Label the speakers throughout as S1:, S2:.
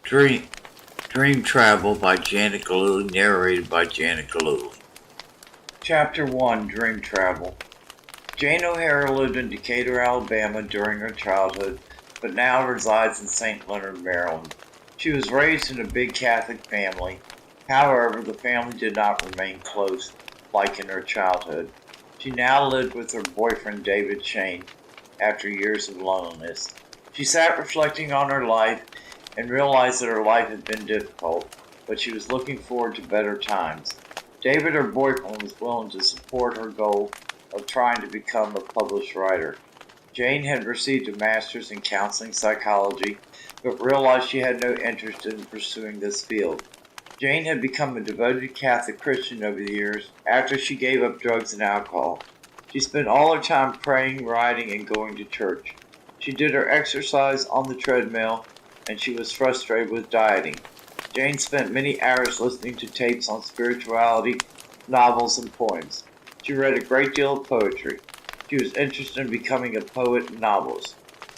S1: Dream, Dream Travel by Janet Gillooly, narrated by Janet Gillooly. Chapter 1, Dream Travel. Jane O'Hara lived in Decatur, Alabama during her childhood, but now resides in St. Leonard, Maryland. She was raised in a big Catholic family. However, the family did not remain close like in her childhood. She now lived with her boyfriend David Shane after years of loneliness. She sat reflecting on her life and realized that her life had been difficult, but she was looking forward to better times. David, her boyfriend, was willing to support her goal of trying to become a published writer. Jane had received a master's in counseling psychology, but realized she had no interest in pursuing this field. Jane had become a devoted Catholic Christian over the years after she gave up drugs and alcohol. She spent all her time praying, writing, and going to church. She did her exercise on the treadmill, and she was frustrated with dieting. Jane spent many hours listening to tapes on spirituality, novels, and poems. She read a great deal of poetry. She was interested in becoming a poet and novelist.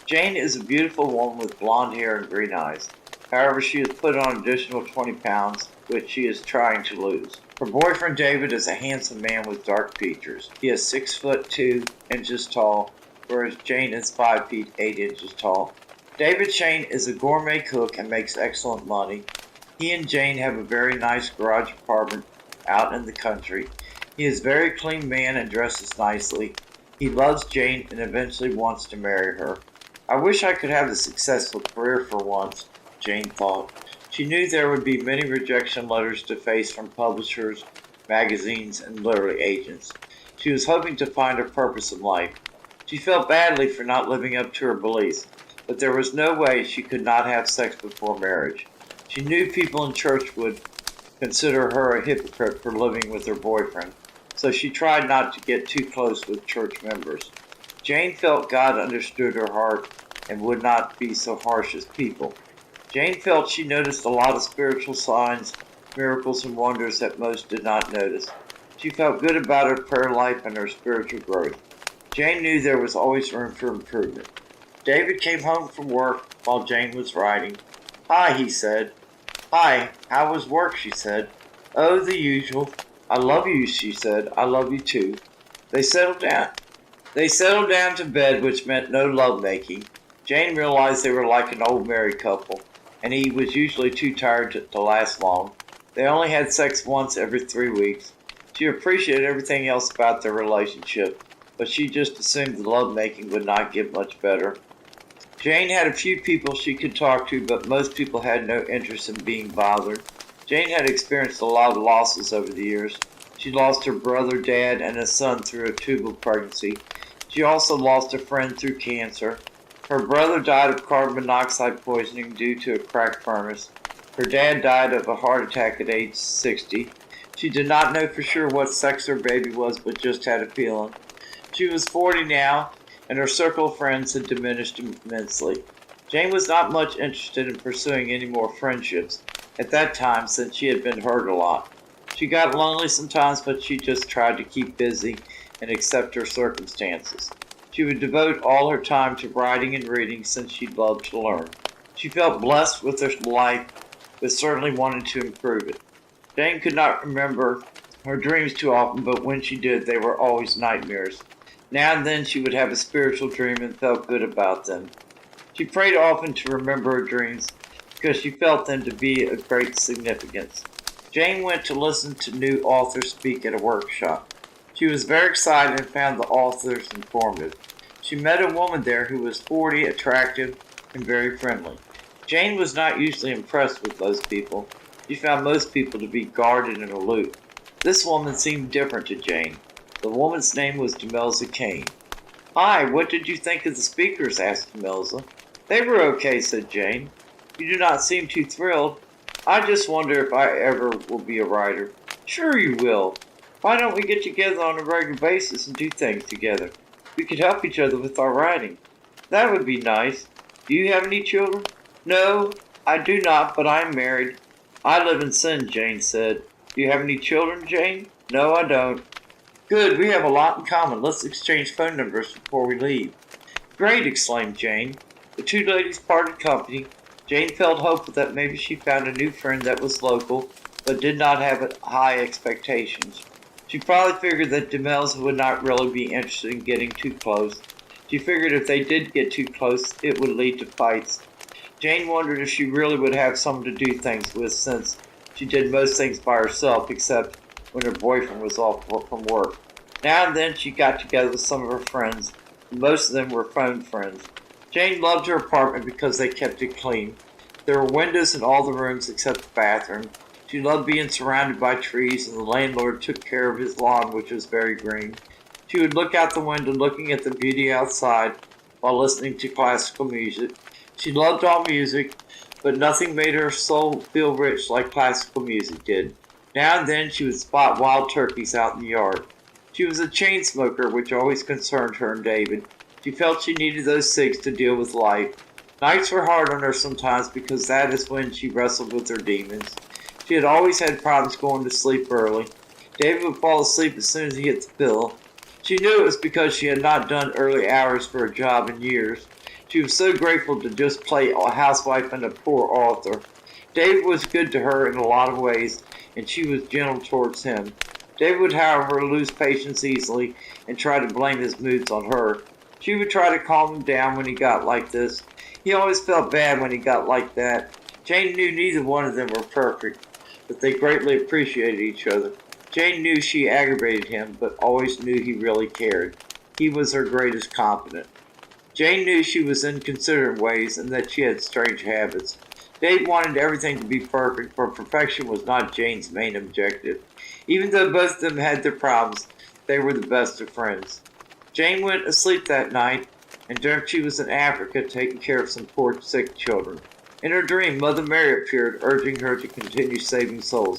S1: Jane is a beautiful woman with blonde hair and green eyes. However, she has put on an additional 20 pounds, which she is trying to lose. Her boyfriend David is a handsome man with dark features. He is 6'2" tall, whereas Jane is 5 feet 8 inches tall. David Shane is a gourmet cook and makes excellent money. He and Jane have a very nice garage apartment out in the country. He is a very clean man and dresses nicely. He loves Jane and eventually wants to marry her. I wish I could have a successful career for once, Jane thought. She knew there would be many rejection letters to face from publishers, magazines, and literary agents. She was hoping to find her purpose in life. She felt badly for not living up to her beliefs, but there was no way she could not have sex before marriage. She knew people in church would consider her a hypocrite for living with her boyfriend, so she tried not to get too close with church members. Jane felt God understood her heart and would not be so harsh as people. Jane felt she noticed a lot of spiritual signs, miracles, and wonders that most did not notice. She felt good about her prayer life and her spiritual growth. Jane knew there was always room for improvement. David came home from work while Jane was writing. "Hi," he said. "Hi, how was work?" she said. "Oh, the usual." "I love you," she said. "I love you too." They settled down. They settled down to bed, which meant no lovemaking. Jane realized they were like an old married couple, and he was usually too tired to last long. They only had sex once every 3 weeks. She appreciated everything else about their relationship, but she just assumed the lovemaking would not get much better. Jane had a few people she could talk to, but most people had no interest in being bothered. Jane had experienced a lot of losses over the years. She lost her brother, dad, and a son through a tubal pregnancy. She also lost a friend through cancer. Her brother died of carbon monoxide poisoning due to a cracked furnace. Her dad died of a heart attack at age 60. She did not know for sure what sex her baby was, but just had a feeling. She was 40 now, and her circle of friends had diminished immensely. Jane was not much interested in pursuing any more friendships at that time since she had been hurt a lot. She got lonely sometimes, but she just tried to keep busy and accept her circumstances. She would devote all her time to writing and reading since she loved to learn. She felt blessed with her life, but certainly wanted to improve it. Jane could not remember her dreams too often, but when she did, they were always nightmares. Now and then she would have a spiritual dream and felt good about them. She prayed often to remember her dreams because she felt them to be of great significance. Jane went to listen to new authors speak at a workshop. She was very excited and found the authors informative. She met a woman there who was 40, attractive, and very friendly. Jane was not usually impressed with those people. She found most people to be guarded and aloof. This woman seemed different to Jane. The woman's name was Demelza Kane. "Hi, what did you think of the speakers?" asked Demelza. "They were okay," said Jane. "You do not seem too thrilled." "I just wonder if I ever will be a writer." "Sure you will. Why don't we get together on a regular basis and do things together? We could help each other with our writing." "That would be nice. Do you have any children?" "No, I do not, but I am married." "I live in sin," Jane said. "Do you have any children, Jane?" "No, I don't." "Good, we have a lot in common. Let's exchange phone numbers before we leave." "Great," exclaimed Jane. The two ladies parted company. Jane felt hopeful that maybe she found a new friend that was local, but did not have high expectations. She probably figured that Demelza would not really be interested in getting too close. She figured if they did get too close, it would lead to fights. Jane wondered if she really would have someone to do things with, since she did most things by herself except when her boyfriend was off from work. Now and then she got together with some of her friends, and most of them were phone friends. Jane loved her apartment because they kept it clean. There were windows in all the rooms except the bathroom. She loved being surrounded by trees, and the landlord took care of his lawn, which was very green. She would look out the window looking at the beauty outside while listening to classical music. She loved all music, but nothing made her soul feel rich like classical music did. Now and then she would spot wild turkeys out in the yard. She was a chain smoker, which always concerned her and David. She felt she needed those cigs to deal with life. Nights were hard on her sometimes because that is when she wrestled with her demons. She had always had problems going to sleep early. David would fall asleep as soon as he hit the pillow. She knew it was because she had not done early hours for a job in years. She was so grateful to just play a housewife and a poor author. David was good to her in a lot of ways, and she was gentle towards him. David would, however, lose patience easily and try to blame his moods on her. She would try to calm him down when he got like this. He always felt bad when he got like that. Jane knew neither one of them were perfect, but they greatly appreciated each other. Jane knew she aggravated him, but always knew he really cared. He was her greatest confidant. Jane knew she was inconsiderate in ways and that she had strange habits. Dave wanted everything to be perfect, but perfection was not Jane's main objective. Even though both of them had their problems, they were the best of friends. Jane went to sleep that night and dreamt she was in Africa taking care of some poor sick children. In her dream, Mother Mary appeared, urging her to continue saving souls.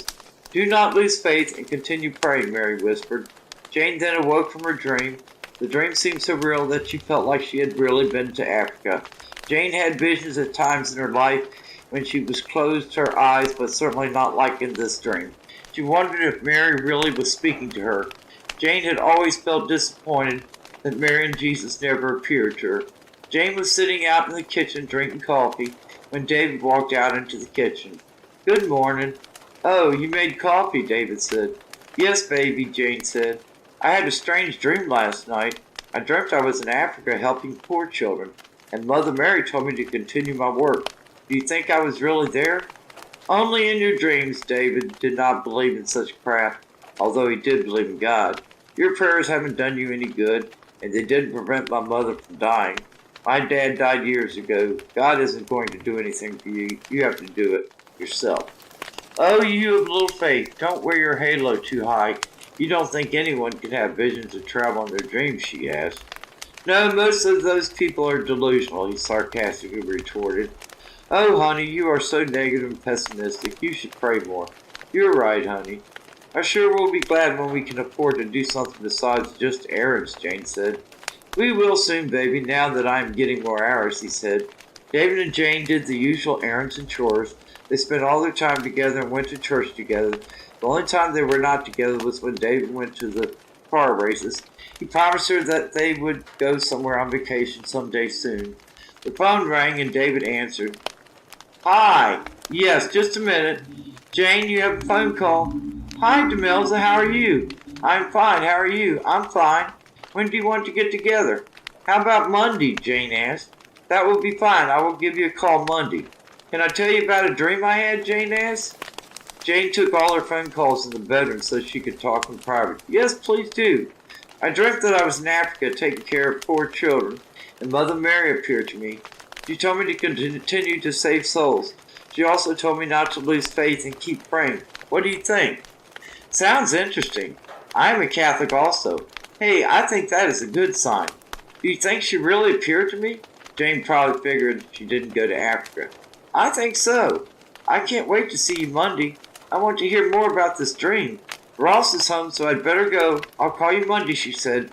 S1: "Do not lose faith and continue praying," Mary whispered. Jane then awoke from her dream. The dream seemed so real that she felt like she had really been to Africa. Jane had visions at times in her life when she was closed her eyes, but certainly not like in this dream. She wondered if Mary really was speaking to her. Jane had always felt disappointed that Mary and Jesus never appeared to her. Jane was sitting out in the kitchen drinking coffee when David walked out into the kitchen. "Good morning." "Oh, you made coffee," David said. "Yes, baby," Jane said. "I had a strange dream last night. I dreamt I was in Africa helping poor children, and Mother Mary told me to continue my work. Do you think I was really there?" "Only in your dreams." David did not believe in such crap, although he did believe in God. "Your prayers haven't done you any good, and they didn't prevent my mother from dying. My dad died years ago. God isn't going to do anything for you. You have to do it yourself." "Oh, you have little faith. Don't wear your halo too high. You don't think anyone can have visions of travel in their dreams?" she asked. "No, most of those people are delusional," he sarcastically retorted. "Oh, honey, you are so negative and pessimistic. You should pray more." "You're right, honey. I sure will be glad when we can afford to do something besides just errands," Jane said. "We will soon, baby, now that I am getting more hours," he said. David and Jane did the usual errands and chores. They spent all their time together and went to church together. The only time they were not together was when David went to the car races. He promised her that they would go somewhere on vacation someday soon. The phone rang and David answered. "Hi. Yes, just a minute. Jane, you have a phone call." "Hi, Demelza, how are you?" "I'm fine, how are you?" "I'm fine." "When do you want to get together?" "How about Monday?" Jane asked. "That will be fine. I will give you a call Monday." "Can I tell you about a dream I had?" Jane asked. Jane took all her phone calls in the bedroom so she could talk in private. "Yes, please do. I dreamt that I was in Africa taking care of poor children, and Mother Mary appeared to me. She told me to continue to save souls. She also told me not to lose faith and keep praying. What do you think?" "Sounds interesting. I am a Catholic also. Hey, I think that is a good sign. Do you think she really appeared to me?" Jane probably figured she didn't go to Africa. "I think so. I can't wait to see you Monday. I want to hear more about this dream. Ross is home, so I'd better go. I'll call you Monday," she said.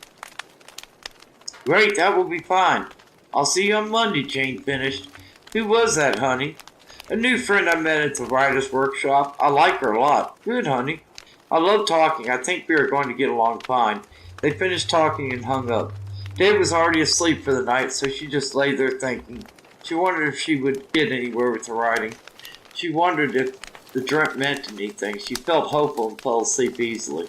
S1: "Great, that will be fine. I'll see you on Monday," Jane finished. "Who was that, honey?" "A new friend I met at the writer's workshop. I like her a lot." "Good, honey. I love talking. I think we are going to get along fine." They finished talking and hung up. Dave was already asleep for the night, so she just lay there thinking. She wondered if she would get anywhere with the writing. She wondered if the dream meant anything. She felt hopeful and fell asleep easily.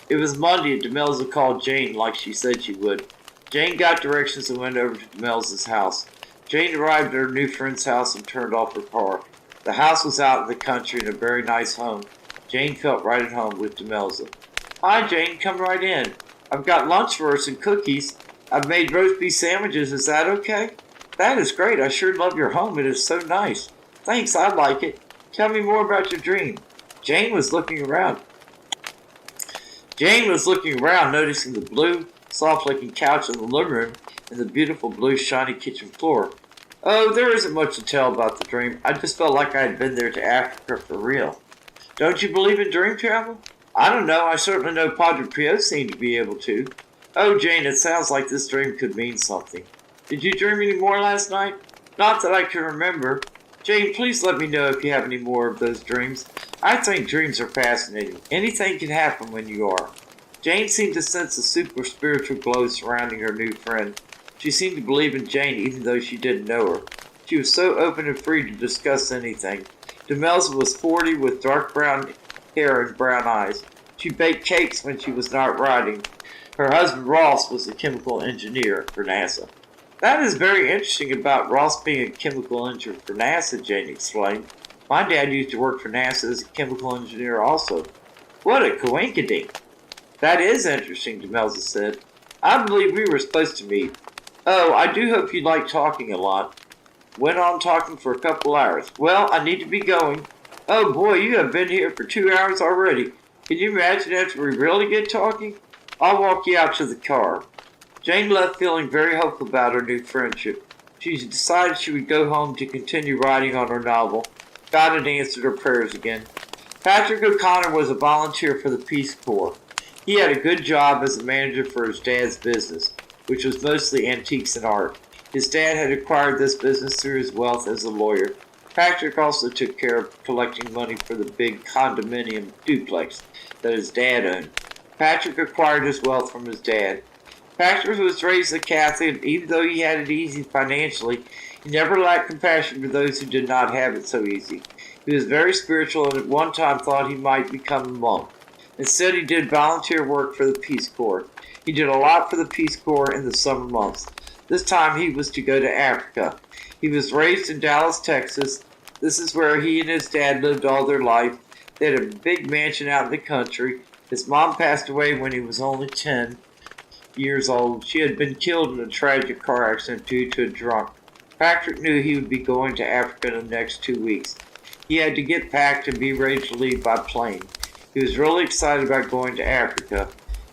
S1: It was Monday and Demelza called Jane like she said she would. Jane got directions and went over to Demelza's house. Jane arrived at her new friend's house and turned off her car. The house was out in the country in a very nice home. Jane felt right at home with Demelza. Hi, Jane, come right in. I've got lunch for us and cookies. I've made roast beef sandwiches. Is that okay? That is great. I sure love your home. It is so nice. Thanks, I like it. Tell me more about your dream. Jane was looking around, noticing the blue, soft-looking couch in the living room and the beautiful blue, shiny kitchen floor. Oh, there isn't much to tell about the dream. I just felt like I had been there to Africa for real. Don't you believe in dream travel? I don't know. I certainly know Padre Pio seemed to be able to. Oh, Jane, it sounds like this dream could mean something. Did you dream any more last night? Not that I can remember. Jane, please let me know if you have any more of those dreams. I think dreams are fascinating. Anything can happen when you are. Jane seemed to sense a super spiritual glow surrounding her new friend. She seemed to believe in Jane even though she didn't know her. She was so open and free to discuss anything. Demelza was 40 with dark brown hair and brown eyes. She baked cakes when she was not writing. Her husband Ross was a chemical engineer for NASA. That is very interesting about Ross being a chemical engineer for NASA, Jane explained. My dad used to work for NASA as a chemical engineer also. What a coinkydink. That is interesting, Demelza said. I believe we were supposed to meet. Oh, I do hope you like talking a lot. Went on talking for a couple hours. Well, I need to be going. Oh boy, you have been here for 2 hours already. Can you imagine after we really get talking? I'll walk you out to the car. Jane left feeling very hopeful about her new friendship. She decided she would go home to continue writing on her novel. God had answered her prayers again. Patrick O'Connor was a volunteer for the Peace Corps. He had a good job as a manager for his dad's business, which was mostly antiques and art. His dad had acquired this business through his wealth as a lawyer. Patrick also took care of collecting money for the big condominium duplex that his dad owned. Patrick acquired his wealth from his dad. Patrick was raised a Catholic, and even though he had it easy financially, he never lacked compassion for those who did not have it so easy. He was very spiritual and at one time thought he might become a monk. Instead, he did volunteer work for the Peace Corps. He did a lot for the Peace Corps in the summer months. This time he was to go to Africa. He was raised in Dallas, Texas. This is where he and his dad lived all their life. They had a big mansion out in the country. His mom passed away when he was only 10 years old. She had been killed in a tragic car accident due to a drunk. Patrick knew he would be going to Africa in the next 2 weeks. He had to get packed and be ready to leave by plane. He was really excited about going to Africa.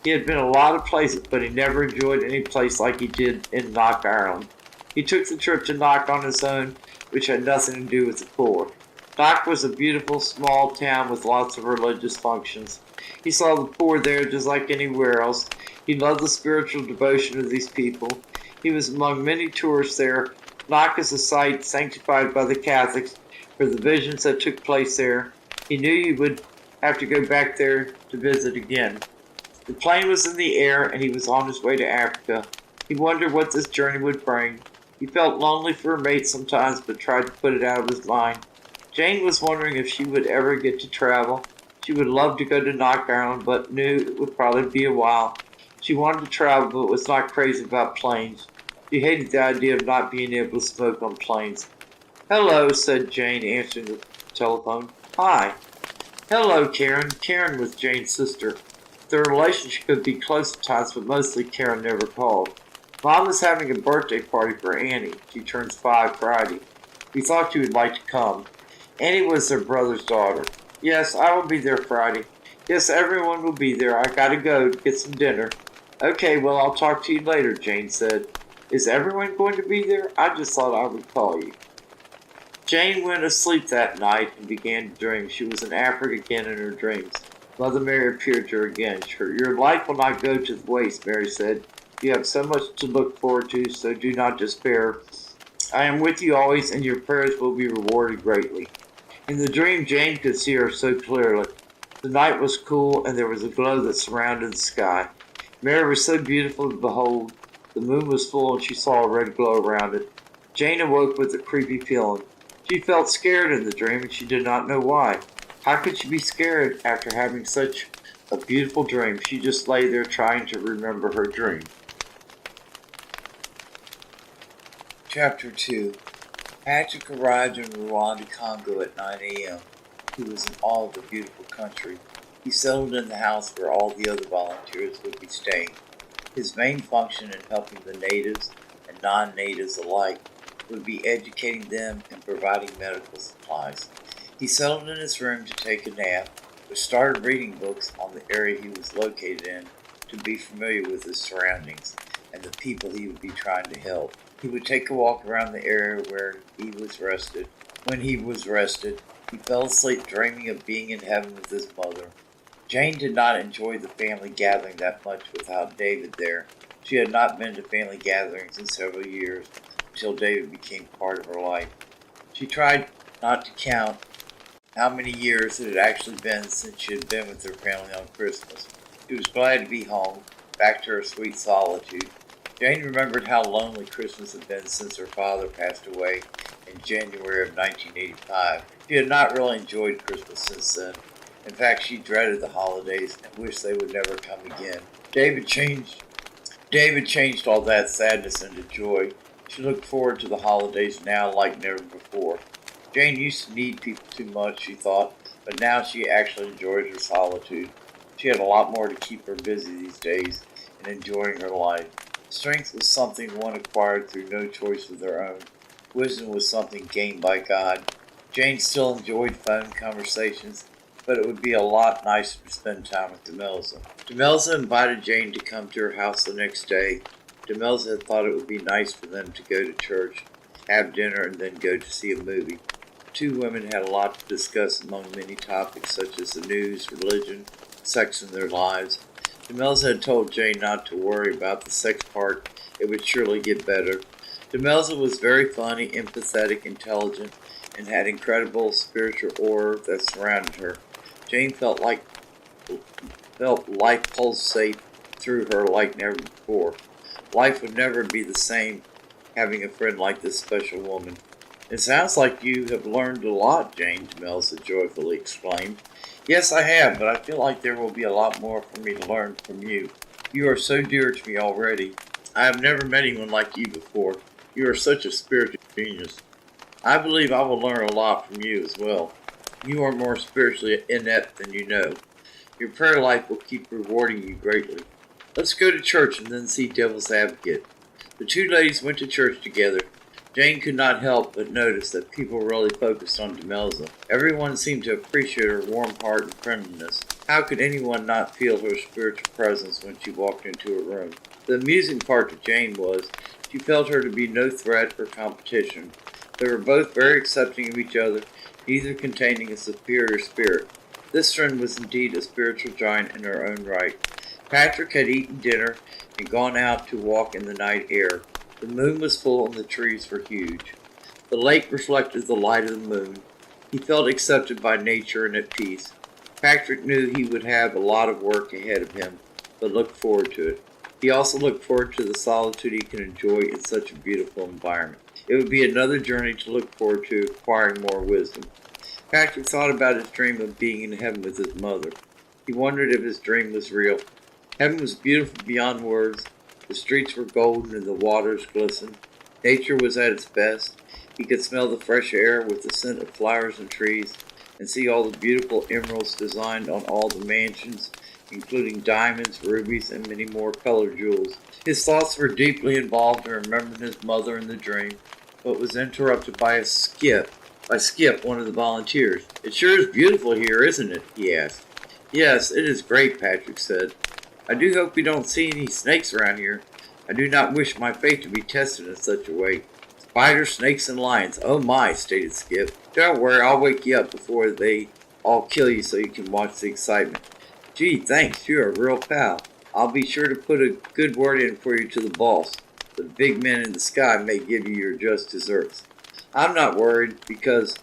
S1: He had been a lot of places, but he never enjoyed any place like he did in Knock, Ireland. He took the trip to Knock on his own, which had nothing to do with the Corps. Knock was a beautiful small town with lots of religious functions. He saw the poor there just like anywhere else. He loved the spiritual devotion of these people. He was among many tourists there. Knock is a site sanctified by the Catholics for the visions that took place there. He knew he would have to go back there to visit again. The plane was in the air and he was on his way to Africa. He wondered what this journey would bring. He felt lonely for a mate sometimes but tried to put it out of his mind. Jane was wondering if she would ever get to travel. She would love to go to Knock Ireland but knew it would probably be a while. She wanted to travel but was not crazy about planes. She hated the idea of not being able to smoke on planes. Hello, said Jane, answering the telephone. Hi. Hello, Karen. Karen was Jane's sister. Their relationship could be close at times, but mostly Karen never called. Mom is having a birthday party for Annie. She turns 5 Friday. We thought you would like to come. Annie was their brother's daughter. Yes, I will be there Friday. Yes, everyone will be there. I gotta go to get some dinner. Okay, well, I'll talk to you later, Jane said. Is everyone going to be there? I just thought I would call you. Jane went asleep that night and began to dream. She was in Africa again in her dreams. Mother Mary appeared to her again. Your life will not go to waste, Mary said. You have so much to look forward to, so do not despair. I am with you always, and your prayers will be rewarded greatly. In the dream, Jane could see her so clearly. The night was cool, and there was a glow that surrounded the sky. Mary was so beautiful to behold. The moon was full, and she saw a red glow around it. Jane awoke with a creepy feeling. She felt scared in the dream and she did not know why. How could she be scared after having such a beautiful dream? She just lay there trying to remember her dream. Chapter 2. Patrick arrived in Rwanda, Congo at 9 a.m. He was in awe of the beautiful country. He settled in the house where all the other volunteers would be staying. His main function in helping the natives and non-natives alike would be educating them and providing medical supplies. He settled in his room to take a nap, but started reading books on the area he was located in to be familiar with his surroundings and the people he would be trying to help. He would take a walk around the area where he was rested. When he was rested, he fell asleep dreaming of being in heaven with his mother. Jane did not enjoy the family gathering that much without David there. She had not been to family gatherings in several years until David became part of her life. She tried not to count how many years it had actually been since she had been with her family on Christmas. She was glad to be home, back to her sweet solitude. Jane remembered how lonely Christmas had been since her father passed away in January of 1985. She had not really enjoyed Christmas since then. In fact, she dreaded the holidays and wished they would never come again. David changed all that sadness into joy. She looked forward to the holidays now like never before. Jane used to need people too much, she thought, but now she actually enjoyed her solitude. She had a lot more to keep her busy these days and enjoying her life. Strength was something one acquired through no choice of their own. Wisdom was something gained by God. Jane still enjoyed phone conversations, but it would be a lot nicer to spend time with Demelza. Demelza invited Jane to come to her house the next day. Demelza had thought it would be nice for them to go to church, have dinner, and then go to see a movie. The two women had a lot to discuss among many topics such as the news, religion, sex, and their lives. Demelza had told Jane not to worry about the sex part, it would surely get better. Demelza was very funny, empathetic, intelligent, and had incredible spiritual aura that surrounded her. Jane felt life pulsate through her like never before. Life would never be the same having a friend like this special woman. It sounds like you have learned a lot, Jane, Demelza joyfully exclaimed. Yes, I have, but I feel like there will be a lot more for me to learn from you. You are so dear to me already. I have never met anyone like you before. You are such a spiritual genius. I believe I will learn a lot from you as well. You are more spiritually inept than you know. Your prayer life will keep rewarding you greatly. Let's go to church and then see Devil's Advocate. The two ladies went to church together. Jane could not help but notice that people really focused on Demelza. Everyone seemed to appreciate her warm heart and friendliness. How could anyone not feel her spiritual presence when she walked into a room? The amusing part to Jane was she felt her to be no threat or competition. They were both very accepting of each other, neither containing a superior spirit. This friend was indeed a spiritual giant in her own right. Patrick had eaten dinner and gone out to walk in the night air. The moon was full and the trees were huge. The lake reflected the light of the moon. He felt accepted by nature and at peace. Patrick knew he would have a lot of work ahead of him, but looked forward to it. He also looked forward to the solitude he could enjoy in such a beautiful environment. It would be another journey to look forward to acquiring more wisdom. Patrick thought about his dream of being in heaven with his mother. He wondered if his dream was real. Heaven was beautiful beyond words. The streets were golden and the waters glistened. Nature was at its best. He could smell the fresh air with the scent of flowers and trees, and see all the beautiful emeralds designed on all the mansions, including diamonds, rubies, and many more colored jewels. His thoughts were deeply involved in remembering his mother in the dream, but was interrupted by Skip, one of the volunteers. "It sure is beautiful here, isn't it?" he asked. "Yes, it is great," Patrick said. "I do hope we don't see any snakes around here. I do not wish my faith to be tested in such a way. Spiders, snakes, and lions. Oh my," stated Skip. "Don't worry, I'll wake you up before they all kill you so you can watch the excitement." "Gee, thanks, you're a real pal. I'll be sure to put a good word in for you to the boss. The big men in the sky may give you your just desserts." "I'm not worried, because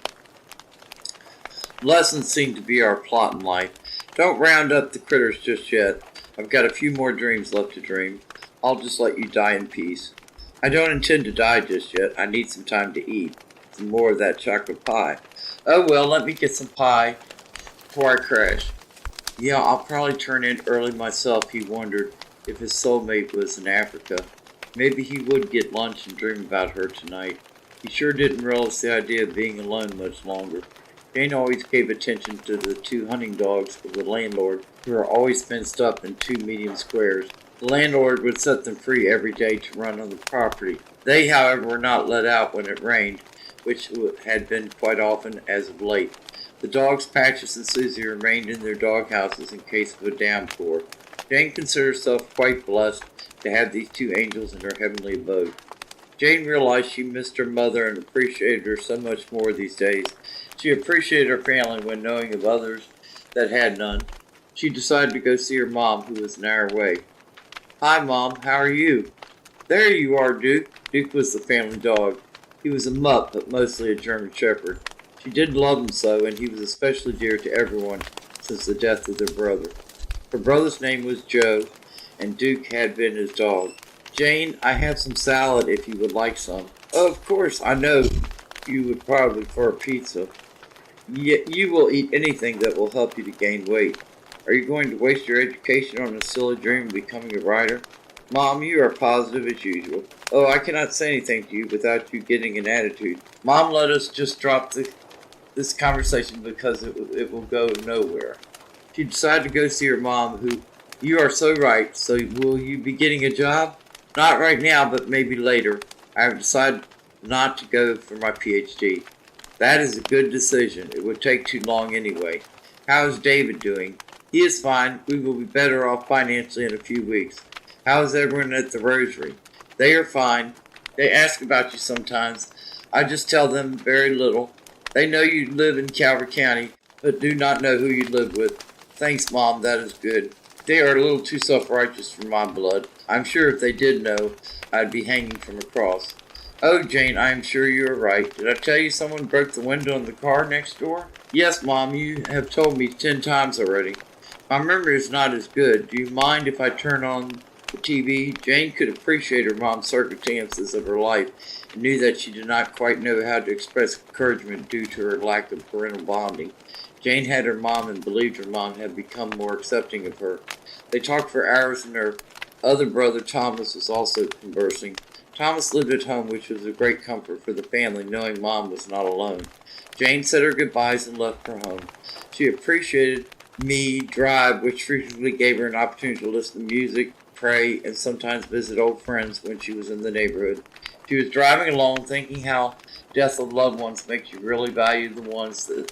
S1: lessons seem to be our plot in life. Don't round up the critters just yet. I've got a few more dreams left to dream. I'll just let you die in peace." I don't intend to die just yet. I need some time to eat. Some more of that chocolate pie. Oh well, let me get some pie before I crash. Yeah, I'll probably turn in early myself, he wondered, if his soulmate was in Africa. Maybe he would get lunch and dream about her tonight. He sure didn't relish the idea of being alone much longer. Jane always gave attention to the two hunting dogs of the landlord, who were always fenced up in two medium squares. The landlord would set them free every day to run on the property. They, however, were not let out when it rained, which had been quite often as of late. The dogs, Patches and Susie, remained in their doghouses in case of a downpour. Jane considered herself quite blessed to have these two angels in her heavenly abode. Jane realized she missed her mother and appreciated her so much more these days. She appreciated her family when knowing of others that had none. She decided to go see her mom, who was an hour away. Hi, Mom. How are you? There you are, Duke. Duke was the family dog. He was a mutt, but mostly a German shepherd. She did love him so, and he was especially dear to everyone since the death of their brother. Her brother's name was Joe, and Duke had been his dog. Jane, I have some salad if you would like some. Oh, of course, I know you would probably prefer pizza. Yet you will eat anything that will help you to gain weight. Are you going to waste your education on a silly dream of becoming a writer? Mom, you are positive as usual. Oh, I cannot say anything to you without you getting an attitude. Mom, let us just drop this conversation because it will go nowhere. She decided to go see her mom, who, you are so right. So will you be getting a job? Not right now, but maybe later. I have decided not to go for my PhD. That is a good decision. It would take too long anyway. How is David doing? He is fine. We will be better off financially in a few weeks. How is everyone at the Rosary? They are fine. They ask about you sometimes. I just tell them very little. They know you live in Calvert County, but do not know who you live with. Thanks, Mom. That is good. They are a little too self-righteous for my blood. I'm sure if they did know, I'd be hanging from a cross. Oh, Jane, I am sure you are right. Did I tell you someone broke the window in the car next door? Yes, Mom, you have told me 10 times already. My memory is not as good. Do you mind if I turn on the TV? Jane could appreciate her mom's circumstances of her life and knew that she did not quite know how to express encouragement due to her lack of parental bonding. Jane had her mom and believed her mom had become more accepting of her. They talked for hours and her other brother Thomas was also conversing. Thomas lived at home, which was a great comfort for the family, knowing Mom was not alone. Jane said her goodbyes and left for home. She appreciated me drive, which frequently gave her an opportunity to listen to music, pray, and sometimes visit old friends when she was in the neighborhood. She was driving along, thinking how death of loved ones makes you really value the ones that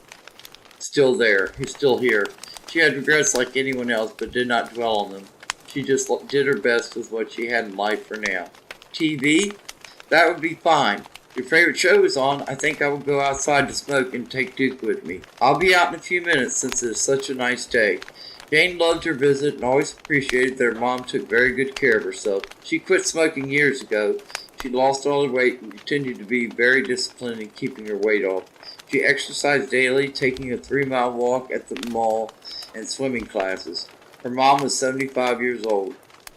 S1: who's still here. She had regrets like anyone else, but did not dwell on them. She just did her best with what she had in life for now. TV? That would be fine. Your favorite show is on. I think I will go outside to smoke and take Duke with me. I'll be out in a few minutes since it is such a nice day. Jane loved her visit and always appreciated that her mom took very good care of herself. She quit smoking years ago. She lost all her weight and continued to be very disciplined in keeping her weight off. She exercised daily, taking a 3-mile walk at the mall and swimming classes. Her mom was 75 years old.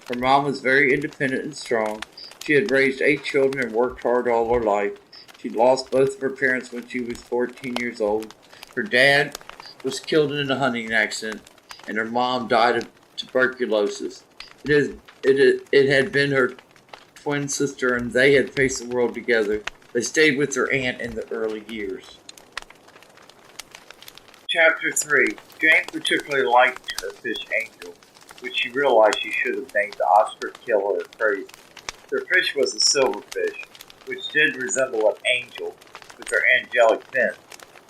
S1: Her mom was very independent and strong. She had raised 8 children and worked hard all her life. She lost both of her parents when she was 14 years old. Her dad was killed in a hunting accident, and her mom died of tuberculosis. It had been her twin sister, and they had faced the world together. They stayed with their aunt in the early years. Chapter 3. Jane particularly liked her fish Angel, which she realized she should have named the Oscar killer or crazy. Their fish was a silverfish, which did resemble an angel with her angelic fin,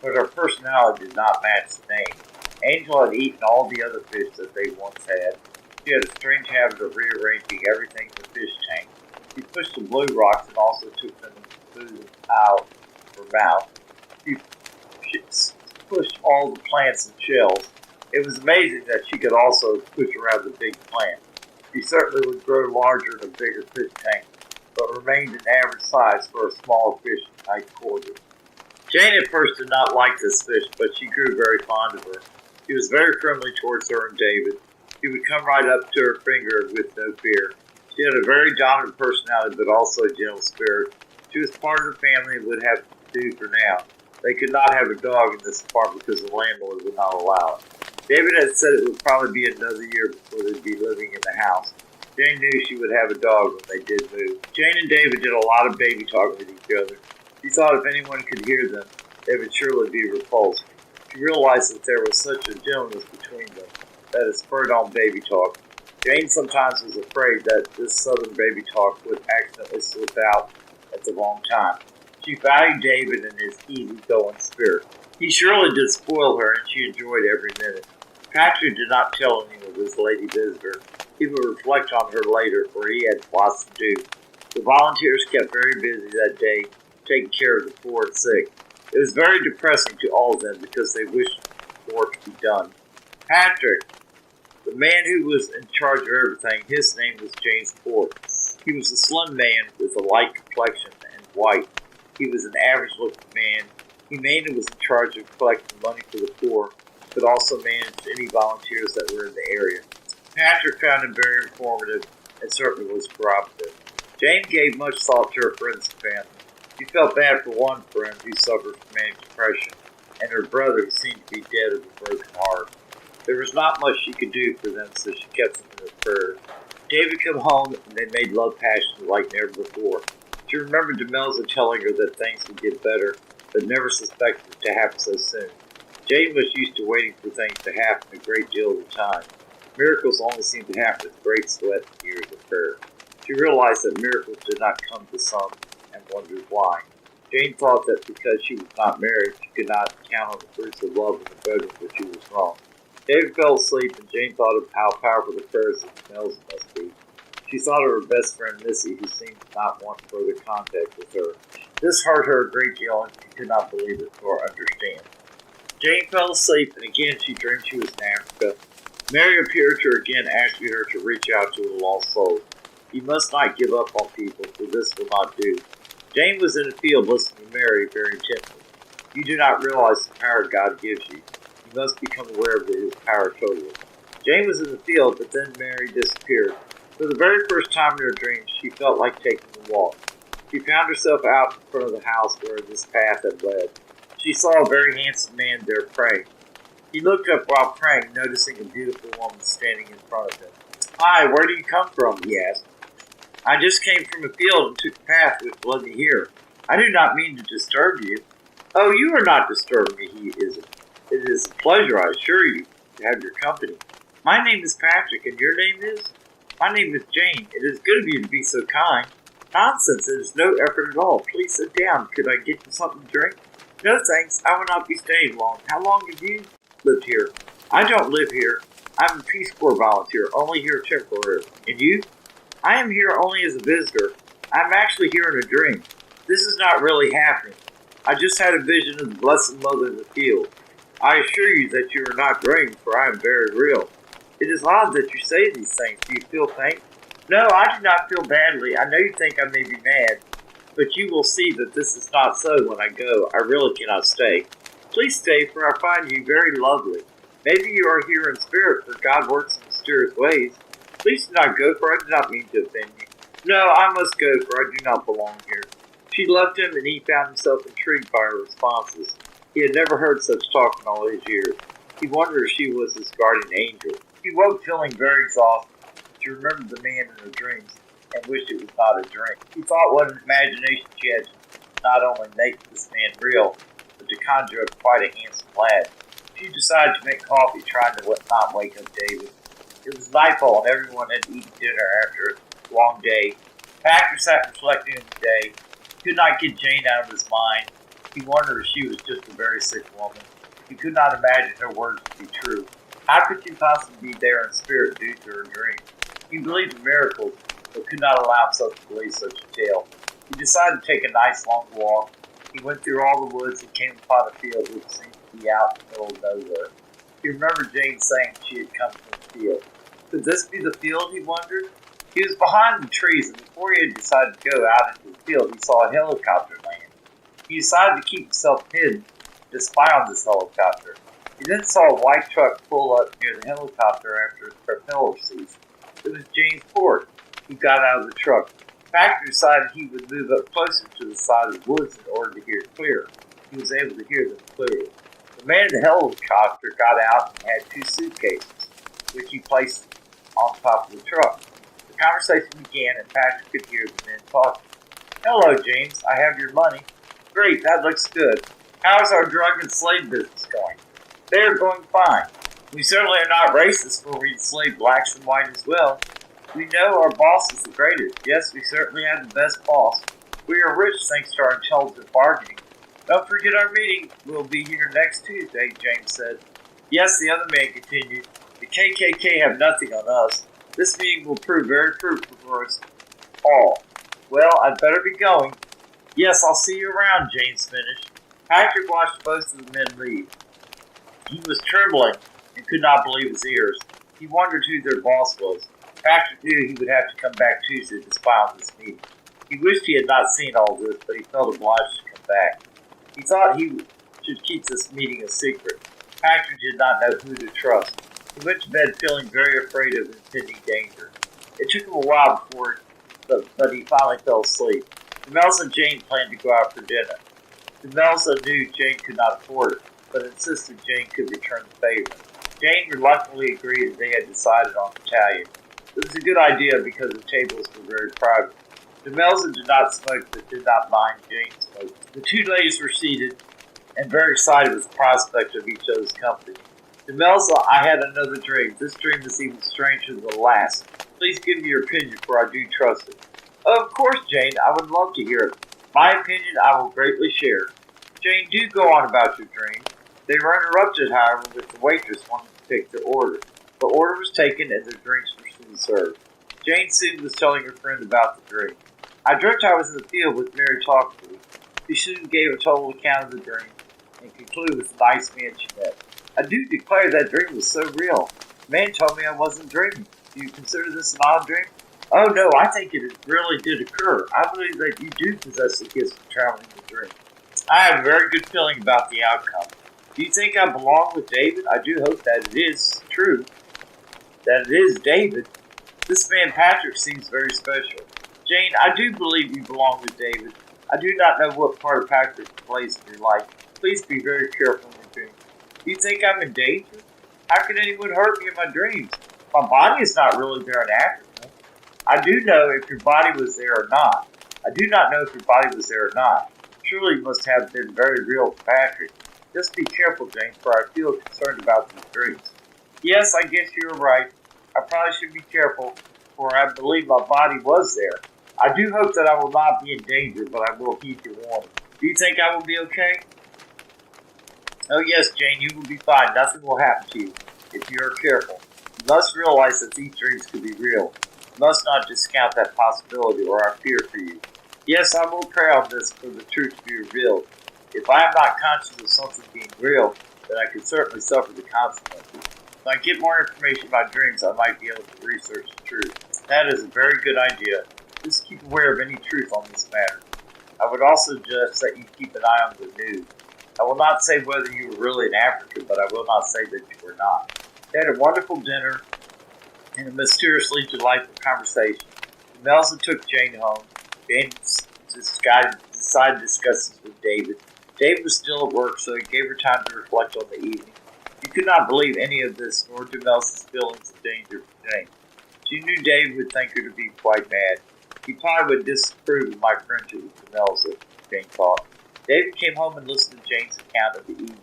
S1: but her personality did not match the name. Angel had eaten all the other fish that they once had. She had a strange habit of rearranging everything in the fish tank. She pushed the blue rocks and also took them food out of her mouth. She pushed all the plants and shells. It was amazing that she could also push around the big plant. She certainly would grow larger in a bigger fish tank, but remained an average size for a small fish in tight quarters. Jane at first did not like this fish, but she grew very fond of her. She was very friendly towards her and David. She would come right up to her finger with no fear. She had a very dominant personality, but also a gentle spirit. She was part of the family and would have to do for now. They could not have a dog in this apartment because the landlord would not allow it. David had said it would probably be another year before they'd be living in the house. Jane knew she would have a dog when they did move. Jane and David did a lot of baby talking with each other. She thought if anyone could hear them, they would surely be repulsed. She realized that there was such a gentleness between them that it spurred on baby talk. Jane sometimes was afraid that this southern baby talk would accidentally slip out at the wrong time. She valued David and his easy-going spirit. He surely did spoil her, and she enjoyed every minute. Patrick did not tell anyone of his lady visitor. He would reflect on her later, for he had lots to do. The volunteers kept very busy that day, taking care of the poor and sick. It was very depressing to all of them because they wished more could be done. Patrick, the man who was in charge of everything, his name was James Ford. He was a slim man with a light complexion and white. He was an average-looking man. He mainly was in charge of collecting money for the poor, but also managed any volunteers that were in the area. Patrick found him very informative and certainly was cooperative. Jane gave much thought to her friends and family. She felt bad for one friend who suffered from manic depression, and her brother who seemed to be dead of a broken heart. There was not much she could do for them, so she kept them in her prayers. David came home, and they made love passionately like never before. She remembered Demelza telling her that things would get better, but never suspected it to happen so soon. Jane was used to waiting for things to happen a great deal of the time. Miracles only seemed to happen with great sweat and years of prayer. She realized that miracles did not come to some, and wondered why. Jane thought that because she was not married, she could not count on the fruits of love in the bedroom, but she was wrong. David fell asleep, and Jane thought of how powerful the prayers of Demelza must be. She thought of her best friend Missy, who seemed to not want further contact with her. This hurt her a great deal, and she could not believe it or understand. Jane fell asleep, and again she dreamed she was in Africa. Mary appeared to her again, asking her to reach out to a lost soul. You must not give up on people, for this will not do. Jane was in the field listening to Mary very intently. You do not realize the power God gives you. You must become aware of his power totally. Jane was in the field, but then Mary disappeared. For the very first time in her dreams, she felt like taking a walk. She found herself out in front of the house where this path had led. She saw a very handsome man there praying. He looked up while praying, noticing a beautiful woman standing in front of him. Hi, where do you come from? He asked. I just came from a field and took a path which led me here. I do not mean to disturb you. Oh, you are not disturbing me, It is a pleasure, I assure you, to have your company. My name is Patrick, and your name is? My name is Jane. It is good of you to be so kind. Nonsense, it is no effort at all. Please sit down. Could I get you something to drink? No, thanks. I will not be staying long. How long have you lived here? I don't live here. I'm a Peace Corps volunteer, only here temporarily. And you? I am here only as a visitor. I'm actually here in a dream. This is not really happening. I just had a vision of the Blessed Mother in the field. I assure you that you are not dreaming, for I am very real. It is odd that you say these things. Do you feel faint? No, I do not feel badly. I know you think I may be mad, but you will see that this is not so when I go. I really cannot stay. Please stay, for I find you very lovely. Maybe you are here in spirit, for God works in mysterious ways. Please do not go, for I do not mean to offend you. No, I must go, for I do not belong here. She left him, and he found himself intrigued by her responses. He had never heard such talk in all his years. He wondered if she was his guardian angel. He woke feeling very exhausted. She remembered the man in her dreams and wished it was not a dream. He thought what an imagination she had to not only make this man real, but to conjure up quite a handsome lad. She decided to make coffee, trying to not wake up David. It was nightfall, and everyone had eaten dinner after a long day. Patrick sat reflecting on the day. He could not get Jane out of his mind. He wondered if she was just a very sick woman. He could not imagine her words to be true. How could she possibly be there in spirit due to her dream? He believed in miracles, but could not allow himself to believe such a tale. He decided to take a nice long walk. He went through all the woods and came upon a field which seemed to be out in the middle of nowhere. He remembered Jane saying she had come from the field. Could this be the field, he wondered? He was behind the trees, and before he had decided to go out into the field, he saw a helicopter land. He decided to keep himself hidden to spy on this helicopter. He then saw a white truck pull up near the helicopter after its propeller ceased. It was Jane's Port. he got out of the truck. Patrick decided he would move up closer to the side of the woods in order to hear clearer. He was able to hear them clearly. The man in the helicopter got out and had 2 suitcases, which he placed on top of the truck. The conversation began, and Patrick could hear the men talking. "Hello, James. I have your money." "Great, that looks good. How's our drug and slave business going?" "They are going fine. We certainly are not racist, for we enslave blacks and white as well. We know our boss is the greatest. Yes, we certainly have the best boss. We are rich thanks to our intelligent bargaining. Don't forget our meeting. We'll be here next Tuesday," James said. "Yes," the other man continued. "The KKK have nothing on us. This meeting will prove very fruitful for us all. Well, I'd better be going." "Yes, I'll see you around," James finished. Patrick watched both of the men leave. He was trembling and could not believe his ears. He wondered who their boss was. Patrick knew he would have to come back Tuesday to spy on this meeting. He wished he had not seen all this, but he felt obliged to come back. He thought he should keep this meeting a secret. Patrick did not know who to trust. He went to bed feeling very afraid of impending danger. It took him a while but he finally fell asleep. Demelza and Jane planned to go out for dinner. Demelza knew Jane could not afford it, but insisted Jane could return the favor. Jane reluctantly agreed, and they had decided on Italian. It was a good idea because the tables were very private. Demelza did not smoke, but did not mind Jane smoking. The 2 ladies were seated and very excited with the prospect of each other's company. "Demelza, I had another dream. This dream is even stranger than the last. Please give me your opinion, for I do trust it." "Of course, Jane. I would love to hear it. My opinion I will greatly share." "Jane, do go on about your dream." They were interrupted, however, with the waitress wanting to take their order. The order was taken, and their drinks were soon served. Jane soon was telling her friend about the dream. "I dreamt I was in the field with Mary talking to me." She soon gave a total account of the dream, and concluded with the nice man she met. "I do declare that dream was so real. The man told me I wasn't dreaming. Do you consider this an odd dream?" "Oh no, I think it really did occur. I believe that you do possess the gift of traveling in the dream. I have a very good feeling about the outcome. Do you think I belong with David? I do hope that it is true. That it is David. This man Patrick seems very special." "Jane, I do believe you belong with David. I do not know what part of Patrick plays in your life. Please be very careful in your dreams." "Do you think I'm in danger? How can anyone hurt me in my dreams? My body is not really there in Africa. I do know if your body was there or not. I do not know if your body was there or not. Surely it must have been very real for Patrick. Just be careful, Jane, for I feel concerned about these dreams." "Yes, I guess you're right. I probably should be careful, for I believe my body was there. I do hope that I will not be in danger, but I will heed your warning. Do you think I will be okay?" "Oh yes, Jane, you will be fine. Nothing will happen to you if you are careful. You must realize that these dreams could be real. You must not discount that possibility, or I fear for you. Yes, I will pray on this for the truth to be revealed. If I am not conscious of something being real, then I could certainly suffer the consequences. If I get more information about dreams, I might be able to research the truth." "That is a very good idea. Just keep aware of any truth on this matter. I would also suggest that you keep an eye on the news. I will not say whether you were really in Africa, but I will not say that you were not." They had a wonderful dinner and a mysteriously delightful conversation. Melza took Jane home. Jane decided to discuss this with David. David was still at work, so he gave her time to reflect on the evening. She could not believe any of this, nor did Melza's feelings of danger for Jane. She knew David would think her to be quite mad. He probably would disapprove of my friendship with Demelza, Jane thought. David came home and listened to Jane's account of the evening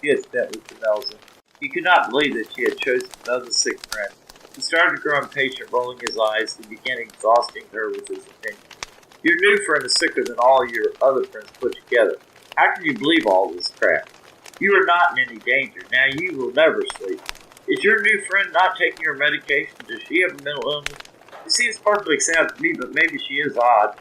S1: she had spent with Demelza. He could not believe that she had chosen another sick friend. He started to grow impatient, rolling his eyes. He began exhausting her with his opinion. "Your new friend is sicker than all your other friends put together. How can you believe all this crap? You are not in any danger. Now you will never sleep. Is your new friend not taking her medication? Does she have a mental illness? She seems perfectly sound to me, but maybe she is odd.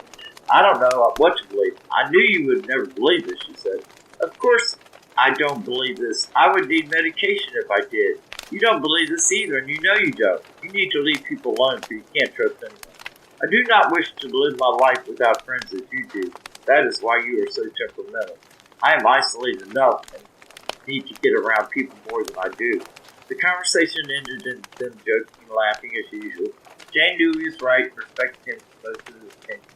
S1: I don't know what to believe." "I knew you would never believe this," she said. "Of course I don't believe this. I would need medication if I did. You don't believe this either, and you know you don't. You need to leave people alone, for you can't trust anyone. I do not wish to live my life without friends as you do. That is why you are so temperamental. I am isolated enough and need to get around people more than I do." The conversation ended in them joking and laughing as usual. Jane knew he was right and respected him for most of his opinion.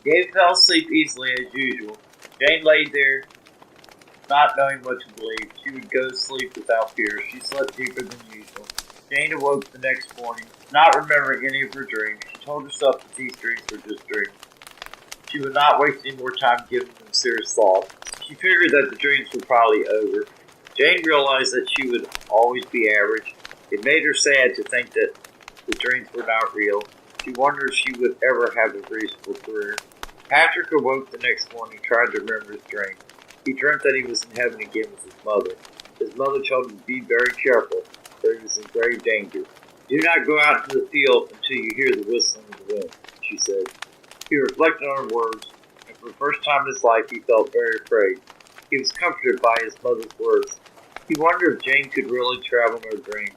S1: David fell asleep easily as usual. Jane lay there, not knowing what to believe. She would go to sleep without fear. She slept deeper than usual. Jane awoke the next morning, not remembering any of her dreams. She told herself that these dreams were just dreams. She would not waste any more time giving them serious thought. She figured that the dreams were probably over. Jane realized that she would always be average. It made her sad to think that the dreams were not real. She wondered if she would ever have a reasonable career. Patrick awoke the next morning and tried to remember his dream. He dreamt that he was in heaven again with his mother. His mother told him to be very careful, for he was in grave danger. Do not go out into the field until you hear the whistling of the wind, she said. He reflected on her words, and for the first time in his life he felt very afraid. He was comforted by his mother's words. He wondered if Jane could really travel in her dream.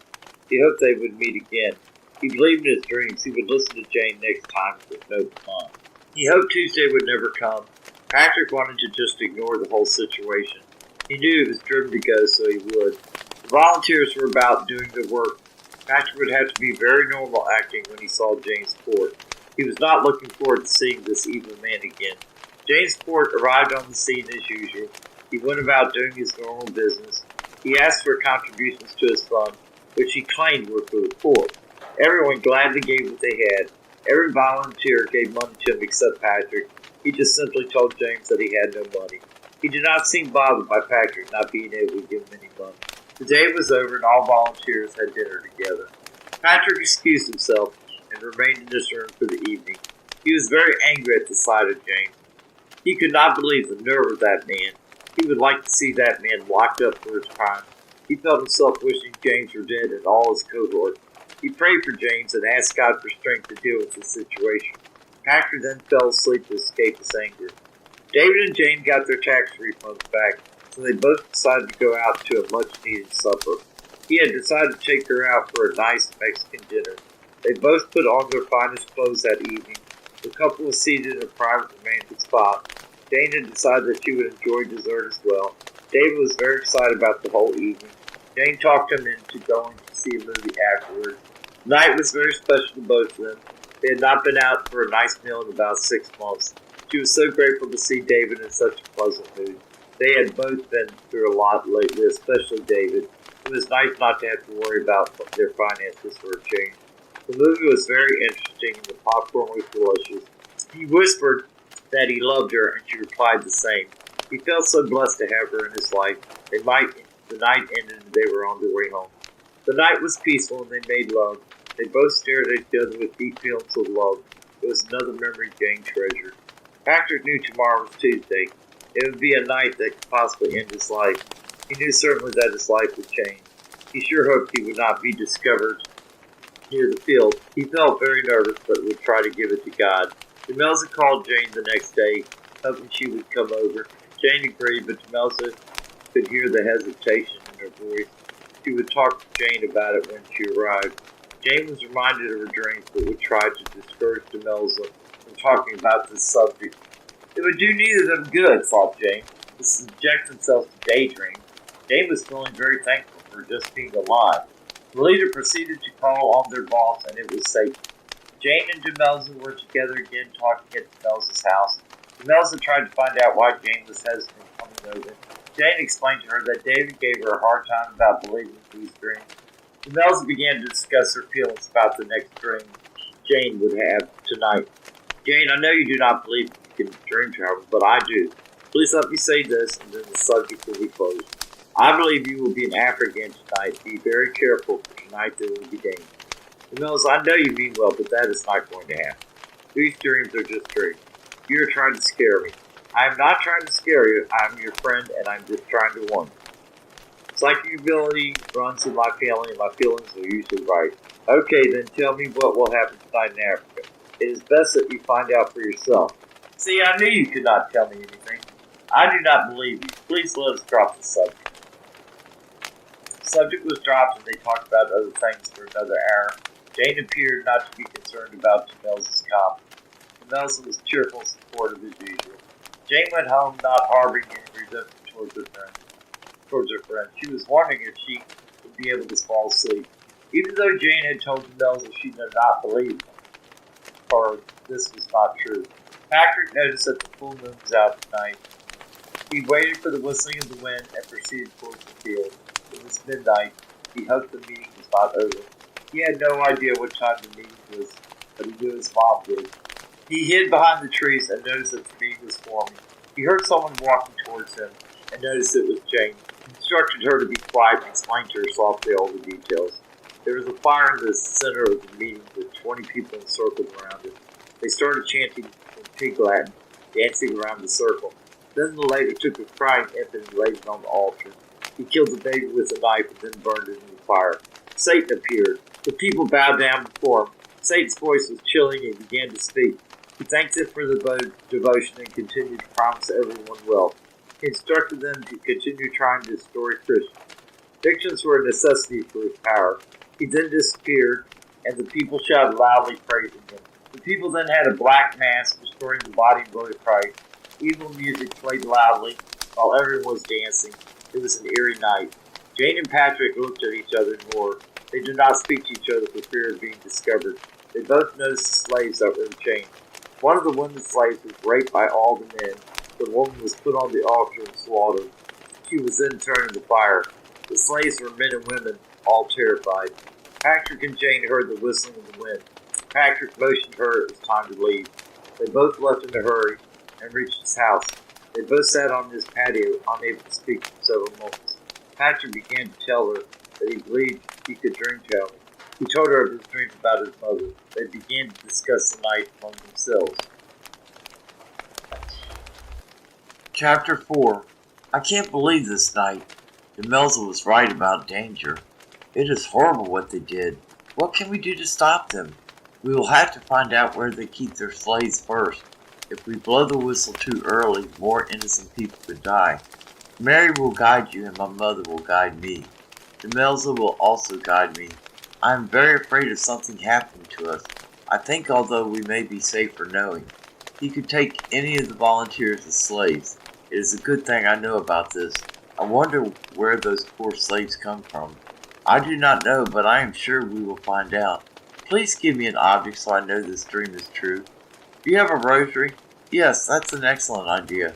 S1: He hoped they would meet again. He believed in his dreams. He would listen to Jane next time with no mind. He hoped Tuesday would never come. Patrick wanted to just ignore the whole situation. He knew he was driven to go, so he would. The volunteers were about doing the work. Patrick would have to be very normal acting when he saw Jane's port. He was not looking forward to seeing this evil man again. Jane's port arrived on the scene as usual. He went about doing his normal business. He asked for contributions to his fund, which he claimed were for the poor. Everyone gladly gave what they had. Every volunteer gave money to him except Patrick. He just simply told James that he had no money. He did not seem bothered by Patrick not being able to give him any money. The day was over and all volunteers had dinner together. Patrick excused himself and remained in his room for the evening. He was very angry at the sight of James. He could not believe the nerve of that man. He would like to see that man locked up for his crime. He felt himself wishing James were dead and all his cohort. He prayed for James and asked God for strength to deal with the situation. Patrick then fell asleep to escape his anger. David and Jane got their tax refunds back, so they both decided to go out to a much-needed supper. He had decided to take her out for a nice Mexican dinner. They both put on their finest clothes that evening. The couple was seated in a private romantic spot. Jane had decided that she would enjoy dessert as well. David was very excited about the whole evening. Jane talked him into going to see a movie afterwards. The night was very special to both of them. They had not been out for a nice meal in about 6 months. She was so grateful to see David in such a pleasant mood. They had both been through a lot lately, especially David. It was nice not to have to worry about their finances for a change. The movie was very interesting and the popcorn was delicious. He whispered that he loved her and she replied the same. He felt so blessed to have her in his life. The night ended and they were on their way home. The night was peaceful and they made love. They both stared at each other with deep feelings of love. It was another memory Jane treasured. Patrick knew tomorrow was Tuesday. It would be a night that could possibly end his life. He knew certainly that his life would change. He sure hoped he would not be discovered near the field. He felt very nervous, but would try to give it to God. Demelza called Jane the next day, hoping she would come over. Jane agreed, but Demelza could hear the hesitation in her voice. She would talk to Jane about it when she arrived. Jane was reminded of her dreams, but would try to discourage Demelza from talking about this subject. It would do neither of them good, thought Jane, to subject themselves to daydreams. Jane was feeling very thankful for just being alive. The leader proceeded to call on their boss, and it was Satan. Jane and Demelza were together again talking at Demelza's house. Demelza tried to find out why Jane was hesitant coming over. Jane explained to her that David gave her a hard time about believing these dreams. Demelza began to discuss her feelings about the next dream Jane would have tonight. Jane, I know you do not believe in dream travel, but I do. Please let me say this, and then the subject will be closed. I believe you will be in Africa again tonight. Be very careful, for tonight there will be danger. Demelza, I know you mean well, but that is not going to happen. These dreams are just dreams. You are trying to scare me. I am not trying to scare you. I am your friend, and I am just trying to warn you. Psychic ability runs in my family, and my feelings are usually right. Okay, then tell me what will happen tonight in Africa. It is best that you find out for yourself. See, I knew you could not tell me anything. I do not believe you. Please let us drop the subject. The subject was dropped, and they talked about other things for another hour. Jane appeared not to be concerned about Demelza's comment. Demelza was cheerful and supportive as usual. Jane went home not harboring any resentment towards her friend. She was wondering if she would be able to fall asleep. Even though Jane had told Demelza she did not believe him, card this was not true. Patrick noticed that the full moon was out tonight. He waited for the whistling of the wind and proceeded towards the field. It was midnight. He hoped the meeting was not over. He had no idea what time the meeting was, but he knew his mom did. He hid behind the trees and noticed that the meeting was forming. He heard someone walking towards him and noticed it was Jane. He instructed her to be quiet and explained to her softly all the details. There was a fire in the center of the meeting with 20 people encircled around it. They started chanting in pig Latin, dancing around the circle. Then the lady took a crying infant and laid it on the altar. He killed the baby with a knife and then burned it in the fire. Satan appeared. The people bowed down before him. Satan's voice was chilling and he began to speak. He thanked them for the devotion and continued to promise everyone well. He instructed them to continue trying to destroy Christians. Fictions were a necessity for his power. He then disappeared, and the people shouted loudly praising him. The people then had a black mass destroying the body and blood of Christ. Evil music played loudly while everyone was dancing. It was an eerie night. Jane and Patrick looked at each other in horror. They did not speak to each other for fear of being discovered. They both noticed the slaves that were chained. One of the women slaves was raped by all the men. The woman was put on the altar and slaughtered. She was then turned into fire. The slaves were men and women, all terrified. Patrick and Jane heard the whistling of the wind. Patrick motioned her it was time to leave. They both left in a hurry and reached his house. They both sat on his patio, unable to speak for several moments. Patrick began to tell her that he believed he could dream travel. He told her of his dreams about his mother. They began to discuss the night among themselves. Chapter 4. I can't believe this night. Demelza was right about danger. It is horrible what they did. What can we do to stop them? We will have to find out where they keep their slaves first. If we blow the whistle too early, more innocent people could die. Mary will guide you and my mother will guide me. Demelza will also guide me. I am very afraid of something happening to us. I think although we may be safe for knowing. He could take any of the volunteers as slaves. It is a good thing I know about this. I wonder where those poor slaves come from. I do not know, but I am sure we will find out. Please give me an object so I know this dream is true. Do you have a rosary? Yes, that's an excellent idea.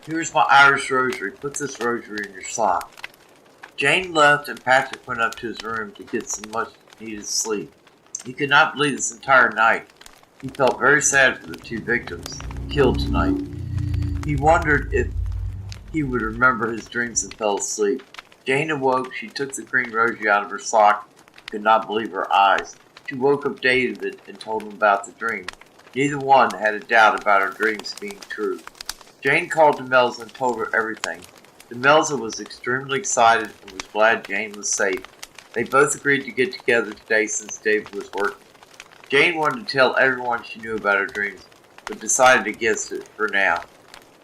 S1: Here's my Irish rosary. Put this rosary in your sock. Jane left and Patrick went up to his room to get some much needed sleep. He could not believe this entire night. He felt very sad for the two victims killed tonight. He wondered if he would remember his dreams and fell asleep. Jane awoke. She took the green rosary out of her sock and could not believe her eyes. She woke up David and told him about the dream. Neither one had a doubt about her dreams being true. Jane called Demelza and told her everything. Demelza was extremely excited and was glad Jane was safe. They both agreed to get together today since David was working. Jane wanted to tell everyone she knew about her dreams, but decided against it for now.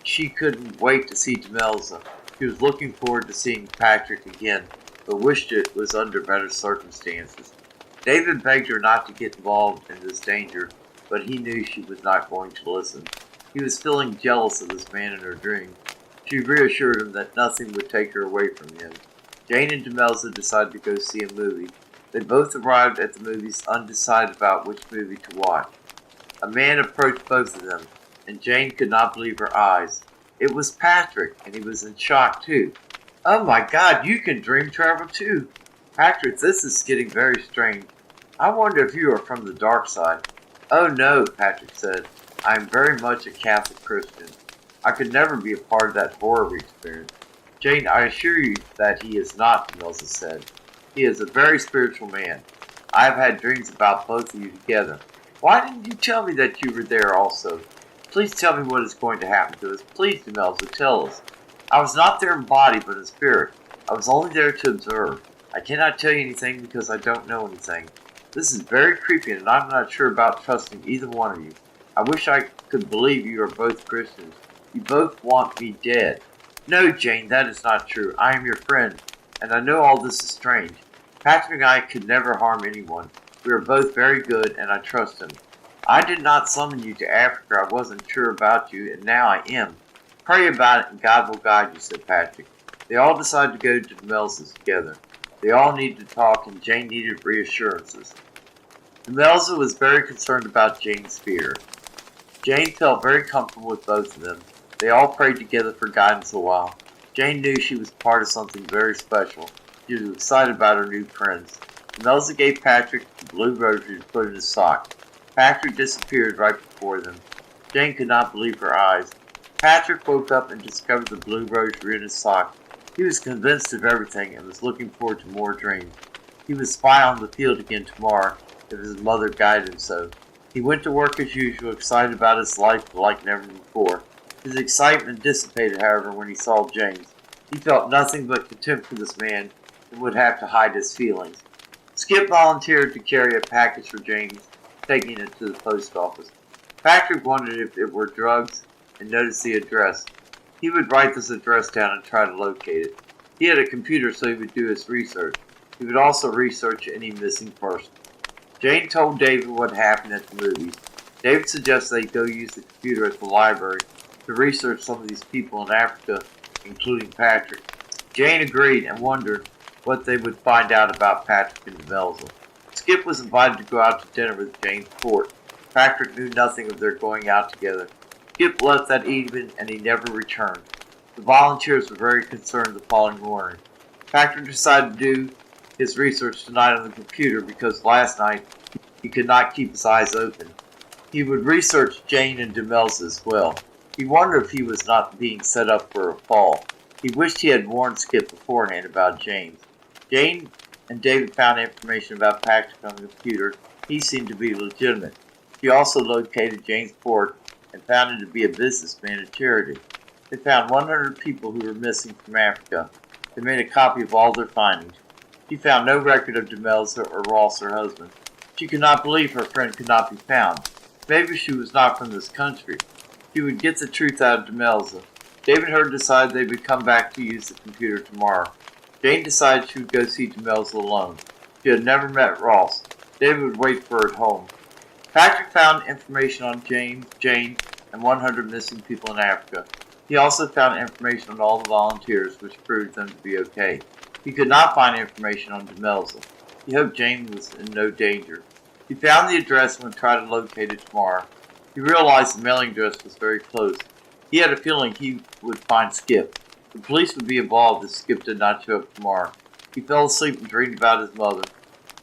S1: She couldn't wait to see Demelza. She was looking forward to seeing Patrick again, but wished it was under better circumstances. David begged her not to get involved in this danger, but he knew she was not going to listen. He was feeling jealous of this man in her dream. She reassured him that nothing would take her away from him. Jane and Demelza decided to go see a movie. They both arrived at the movies undecided about which movie to watch. A man approached both of them, and Jane could not believe her eyes. It was Patrick, and he was in shock too. Oh my God, you can dream travel too. Patrick, this is getting very strange. I wonder if you are from the dark side. Oh no, Patrick said. I am very much a Catholic Christian. I could never be a part of that horror experience. Jane, I assure you that he is not, Demelza said. He is a very spiritual man. I have had dreams about both of you together. Why didn't you tell me that you were there also? Please tell me what is going to happen to us. Please, Demelza, tell us. I was not there in body, but in spirit. I was only there to observe. I cannot tell you anything because I don't know anything. This is very creepy, and I'm not sure about trusting either one of you. I wish I could believe you are both Christians. You both want me dead. No, Jane, that is not true. I am your friend, and I know all this is strange. Patrick and I could never harm anyone. We are both very good, and I trust him. I did not summon you to Africa. I wasn't sure about you, and now I am. Pray about it, and God will guide you, said Patrick. They all decided to go to Demelza's together. They all needed to talk, and Jane needed reassurances. Demelza was very concerned about Jane's fear. Jane felt very comfortable with both of them. They all prayed together for guidance a while. Jane knew she was part of something very special. She was excited about her new friends. Demelza gave Patrick the blue rosary to put in his sock. Patrick disappeared right before them. Jane could not believe her eyes. Patrick woke up and discovered the blue rosary in his sock. He was convinced of everything and was looking forward to more dreams. He would spy on the field again tomorrow if his mother guided him so. He went to work as usual, excited about his life like never before. His excitement dissipated, however, when he saw James. He felt nothing but contempt for this man and would have to hide his feelings. Skip volunteered to carry a package for James, taking it to the post office. Patrick wondered if it were drugs and noticed the address. He would write this address down and try to locate it. He had a computer, so he would do his research. He would also research any missing person. Jane told David what happened at the movies. David suggested they go use the computer at the library to research some of these people in Africa, including Patrick. Jane agreed and wondered what they would find out about Patrick and Demelza. Skip was invited to go out to dinner with James Fort. Patrick knew nothing of their going out together. Skip left that evening and he never returned. The volunteers were very concerned the following morning. Patrick decided to do his research tonight on the computer because last night he could not keep his eyes open. He would research Jane and Demelza as well. He wondered if he was not being set up for a fall. He wished he had warned Skip beforehand about James. Jane and David found information about Patrick on the computer. He seemed to be legitimate. She also located James Ford and found him to be a businessman and charity. They found 100 people who were missing from Africa. They made a copy of all their findings. She found no record of Demelza or Ross, her husband. She could not believe her friend could not be found. Maybe she was not from this country. She would get the truth out of Demelza. David and her decided they would come back to use the computer tomorrow. Jane decided she would go see Demelza alone. She had never met Ross. David would wait for her at home. Patrick found information on Jane, and 100 missing people in Africa. He also found information on all the volunteers, which proved them to be okay. He could not find information on Demelza. He hoped Jane was in no danger. He found the address and would try to locate it tomorrow. He realized the mailing address was very close. He had a feeling he would find Skip. The police would be involved if Skip did not show up tomorrow. He fell asleep and dreamed about his mother.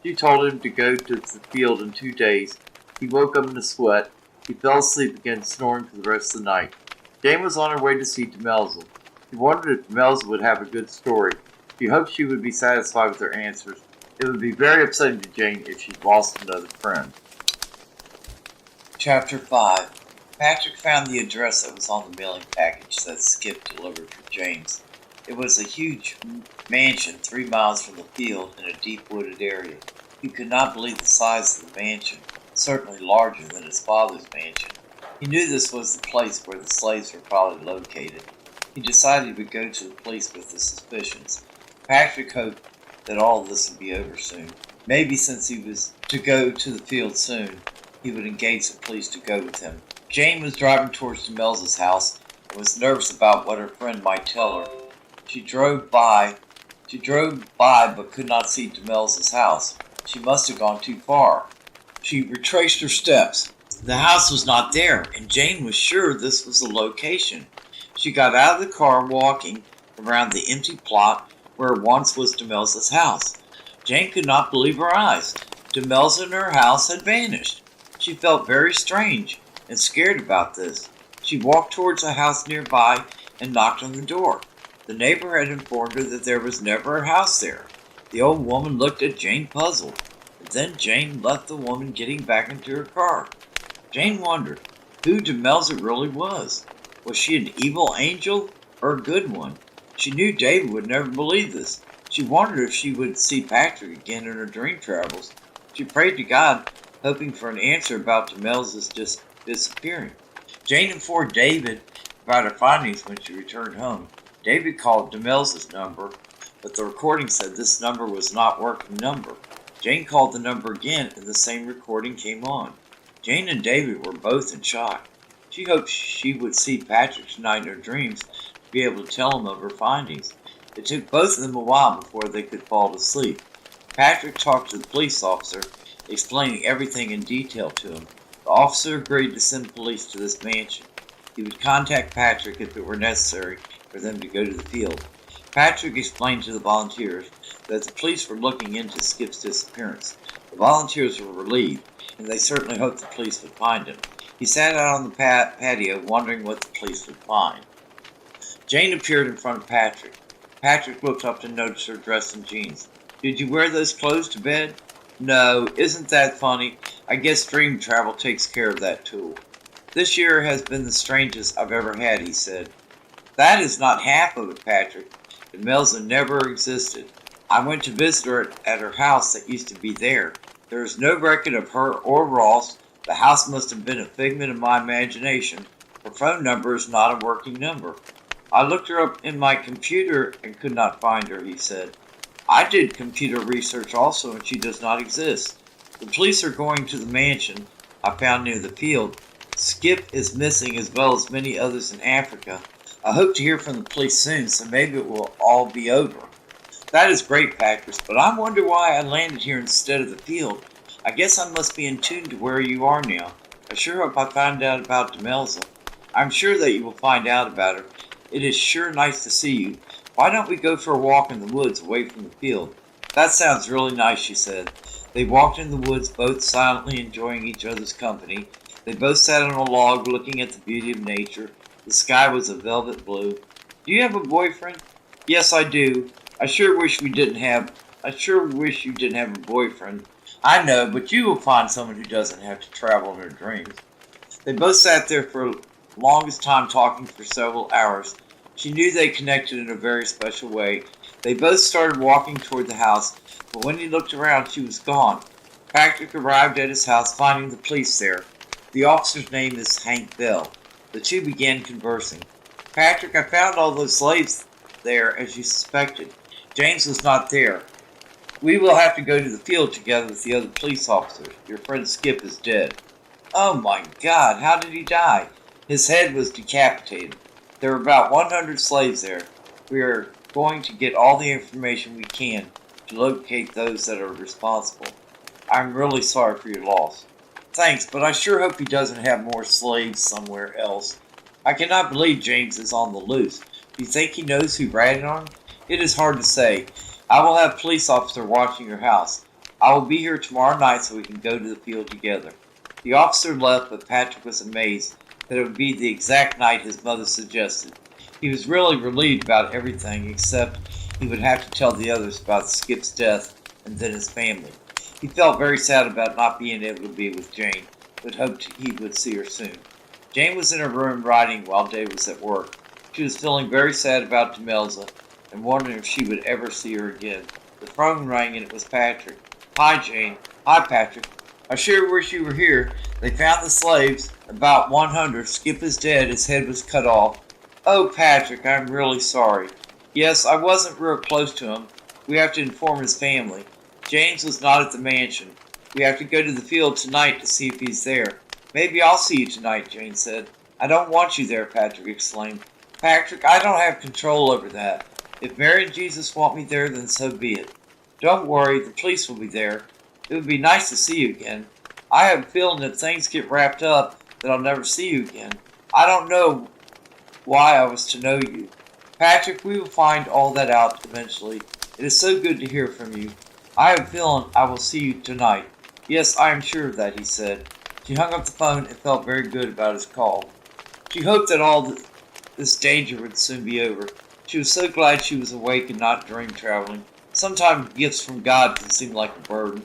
S1: She told him to go to the field in 2 days. He woke up in a sweat. He fell asleep again, snoring for the rest of the night. Jane was on her way to see Demelza. She wondered if Demelza would have a good story. She hoped she would be satisfied with her answers. It would be very upsetting to Jane if she lost another friend. Chapter 5. Patrick found the address that was on the mailing package that Skip delivered for James. It was a huge mansion 3 miles from the field in a deep wooded area. He could not believe the size of the mansion, certainly larger than his father's mansion. He knew this was the place where the slaves were probably located. He decided he would go to the police with his suspicions. Patrick hoped that all of this would be over soon. Maybe since he was to go to the field soon, he would engage the police to go with him. Jane was driving towards Demelza's house and was nervous about what her friend might tell her. She drove by but could not see Demelza's house. She must have gone too far. She retraced her steps. The house was not there, and Jane was sure this was the location. She got out of the car walking around the empty plot where once was Demelza's house. Jane could not believe her eyes. Demelza and her house had vanished. She felt very strange and scared about this. She walked towards a house nearby and knocked on the door. The neighbor had informed her that there was never a house there. The old woman looked at Jane puzzled. But then Jane left the woman getting back into her car. Jane wondered who Demelza really was. Was she an evil angel or a good one? She knew David would never believe this. She wondered if she would see Patrick again in her dream travels. She prayed to God, hoping for an answer about Demelza's disappearing. Jane informed David about her findings when she returned home. David called Demelza's number, but the recording said this number was not a working number. Jane called the number again, and the same recording came on. Jane and David were both in shock. She hoped she would see Patrick tonight in her dreams to be able to tell him of her findings. It took both of them a while before they could fall to sleep. Patrick talked to the police officer explaining everything in detail to him. The officer agreed to send police to this mansion. He would contact Patrick if it were necessary for them to go to the field. Patrick explained to the volunteers that the police were looking into Skip's disappearance. The volunteers were relieved, and they certainly hoped the police would find him. He sat out on the patio wondering what the police would find. Jane appeared in front of Patrick. Patrick looked up to notice her dressed in jeans. "Did you wear those clothes to bed?" "No, isn't that funny? I guess dream travel takes care of that too." "This year has been the strangest I've ever had," he said. "That is not half of it, Patrick. Demelza never existed. I went to visit her at her house that used to be there. There is no record of her or Ross. The house must have been a figment of my imagination. Her phone number is not a working number. I looked her up in my computer and could not find her," he said. "I did computer research also, and she does not exist. The police are going to the mansion I found near the field. Skip is missing as well as many others in Africa. I hope to hear from the police soon, so maybe it will all be over." "That is great, Patrick, but I wonder why I landed here instead of the field. I guess I must be in tune to where you are now. I sure hope I find out about Demelza." "I'm sure that you will find out about her. It is sure nice to see you. Why don't we go for a walk in the woods away from the field?" "That sounds really nice," she said. They walked in the woods, both silently enjoying each other's company. They both sat on a log looking at the beauty of nature. The sky was a velvet blue. "Do you have a boyfriend?" "Yes, I do. I sure wish you didn't have a boyfriend." "I know, but you will find someone who doesn't have to travel in her dreams." They both sat there for the longest time talking for several hours. She knew they connected in a very special way. They both started walking toward the house, but when he looked around, she was gone. Patrick arrived at his house, finding the police there. The officer's name is Hank Bell. The two began conversing. "Patrick, I found all those slaves there, as you suspected. James was not there. We will have to go to the field together with the other police officers. Your friend Skip is dead." "Oh my God, how did he die?" "His head was decapitated. There are about 100 slaves there. We are going to get all the information we can to locate those that are responsible. I'm really sorry for your loss." "Thanks, but I sure hope he doesn't have more slaves somewhere else. I cannot believe James is on the loose. Do you think he knows who ratted on him?" "It is hard to say. I will have a police officer watching your house. I will be here tomorrow night so we can go to the field together." The officer left, but Patrick was amazed that it would be the exact night his mother suggested. He was really relieved about everything, except he would have to tell the others about Skip's death and then his family. He felt very sad about not being able to be with Jane, but hoped he would see her soon. Jane was in her room writing while Dave was at work. She was feeling very sad about Demelza and wondering if she would ever see her again. The phone rang and it was Patrick. "Hi, Jane." "Hi, Patrick. I sure wish you were here. They found the slaves, about 100. Skip is dead. His head was cut off." "Oh, Patrick, I'm really sorry." "Yes, I wasn't real close to him. We have to inform his family. James was not at the mansion. We have to go to the field tonight to see if he's there." "Maybe I'll see you tonight," Jane said. "I don't want you there," Patrick exclaimed. "Patrick, I don't have control over that. If Mary and Jesus want me there, then so be it. Don't worry, the police will be there. It would be nice to see you again. I have a feeling that things get wrapped up that I'll never see you again. I don't know why I was to know you. Patrick, we will find all that out eventually. It is so good to hear from you. I have a feeling I will see you tonight." "Yes, I am sure of that," he said. She hung up the phone and felt very good about his call. She hoped that all this danger would soon be over. She was so glad she was awake and not dream traveling. Sometimes gifts from God can seem like a burden.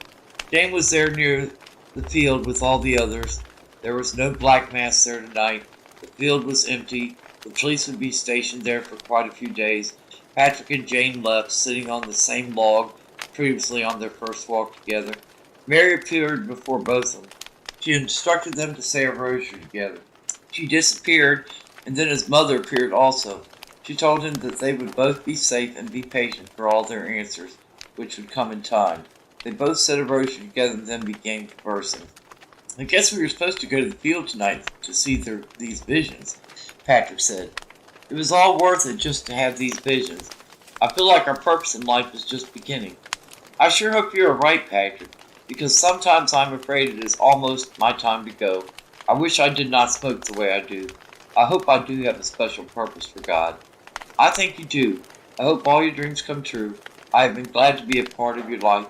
S1: Jane was there near the field with all the others. There was no black mass there tonight. The field was empty. The police would be stationed there for quite a few days. Patrick and Jane left, sitting on the same log previously on their first walk together. Mary appeared before both of them. She instructed them to say a rosary together. She disappeared, and then his mother appeared also. She told him that they would both be safe and be patient for all their answers, which would come in time. They both said a rosary together and then began conversing. "I guess we were supposed to go to the field tonight to see these visions," Patrick said. "It was all worth it just to have these visions. I feel like our purpose in life is just beginning." "I sure hope you are right, Patrick. because sometimes I'm afraid it is almost my time to go. I wish I did not smoke the way I do. I hope I do have a special purpose for God. I think you do. I hope all your dreams come true. I have been glad to be a part of your life.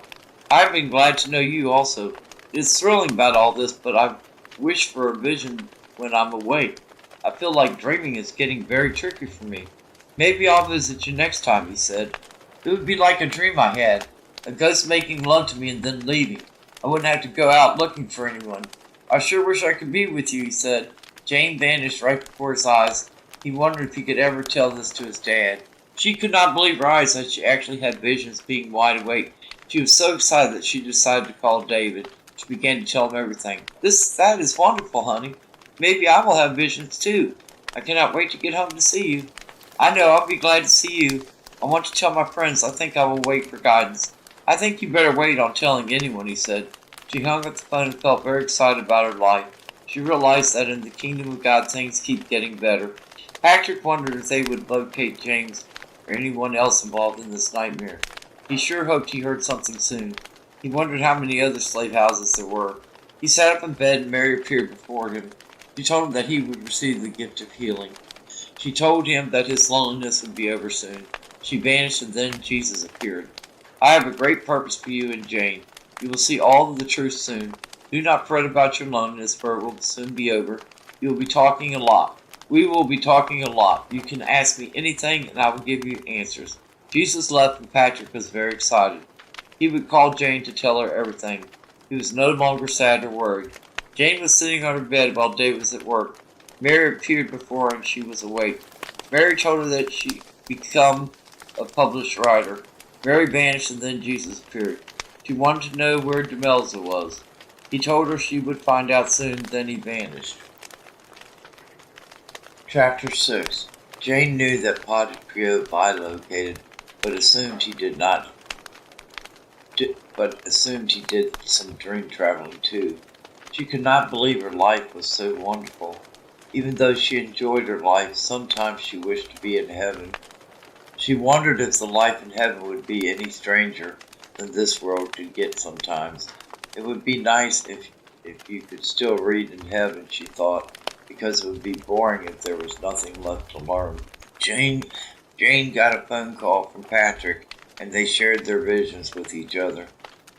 S1: I have been glad to know you also. It is thrilling about all this, but I wish for a vision when I'm awake. I feel like dreaming is getting very tricky for me. Maybe I'll visit you next time, he said. It would be like a dream I had, a ghost making love to me and then leaving. I wouldn't have to go out looking for anyone. I sure wish I could be with you, he said. Jane vanished right before his eyes. He wondered if he could ever tell this to his dad. She could not believe her eyes that she actually had visions being wide awake. She was so excited that she decided to call David. She began to tell him everything. That is wonderful, honey. Maybe I will have visions too. I cannot wait to get home to see you. I know I'll be glad to see you. I want to tell my friends I think I will wait for guidance. I think you better wait on telling anyone, he said. She hung up the phone and felt very excited about her life. She realized that in the kingdom of God things keep getting better. Patrick wondered if they would locate James or anyone else involved in this nightmare. He sure hoped he heard something soon. He wondered how many other slave houses there were. He sat up in bed and Mary appeared before him. She told him that he would receive the gift of healing. She told him that his loneliness would be over soon. She vanished and then Jesus appeared. I have a great purpose for you and Jane. You will see all of the truth soon. Do not fret about your loneliness, for it will soon be over. You will be talking a lot. We will be talking a lot. You can ask me anything and I will give you answers. Jesus left and Patrick was very excited. He would call Jane to tell her everything. He was no longer sad or worried. Jane was sitting on her bed while David was at work. Mary appeared before her and she was awake. Mary told her that she become a published writer. Mary vanished and then Jesus appeared. She wanted to know where Demelza was. He told her she would find out soon, then he vanished. Chapter 6. Jane knew that Padre bilocated, but assumed he did some dream traveling too. She could not believe her life was so wonderful. Even though she enjoyed her life, sometimes she wished to be in heaven. She wondered if the life in heaven would be any stranger than this world could get sometimes. It would be nice if you could still read in heaven, she thought, because it would be boring if there was nothing left to learn. Jane got a phone call from Patrick, and they shared their visions with each other.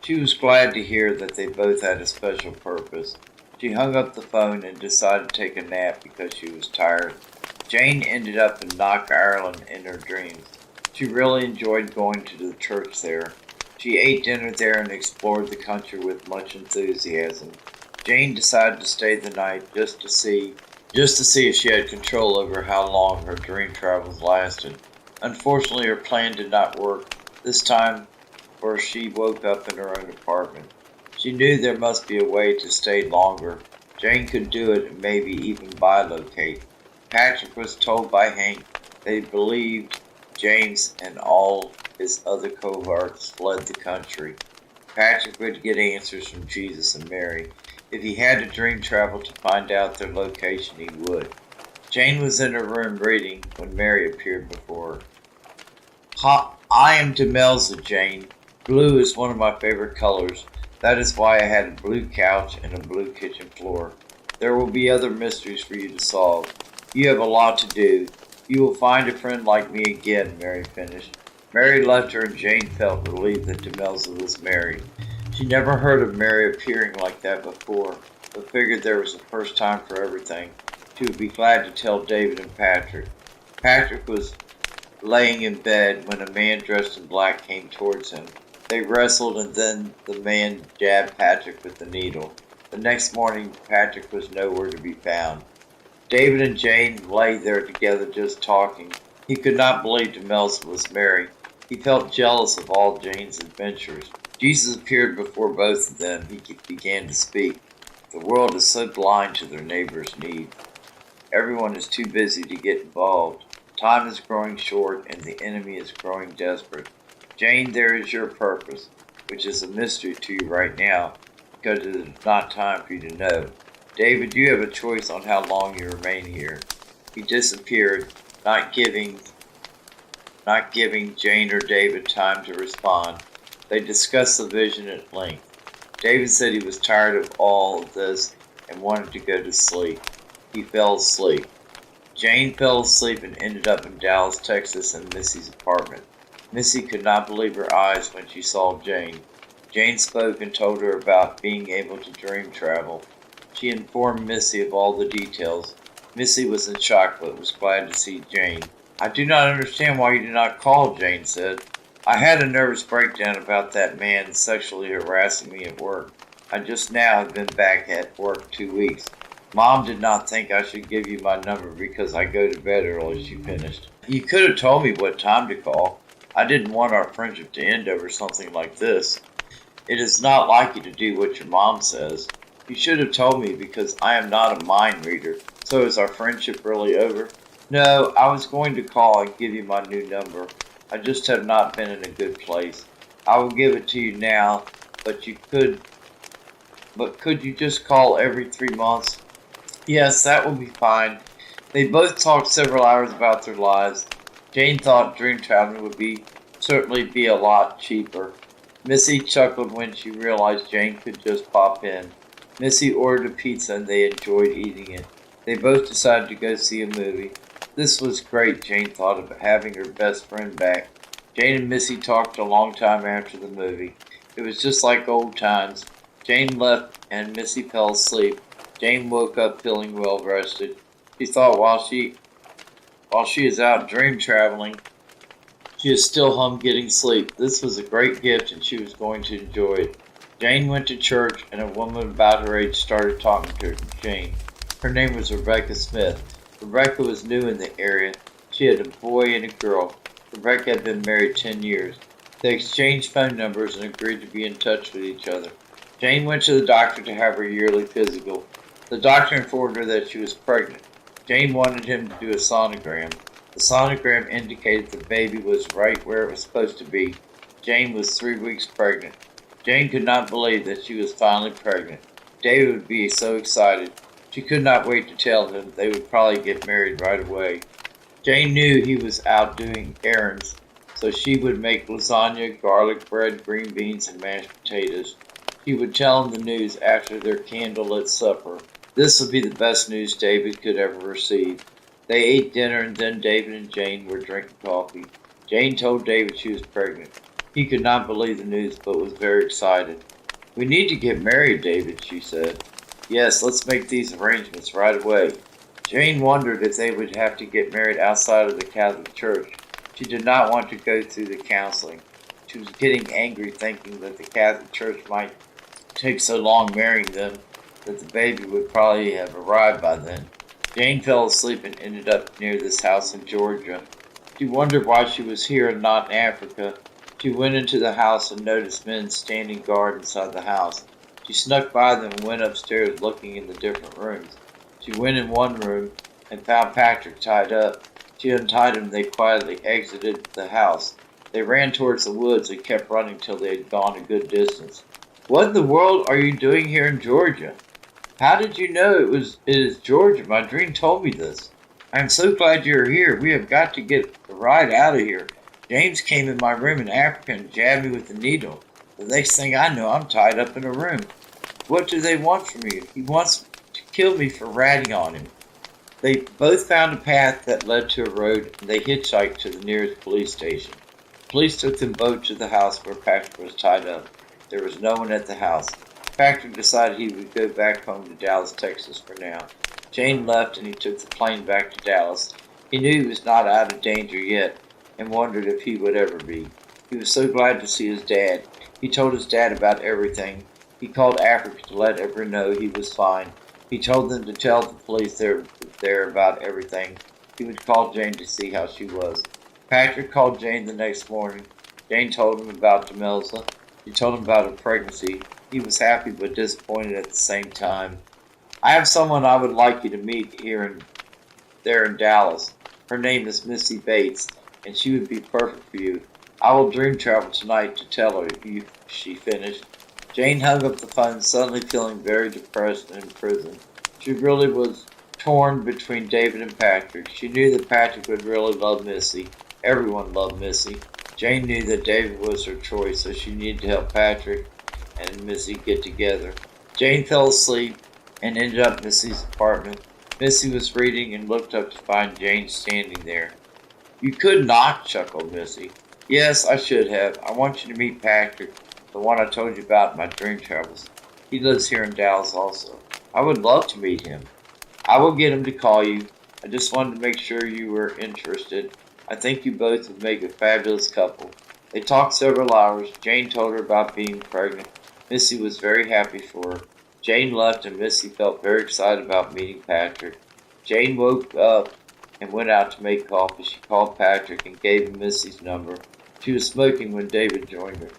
S1: She was glad to hear that they both had a special purpose. She hung up the phone and decided to take a nap because she was tired. Jane ended up in Knock, Ireland in her dreams. She really enjoyed going to the church there. She ate dinner there and explored the country with much enthusiasm. Jane decided to stay the night just to see if she had control over how long her dream travels lasted. Unfortunately, her plan did not work this time, for she woke up in her own apartment. She knew there must be a way to stay longer. Jane could do it and maybe even bilocate. Patrick was told by Hank they believed James and all his other cohorts fled the country. Patrick would get answers from Jesus and Mary. If he had to dream travel to find out their location, he would. Jane was in her room reading when Mary appeared before her. I am Demelza, Jane. Blue is one of my favorite colors. That is why I had a blue couch and a blue kitchen floor. There will be other mysteries for you to solve. You have a lot to do. You will find a friend like me again, Mary finished. Mary left her and Jane felt relieved that Demelza was married. She never heard of Mary appearing like that before, but figured there was a first time for everything. She would be glad to tell David and Patrick. Patrick was laying in bed when a man dressed in black came towards him. They wrestled and then the man jabbed Patrick with the needle. The next morning, Patrick was nowhere to be found. David and Jane lay there together just talking. He could not believe Demelza was married. He felt jealous of all Jane's adventures. Jesus appeared before both of them. He began to speak. The world is so blind to their neighbor's needs. Everyone is too busy to get involved. Time is growing short and the enemy is growing desperate. Jane, there is your purpose, which is a mystery to you right now, because it is not time for you to know. David, you have a choice on how long you remain here. He disappeared, not giving Jane or David time to respond. They discussed the vision at length. David said he was tired of all of this and wanted to go to sleep. He fell asleep. Jane fell asleep and ended up in Dallas, Texas in Missy's apartment. Missy could not believe her eyes when she saw Jane. Jane spoke and told her about being able to dream travel. She informed Missy of all the details. Missy was in shock but was glad to see Jane. "I do not understand why you did not call," Jane said. "I had a nervous breakdown about that man sexually harassing me at work. I just now have been back at work 2 weeks. Mom did not think I should give you my number because I go to bed early," she finished. "You could have told me what time to call. I didn't want our friendship to end over something like this. It is not like you to do what your mom says. You should have told me because I am not a mind reader. So is our friendship really over?" "No, I was going to call and give you my new number. I just have not been in a good place. I will give it to you now, but could you just call every 3 months?" "Yes, that will be fine." They both talked several hours about their lives. Jane thought dream traveling would certainly be a lot cheaper. Missy chuckled when she realized Jane could just pop in. Missy ordered a pizza and they enjoyed eating it. They both decided to go see a movie. This was great, Jane thought, of having her best friend back. Jane and Missy talked a long time after the movie. It was just like old times. Jane left and Missy fell asleep. Jane woke up feeling well rested. She thought while she is out dream traveling, she is still home getting sleep. This was a great gift and she was going to enjoy it. Jane went to church and a woman about her age started talking to Jane. Her name was Rebecca Smith. Rebecca was new in the area. She had a boy and a girl. Rebecca had been married 10 years. They exchanged phone numbers and agreed to be in touch with each other. Jane went to the doctor to have her yearly physical. The doctor informed her that she was pregnant. Jane wanted him to do a sonogram. The sonogram indicated the baby was right where it was supposed to be. Jane was 3 weeks pregnant. Jane could not believe that she was finally pregnant. David would be so excited. She could not wait to tell him. They would probably get married right away. Jane knew he was out doing errands, so she would make lasagna, garlic bread, green beans, and mashed potatoes. She would tell him the news after their candlelit supper. This would be the best news David could ever receive. They ate dinner and then David and Jane were drinking coffee. Jane told David she was pregnant. He could not believe the news but was very excited. "We need to get married, David," she said. "Yes, let's make these arrangements right away." Jane wondered if they would have to get married outside of the Catholic Church. She did not want to go through the counseling. She was getting angry thinking that the Catholic Church might take so long marrying them that the baby would probably have arrived by then. Jane fell asleep and ended up near this house in Georgia. She wondered why she was here and not in Africa. She went into the house and noticed men standing guard inside the house. She snuck by them and went upstairs looking in the different rooms. She went in one room and found Patrick tied up. She untied him and they quietly exited the house. They ran towards the woods and kept running till they had gone a good distance. "What in the world are you doing here in Georgia?" "How did you know it is Georgia? My dream told me this." "I am so glad you are here. We have got to get a ride out of here. James came in my room in Africa and jabbed me with a needle. The next thing I know, I'm tied up in a room. What do they want from me? He wants to kill me for ratting on him." They both found a path that led to a road and they hitchhiked to the nearest police station. Police took them both to the house where Patrick was tied up. There was no one at the house. Patrick decided he would go back home to Dallas, Texas for now. Jane left and he took the plane back to Dallas. He knew he was not out of danger yet and wondered if he would ever be. He was so glad to see his dad. He told his dad about everything. He called Africa to let everyone know he was fine. He told them to tell the police there about everything. He would call Jane to see how she was. Patrick called Jane the next morning. Jane told him about Demelza. She told him about her pregnancy. He was happy but disappointed at the same time. "I have someone I would like you to meet there in Dallas. Her name is Missy Bates, and she would be perfect for you. I will dream travel tonight to tell her," she finished. Jane hung up the phone, suddenly feeling very depressed and imprisoned. She really was torn between David and Patrick. She knew that Patrick would really love Missy. Everyone loved Missy. Jane knew that David was her choice, so she needed to help Patrick and Missy get together. Jane fell asleep and ended up in Missy's apartment. Missy was reading and looked up to find Jane standing there. "You could not," chuckled Missy. "Yes, I should have. I want you to meet Patrick, the one I told you about in my dream travels. He lives here in Dallas also. I would love to meet him. I will get him to call you. I just wanted to make sure you were interested. I think you both would make a fabulous couple." They talked several hours. Jane told her about being pregnant. Missy was very happy for her. Jane left and Missy felt very excited about meeting Patrick. Jane woke up and went out to make coffee. She called Patrick and gave him Missy's number. She was smoking when David joined her.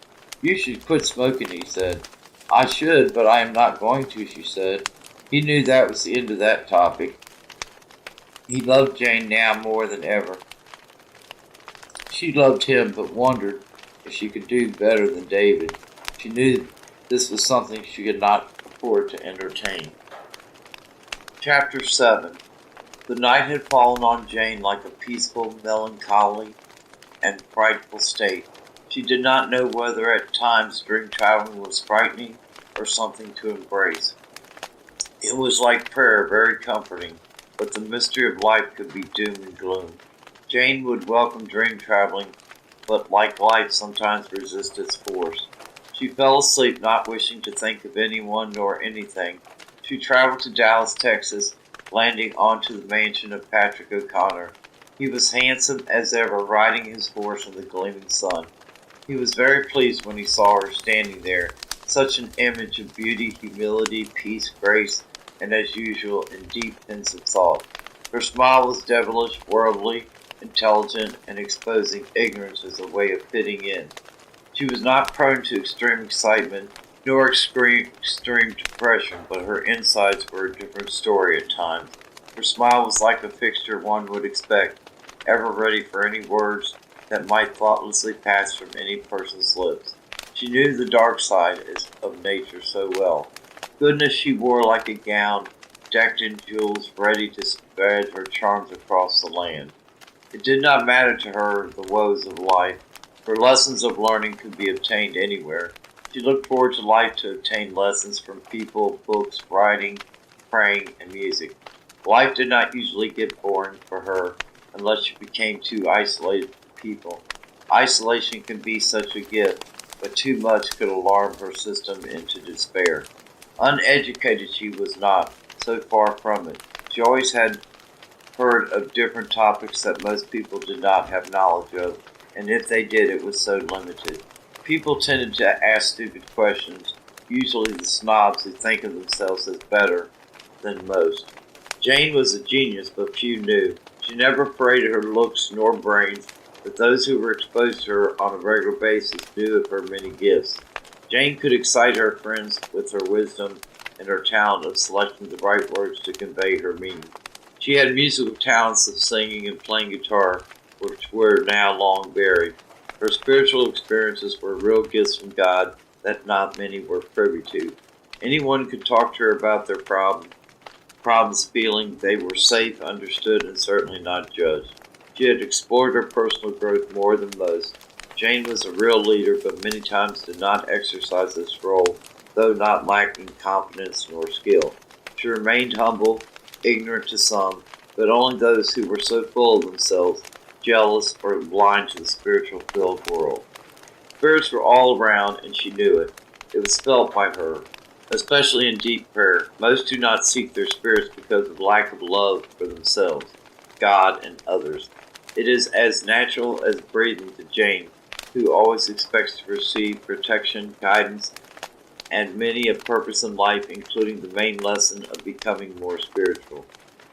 S1: "You should quit smoking," he said. "I should, but I am not going to," she said. He knew that was the end of that topic. He loved Jane now more than ever. She loved him, but wondered if she could do better than David. She knew this was something she could not afford to entertain. Chapter 7. The night had fallen on Jane like a peaceful, melancholy, and frightful state. She did not know whether at times dream traveling was frightening or something to embrace. It was like prayer, very comforting, but the mystery of life could be doom and gloom. Jane would welcome dream traveling, but like life sometimes resist its force. She fell asleep not wishing to think of anyone nor anything. She traveled to Dallas, Texas, landing onto the mansion of Patrick O'Connor. He was handsome as ever, riding his horse in the gleaming sun. He was very pleased when he saw her standing there, such an image of beauty, humility, peace, grace, and as usual, in deep, pensive thought. Her smile was devilish, worldly, intelligent, and exposing ignorance as a way of fitting in. She was not prone to extreme excitement, nor extreme depression, but her insides were a different story at times. Her smile was like a fixture one would expect, ever ready for any words that might thoughtlessly pass from any person's lips. She knew the dark side of nature so well. Goodness she wore like a gown, decked in jewels, ready to spread her charms across the land. It did not matter to her the woes of life. Her lessons of learning could be obtained anywhere. She looked forward to life to obtain lessons from people, books, writing, praying, and music. Life did not usually get boring for her unless she became too isolated from people. Isolation can be such a gift, but too much could alarm her system into despair. Uneducated she was not, so far from it. She always had heard of different topics that most people did not have knowledge of, and if they did, it was so limited. People tended to ask stupid questions, usually the snobs who think of themselves as better than most. Jane was a genius, but few knew. She never paraded her looks nor brains, but those who were exposed to her on a regular basis knew of her many gifts. Jane could excite her friends with her wisdom and her talent of selecting the right words to convey her meaning. She had musical talents of singing and playing guitar, which were now long buried. Her spiritual experiences were real gifts from God that not many were privy to. Anyone could talk to her about their problems feeling they were safe, understood, and certainly not judged. She had explored her personal growth more than most. Jane was a real leader, but many times did not exercise this role, though not lacking confidence nor skill. She remained humble, ignorant to some, but only those who were so full of themselves, jealous, or blind to the spiritual-filled world. Spirits were all around, and she knew it. It was felt by her, especially in deep prayer. Most do not seek their spirits because of lack of love for themselves, God, and others. It is as natural as breathing to Jane, who always expects to receive protection, guidance, and many a purpose in life, including the main lesson of becoming more spiritual.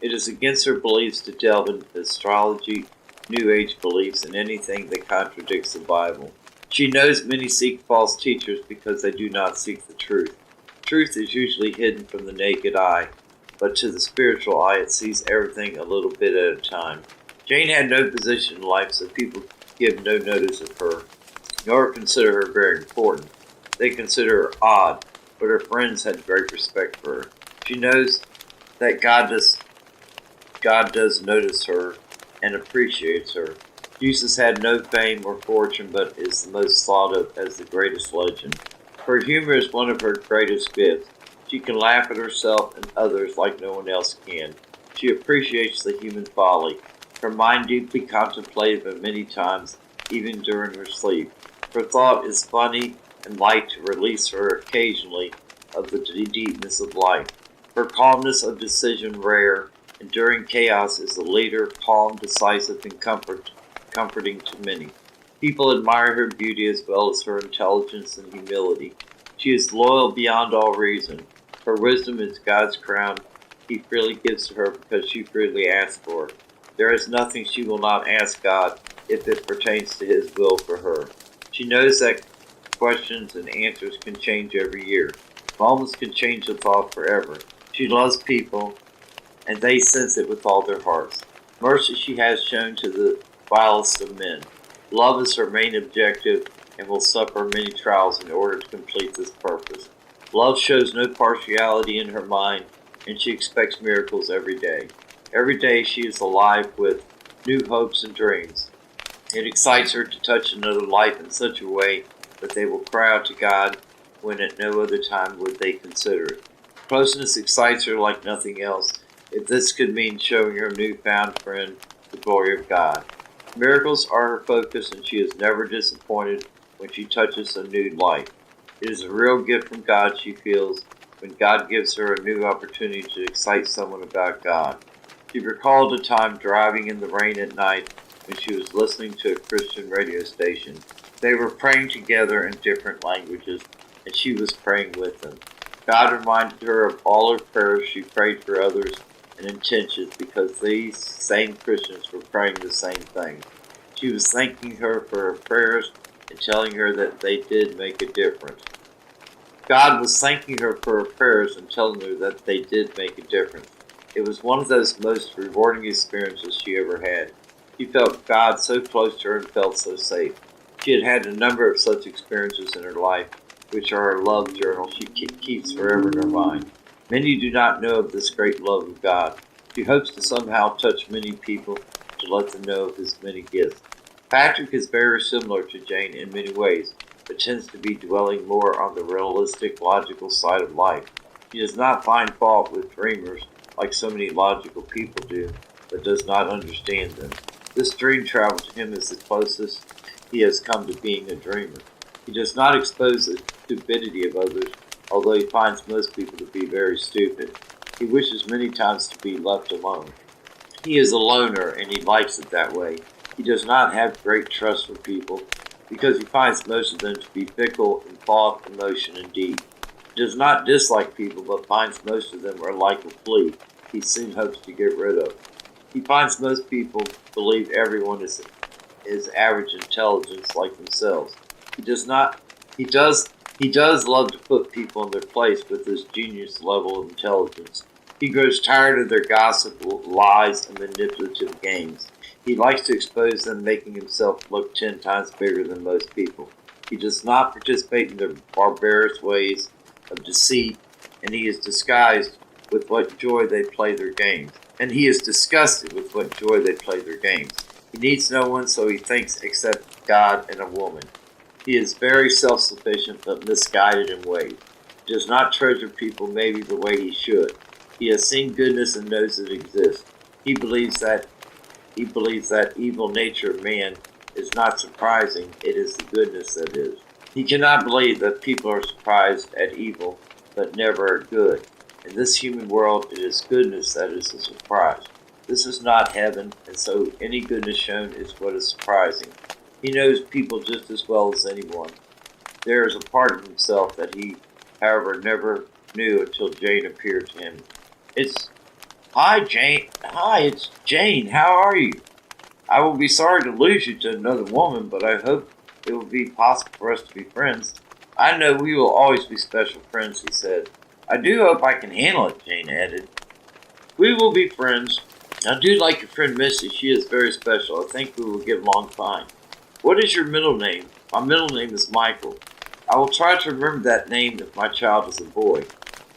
S1: It is against her beliefs to delve into astrology, New Age beliefs, and anything that contradicts the Bible. She knows many seek false teachers because they do not seek the truth. Truth is usually hidden from the naked eye, but to the spiritual eye it sees everything a little bit at a time. Jane had no position in life, so people give no notice of her, nor consider her very important. They consider her odd, but her friends had great respect for her. She knows that God does notice her and appreciates her. Jesus had no fame or fortune, but is the most thought of as the greatest legend. Her humor is one of her greatest gifts. She can laugh at herself and others like no one else can. She appreciates the human folly. Her mind deeply contemplative and many times, even during her sleep. Her thought is funny and light to release her occasionally of the deepness of life. Her calmness of decision rare, and during chaos is a leader, calm, decisive, and comforting to many. People admire her beauty as well as her intelligence and humility. She is loyal beyond all reason. Her wisdom is God's crown. He freely gives to her because she freely asks for it. There is nothing she will not ask God if it pertains to His will for her. She knows that questions and answers can change every year. Moments can change a thought forever. She loves people, and they sense it with all their hearts. Mercy she has shown to the vilest of men. Love is her main objective and will suffer many trials in order to complete this purpose. Love shows no partiality in her mind, and she expects miracles every day. Every day she is alive with new hopes and dreams. It excites her to touch another life in such a way that they will cry out to God when at no other time would they consider it. Closeness excites her like nothing else, if this could mean showing her newfound friend the glory of God. Miracles are her focus, and she is never disappointed when she touches a new life. It is a real gift from God she feels when God gives her a new opportunity to excite someone about God. She recalled a time driving in the rain at night when she was listening to a Christian radio station. They were praying together in different languages, and she was praying with them. God reminded her of all her prayers she prayed for others and intentions because these same Christians were praying the same thing. She was thanking her for her prayers and telling her that they did make a difference. God was thanking her for her prayers and telling her that they did make a difference. It was one of those most rewarding experiences she ever had. She felt God so close to her and felt so safe. She had had a number of such experiences in her life, which are her love journal she keeps forever in her mind. Many do not know of this great love of God. She hopes to somehow touch many people to let them know of His many gifts. Patrick is very similar to Jane in many ways, but tends to be dwelling more on the realistic, logical side of life. He does not find fault with dreamers like so many logical people do, but does not understand them. This dream travel to him is the closest he has come to being a dreamer. He does not expose the stupidity of others, although he finds most people to be very stupid. He wishes many times to be left alone. He is a loner, and he likes it that way. He does not have great trust for people, because he finds most of them to be fickle in thought, emotion, and deed. He does not dislike people, but finds most of them are like a flea he soon hopes to get rid of. He finds most people believe everyone is average intelligence like themselves. He does love to put people in their place with his genius level of intelligence. He grows tired of their gossip, lies, and manipulative games. He likes to expose them, making himself look 10 times bigger than most people. He does not participate in their barbarous ways of deceit, and he is disguised with what joy they play their games. And he is disgusted with what joy they play their games. He needs no one, so he thinks, except God and a woman. He is very self-sufficient, but misguided in ways. He does not treasure people maybe the way he should. He has seen goodness and knows it exists. He believes that evil nature of man is not surprising, it is the goodness that is. He cannot believe that people are surprised at evil, but never at good. In this human world, it is goodness that is a surprise. This is not heaven, and so any goodness shown is what is surprising. He knows people just as well as anyone. There is a part of himself that he, however, never knew until Jane appeared to him. Hi, Jane. Hi, it's Jane. How are you? I will be sorry to lose you to another woman, but I hope it will be possible for us to be friends. I know we will always be special friends, he said. I do hope I can handle it, Jane added. We will be friends. I do like your friend Missy. She is very special. I think we will get along fine. What is your middle name? My middle name is Michael. I will try to remember that name if my child is a boy.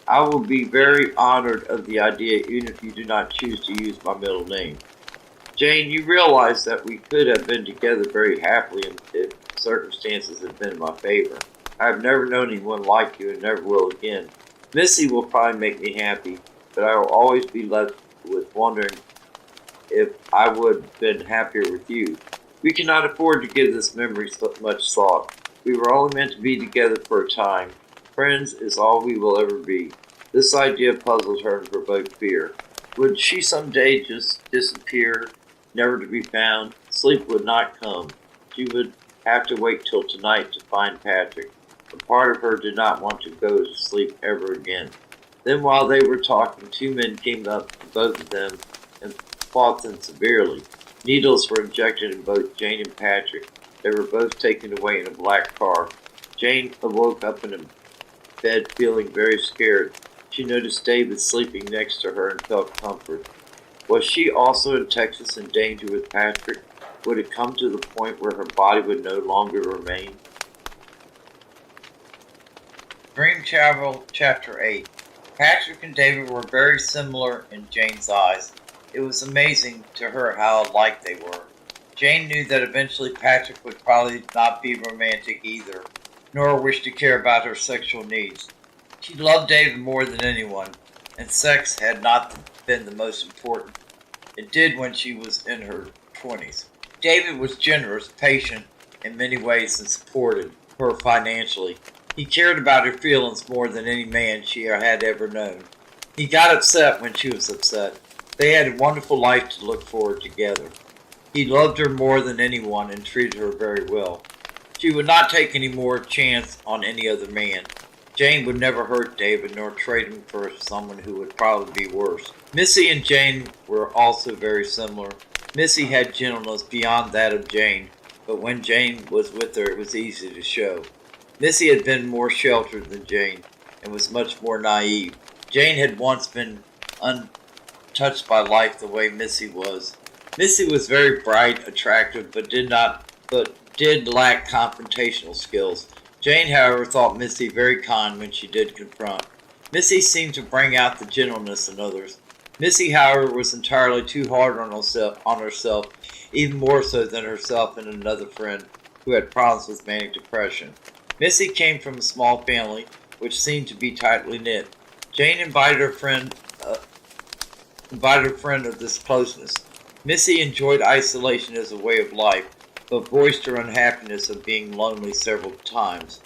S1: I will be very honored of the idea even if you do not choose to use my middle name. Jane, you realize that we could have been together very happily if circumstances had been in my favor. I have never known anyone like you and never will again. Missy will probably make me happy, but I will always be left with wondering if I would have been happier with you. We cannot afford to give this memory so much thought. We were only meant to be together for a time. Friends is all we will ever be. This idea puzzled her and provoked fear. Would she someday just disappear, never to be found? Sleep would not come. She would have to wait till tonight to find Patrick. A part of her did not want to go to sleep ever again. Then while they were talking, two men came up to both of them and fought them severely. Needles were injected in both Jane and Patrick. They were both taken away in a black car. Jane awoke up in a bed feeling very scared. She noticed David sleeping next to her and felt comfort. Was she also in Texas in danger with Patrick? Would it come to the point where her body would no longer remain? Dream Travel, Chapter 8. Patrick and David were very similar in Jane's eyes. It was amazing to her how alike they were. Jane knew that eventually Patrick would probably not be romantic either, nor wish to care about her sexual needs. She loved David more than anyone, and sex had not been the most important. It did when she was in her 20s. David was generous, patient in many ways, and supported her financially. He cared about her feelings more than any man she had ever known. He got upset when she was upset. They had a wonderful life to look forward together. He loved her more than anyone and treated her very well. She would not take any more chance on any other man. Jane would never hurt David nor trade him for someone who would probably be worse. Missy and Jane were also very similar. Missy had gentleness beyond that of Jane, but when Jane was with her it was easy to show. Missy had been more sheltered than Jane and was much more naive. Jane had once been untouched by life the way Missy was. Missy was very bright, attractive, but did lack confrontational skills. Jane, however, thought Missy very kind when she did confront. Missy seemed to bring out the gentleness in others. Missy, however, was entirely too hard on herself, even more so than herself and another friend who had problems with manic depression. Missy came from a small family, which seemed to be tightly knit. Jane invited her friend of this closeness. Missy enjoyed isolation as a way of life, but voiced her unhappiness of being lonely several times.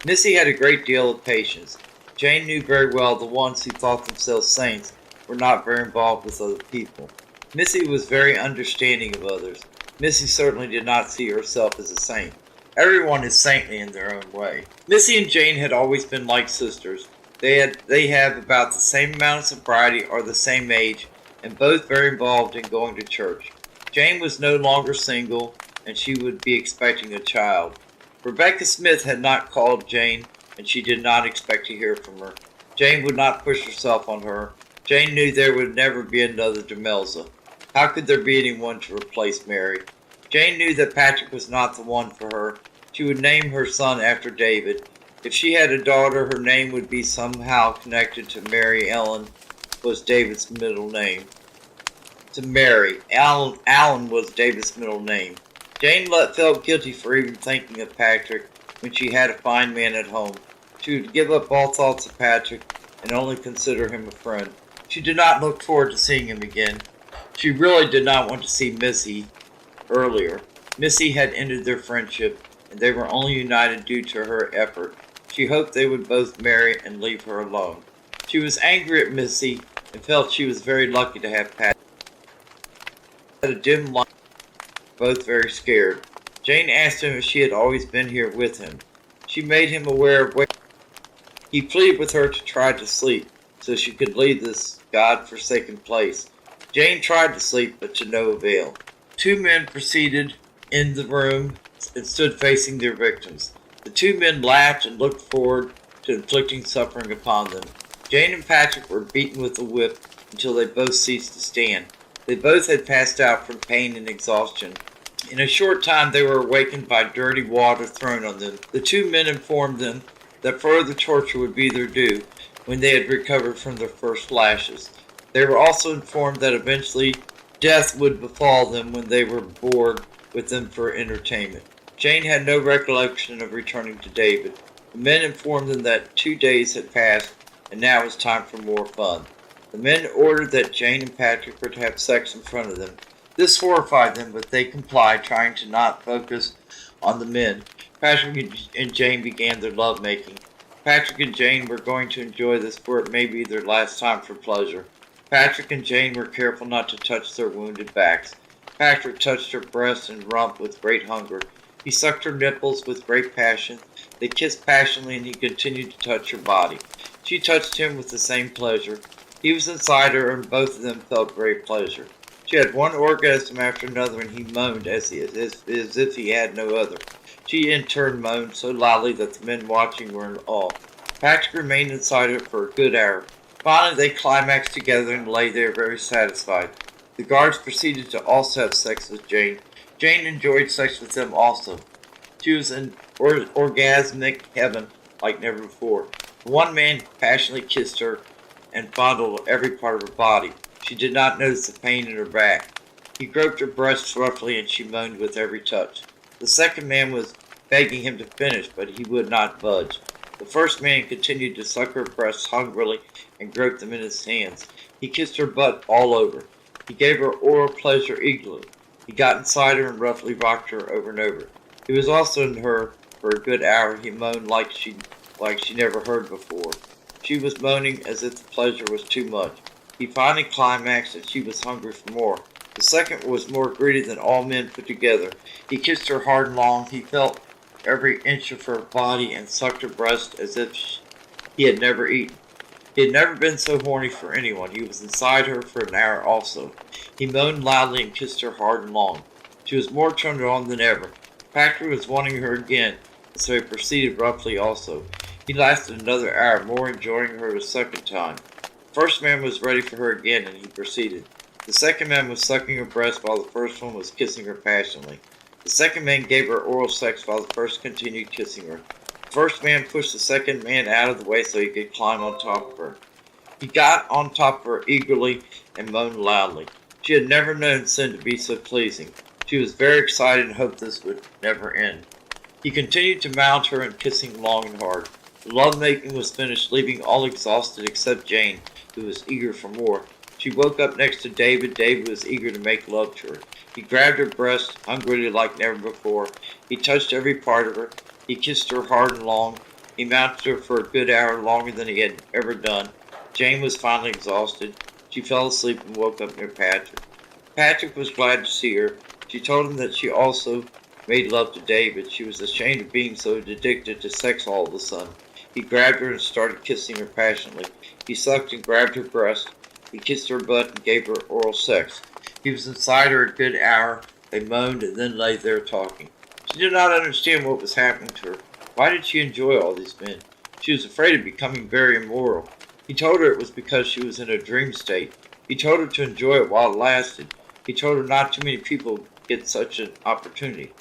S1: Missy had a great deal of patience. Jane knew very well the ones who thought themselves saints were not very involved with other people. Missy was very understanding of others. Missy certainly did not see herself as a saint. Everyone is saintly in their own way. Missy and Jane had always been like sisters. They have about the same amount of sobriety, are the same age, and both very involved in going to church. Jane was no longer single, and she would be expecting a child. Rebecca Smith had not called Jane, and she did not expect to hear from her. Jane would not push herself on her. Jane knew there would never be another Demelza. How could there be anyone to replace Mary? Jane knew that Patrick was not the one for her. She would name her son after David. If she had a daughter, her name would be somehow connected to Mary. Ellen was David's middle name. To Mary. Allen was David's middle name. Jane felt guilty for even thinking of Patrick when she had a fine man at home. She would give up all thoughts of Patrick and only consider him a friend. She did not look forward to seeing him again. She really did not want to see Missy earlier. Missy had ended their friendship, and they were only united due to her effort. She hoped they would both marry and leave her alone. She was angry at Missy and felt she was very lucky to have Patrick. She had a dim light, both very scared. Jane asked him if she had always been here with him. She made him aware of where he pleaded with her to try to sleep, so she could leave this God-forsaken place. Jane tried to sleep, but to no avail. Two men proceeded in the room and stood facing their victims. The two men laughed and looked forward to inflicting suffering upon them. Jane and Patrick were beaten with a whip until they both ceased to stand. They both had passed out from pain and exhaustion. In a short time they were awakened by dirty water thrown on them. The two men informed them that further torture would be their due when they had recovered from their first lashes. They were also informed that eventually death would befall them when they were bored with them for entertainment. Jane had no recollection of returning to David. The men informed them that 2 days had passed and now it was time for more fun. The men ordered that Jane and Patrick were to have sex in front of them. This horrified them, but they complied, trying to not focus on the men. Patrick and Jane began their lovemaking. Patrick and Jane were going to enjoy this, for it may be their last time for pleasure. Patrick and Jane were careful not to touch their wounded backs. Patrick touched her breast and rump with great hunger. He sucked her nipples with great passion. They kissed passionately, and he continued to touch her body. She touched him with the same pleasure. He was inside her, and both of them felt great pleasure. She had one orgasm after another, and he moaned as if he had no other. She in turn moaned so loudly that the men watching were in awe. Patrick remained inside her for a good hour. Finally, they climaxed together and lay there very satisfied. The guards proceeded to also have sex with Jane. Jane enjoyed sex with them also. She was in orgasmic heaven like never before. One man passionately kissed her and fondled every part of her body. She did not notice the pain in her back. He groped her breasts roughly, and she moaned with every touch. The second man was begging him to finish, but he would not budge. The first man continued to suck her breasts hungrily and groped them in his hands. He kissed her butt all over. He gave her oral pleasure eagerly. He got inside her and roughly rocked her over and over. He was also in her for a good hour. He moaned like she never heard before. She was moaning as if the pleasure was too much. He finally climaxed, and she was hungry for more. The second was more greedy than all men put together. He kissed her hard and long. He felt every inch of her body and sucked her breast as if he had never eaten. He had never been so horny for anyone. He was inside her for an hour also. He moaned loudly and kissed her hard and long. She was more turned on than ever. Patrick was wanting her again, and so he proceeded roughly also. He lasted another hour, more enjoying her a second time. The first man was ready for her again, and he proceeded. The second man was sucking her breast while the first one was kissing her passionately. The second man gave her oral sex while the first continued kissing her. The first man pushed the second man out of the way so he could climb on top of her. He got on top of her eagerly and moaned loudly. She had never known sin to be so pleasing. She was very excited and hoped this would never end. He continued to mount her and kissing long and hard. The lovemaking was finished, leaving all exhausted except Jane, who was eager for more. She woke up next to David. David was eager to make love to her. He grabbed her breast hungrily like never before. He touched every part of her. He kissed her hard and long. He mounted her for a good hour, longer than he had ever done. Jane was finally exhausted. She fell asleep and woke up near Patrick. Patrick was glad to see her. She told him that she also made love to David. She was ashamed of being so addicted to sex all of a sudden. He grabbed her and started kissing her passionately. He sucked and grabbed her breast. He kissed her butt and gave her oral sex. He was inside her a good hour. They moaned and then lay there talking. She did not understand what was happening to her. Why did she enjoy all these men? She was afraid of becoming very immoral. He told her it was because she was in a dream state. He told her to enjoy it while it lasted. He told her not too many people get such an opportunity.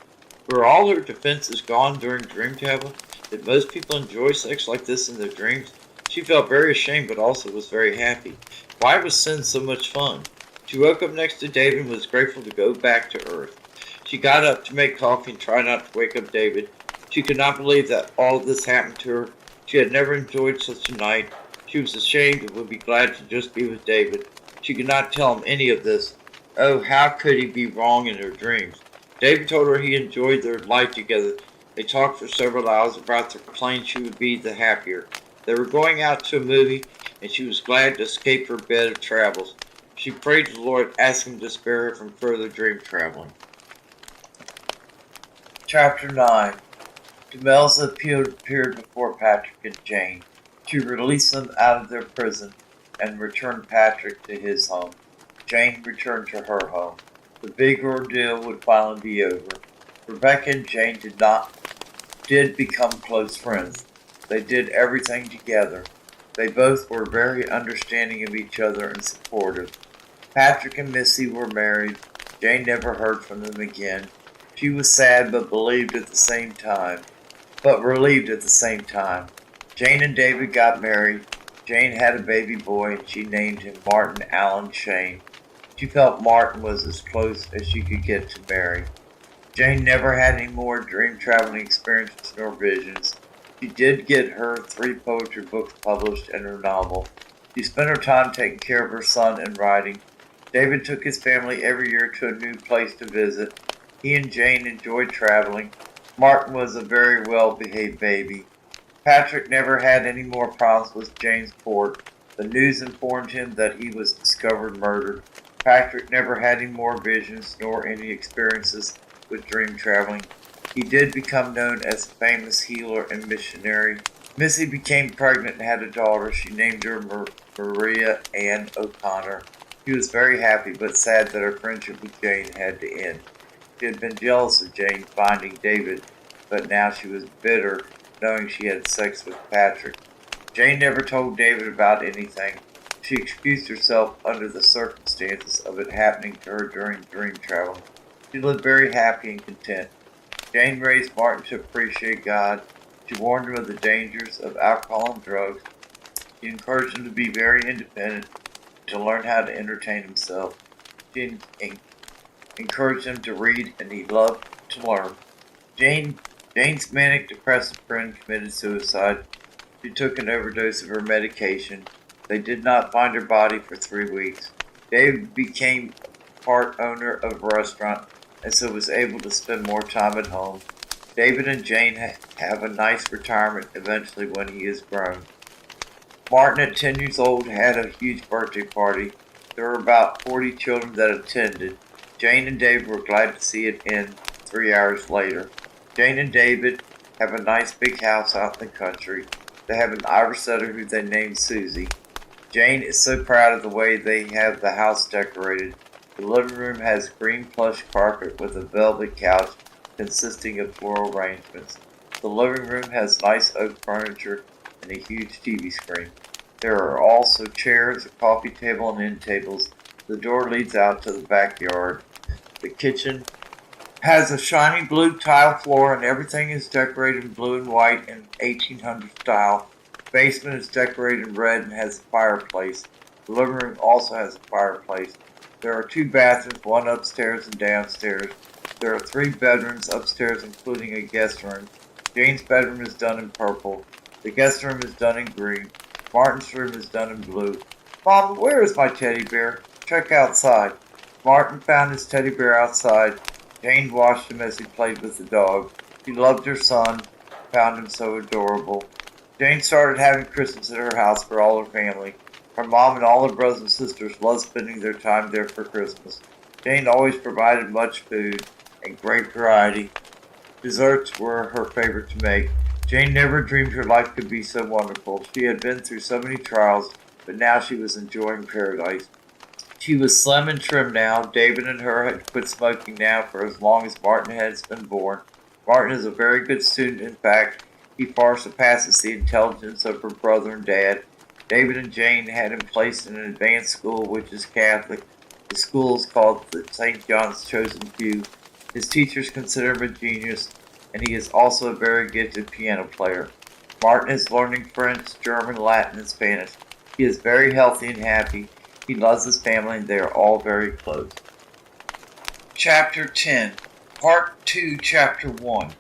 S1: Were all her defenses gone during dream travel? Did most people enjoy sex like this in their dreams? She felt very ashamed, but also was very happy. Why was sin so much fun? She woke up next to David and was grateful to go back to Earth. She got up to make coffee and tried not to wake up David. She could not believe that all of this happened to her. She had never enjoyed such a night. She was ashamed and would be glad to just be with David. She could not tell him any of this. Oh, how could he be wrong in her dreams? David told her he enjoyed their life together. They talked for several hours about the plane she would be the happier. They were going out to a movie, and she was glad to escape her bed of troubles. She prayed to the Lord, asking him to spare her from further dream traveling. Chapter 9. Demelza appeared before Patrick and Jane to release them out of their prison and return Patrick to his home. Jane returned to her home. The big ordeal would finally be over. Rebecca and Jane did become close friends. They did everything together. They both were very understanding of each other and supportive. Patrick and Missy were married. Jane never heard from them again. She was sad but relieved at the same time. Jane and David got married. Jane had a baby boy and she named him Martin Allen Shane. She felt Martin was as close as she could get to Mary. Jane never had any more dream traveling experiences nor visions. She did get her 3 poetry books published and her novel. She spent her time taking care of her son and writing. David took his family every year to a new place to visit. He and Jane enjoyed traveling. Martin was a very well-behaved baby. Patrick never had any more problems with Jamesport. The news informed him that he was discovered murdered. Patrick never had any more visions nor any experiences with dream traveling. He did become known as a famous healer and missionary. Missy became pregnant and had a daughter. She named her Maria Ann O'Connor. She was very happy but sad that her friendship with Jane had to end. She had been jealous of Jane finding David, but now she was bitter knowing she had sex with Patrick. Jane never told David about anything. She excused herself under the circumstances of it happening to her during dream travel. She lived very happy and content. Jane raised Martin to appreciate God. She warned him of the dangers of alcohol and drugs. She encouraged him to be very independent, to learn how to entertain himself. She encouraged him to read, and he loved to learn. Jane's manic depressive friend committed suicide. She took an overdose of her medication. They did not find her body for 3 weeks. David became part owner of a restaurant and so was able to spend more time at home. David and Jane have a nice retirement eventually when he is grown. Martin, at 10 years old, had a huge birthday party. There were about 40 children that attended. Jane and David were glad to see it end 3 hours later. Jane and David have a nice big house out in the country. They have an Irish setter who they named Susie. Jane is so proud of the way they have the house decorated. The living room has green plush carpet with a velvet couch consisting of floral arrangements. The living room has nice oak furniture and a huge TV screen. There are also chairs, a coffee table, and end tables. The door leads out to the backyard. The kitchen has a shiny blue tile floor and everything is decorated in blue and white in 1800 style. The basement is decorated in red and has a fireplace. The living room also has a fireplace. There are 2 bathrooms, one upstairs and downstairs. There are 3 bedrooms upstairs, including a guest room. Jane's bedroom is done in purple. The guest room is done in green. Martin's room is done in blue. Mom, where is my teddy bear? Check outside. Martin found his teddy bear outside. Jane watched him as he played with the dog. She loved her son, found him so adorable. Jane started having Christmas at her house for all her family. Her mom and all her brothers and sisters loved spending their time there for Christmas. Jane always provided much food and great variety. Desserts were her favorite to make. Jane never dreamed her life could be so wonderful. She had been through so many trials, but now she was enjoying paradise. She was slim and trim now. David and her had quit smoking now for as long as Martin had been born. Martin is a very good student. In fact, he far surpasses the intelligence of her brother and dad. David and Jane had him placed in an advanced school which is Catholic. The school is called the St. John's Chosen Few. His teachers consider him a genius, and he is also a very gifted piano player. Martin is learning French, German, Latin, and Spanish. He is very healthy and happy. He loves his family, and they are all very close. Chapter 10, Part 2, Chapter 1.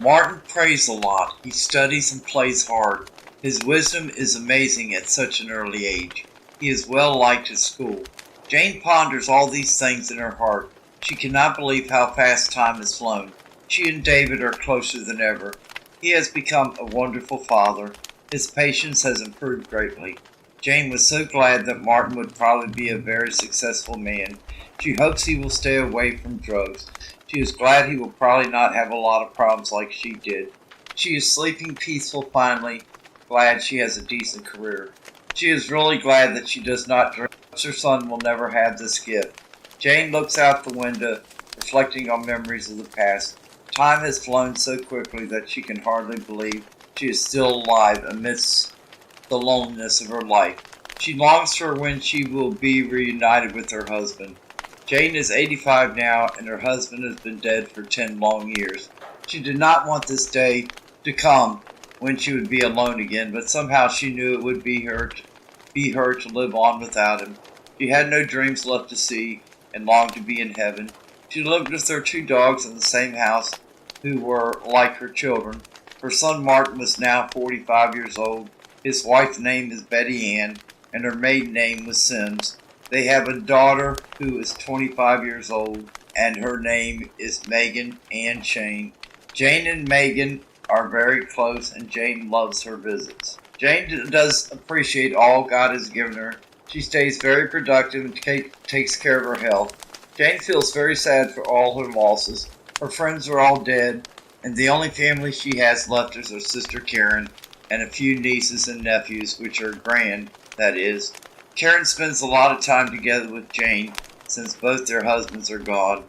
S1: Martin prays a lot. He studies and plays hard. His wisdom is amazing at such an early age. He is well liked at school. Jane ponders all these things in her heart. She cannot believe how fast time has flown. She and David are closer than ever. He has become a wonderful father. His patience has improved greatly. Jane was so glad that Martin would probably be a very successful man. She hopes he will stay away from drugs. She is glad he will probably not have a lot of problems like she did. She is sleeping peaceful finally, glad she has a decent career. She is really glad that she does not drink. Her son will never have this gift. Jane looks out the window, reflecting on memories of the past. Time has flown so quickly that she can hardly believe she is still alive amidst the loneliness of her life. She longs for when she will be reunited with her husband. Jane is 85 now, and her husband has been dead for 10 long years. She did not want this day to come when she would be alone again, but somehow she knew it would be her to live on without him. She had no dreams left to see, and longed to be in heaven. She lived with her 2 dogs in the same house, who were like her children. Her son Martin was now 45 years old. His wife's name is Betty Ann, and her maiden name was Sims. They have a daughter who is 25 years old, and her name is Megan Ann Shane. Jane and Megan are very close, and Jane loves her visits. Jane does appreciate all God has given her. She stays very productive and takes care of her health. Jane feels very sad for all her losses. Her friends are all dead, and the only family she has left is her sister Karen and a few nieces and nephews, which are grand, that is. Karen spends a lot of time together with Jane since both their husbands are gone.